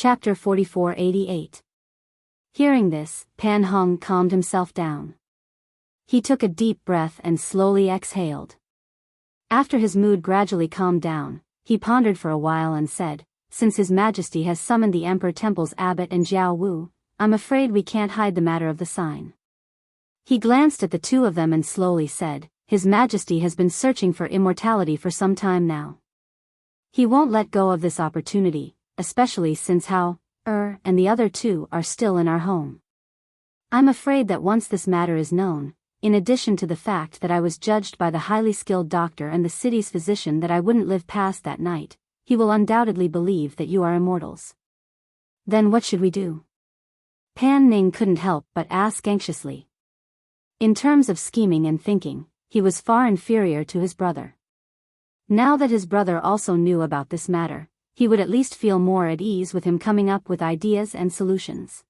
Chapter 4488. Hearing this, Pan Hong calmed himself down. He took a deep breath and slowly exhaled. After his mood gradually calmed down, he pondered for a while and said, "Since His Majesty has summoned the Emperor Temple's abbot and Jiao Wu, I'm afraid we can't hide the matter of the sign." He glanced at the two of them and slowly said, "His Majesty has been searching for immortality for some time now. He won't let go of this opportunity, especially since Hao, and the other two are still in our home. I'm afraid that once this matter is known, in addition to the fact that I was judged by the highly skilled doctor and the city's physician that I wouldn't live past that night, he will undoubtedly believe that you are immortals. Then what should we do?" Pan Ning couldn't help but ask anxiously. In terms of scheming and thinking, he was far inferior to his brother. Now that his brother also knew about this matter, he would at least feel more at ease with him coming up with ideas and solutions.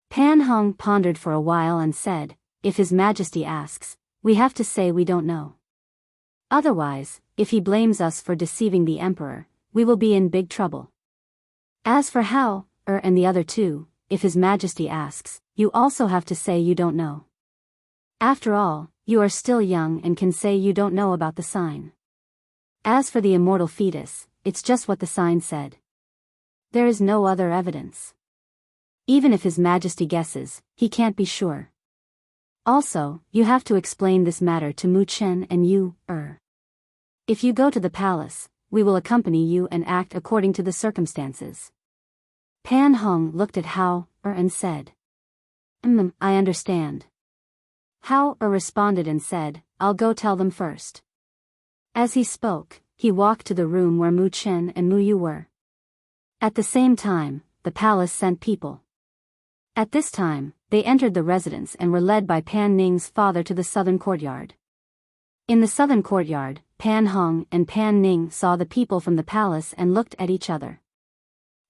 Pan Hong pondered for a while and said, "If His Majesty asks, we have to say we don't know. Otherwise, if he blames us for deceiving the Emperor, we will be in big trouble. As for Hao, and the other two, if His Majesty asks, you also have to say you don't know. After all, you are still young and can say you don't know about the sign. As for the immortal fetus, it's just what the sign said. There is no other evidence. Even if His Majesty guesses, he can't be sure. Also, you have to explain this matter to Mu Chen and you, If you go to the palace, we will accompany you and act according to the circumstances." Pan Hong looked at Hao, and said, I understand." Hao, responded and said, "I'll go tell them first." As he spoke, he walked to the room where Mu Chen and Mu Yu were. At the same time, the palace sent people. At this time, they entered the residence and were led by Pan Ning's father to the southern courtyard. In the southern courtyard, Pan Hong and Pan Ning saw the people from the palace and looked at each other.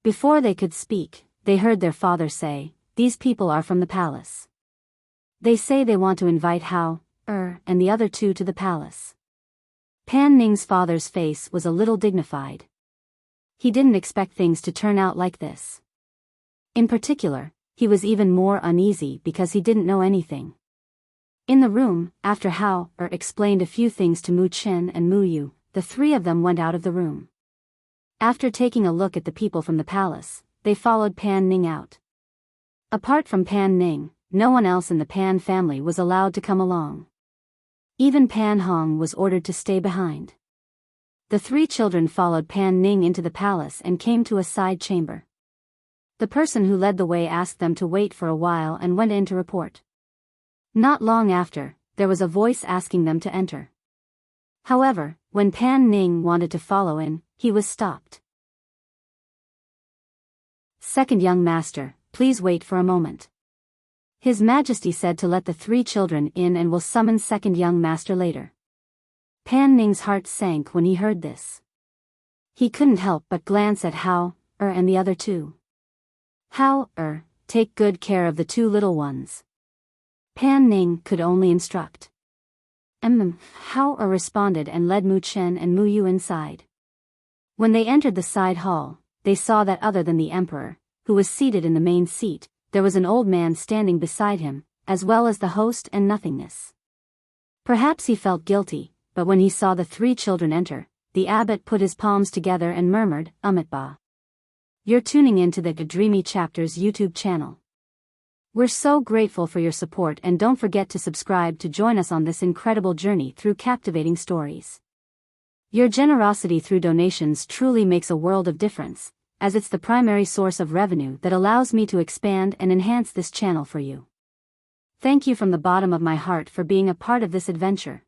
Before they could speak, they heard their father say, "These people are from the palace. They say they want to invite Hao, and the other two to the palace." Pan Ning's father's face was a little dignified. He didn't expect things to turn out like this. In particular, he was even more uneasy because he didn't know anything. In the room, after Hao, explained a few things to Mu Chen and Mu Yu, the three of them went out of the room. After taking a look at the people from the palace, they followed Pan Ning out. Apart from Pan Ning, no one else in the Pan family was allowed to come along. Even Pan Hong was ordered to stay behind. The three children followed Pan Ning into the palace and came to a side chamber. The person who led the way asked them to wait for a while and went in to report. Not long after, there was a voice asking them to enter. However, when Pan Ning wanted to follow in, he was stopped. "Second young master, please wait for a moment. His Majesty said to let the three children in and will summon second young master later." Pan Ning's heart sank when he heard this. He couldn't help but glance at Hao, and the other two. "Hao, take good care of the two little ones." Pan Ning could only instruct. Hao responded and led Mu Chen and Mu Yu inside. When they entered the side hall, they saw that other than the Emperor, who was seated in the main seat, there was an old man standing beside him, as well as the host and nothingness. Perhaps he felt guilty, but when he saw the three children enter, the abbot put his palms together and murmured, "Ba." You're tuning into the Dreamy Chapters YouTube channel. We're so grateful for your support, and don't forget to subscribe to join us on this incredible journey through captivating stories. Your generosity through donations truly makes a world of difference, as it's the primary source of revenue that allows me to expand and enhance this channel for you. Thank you from the bottom of my heart for being a part of this adventure.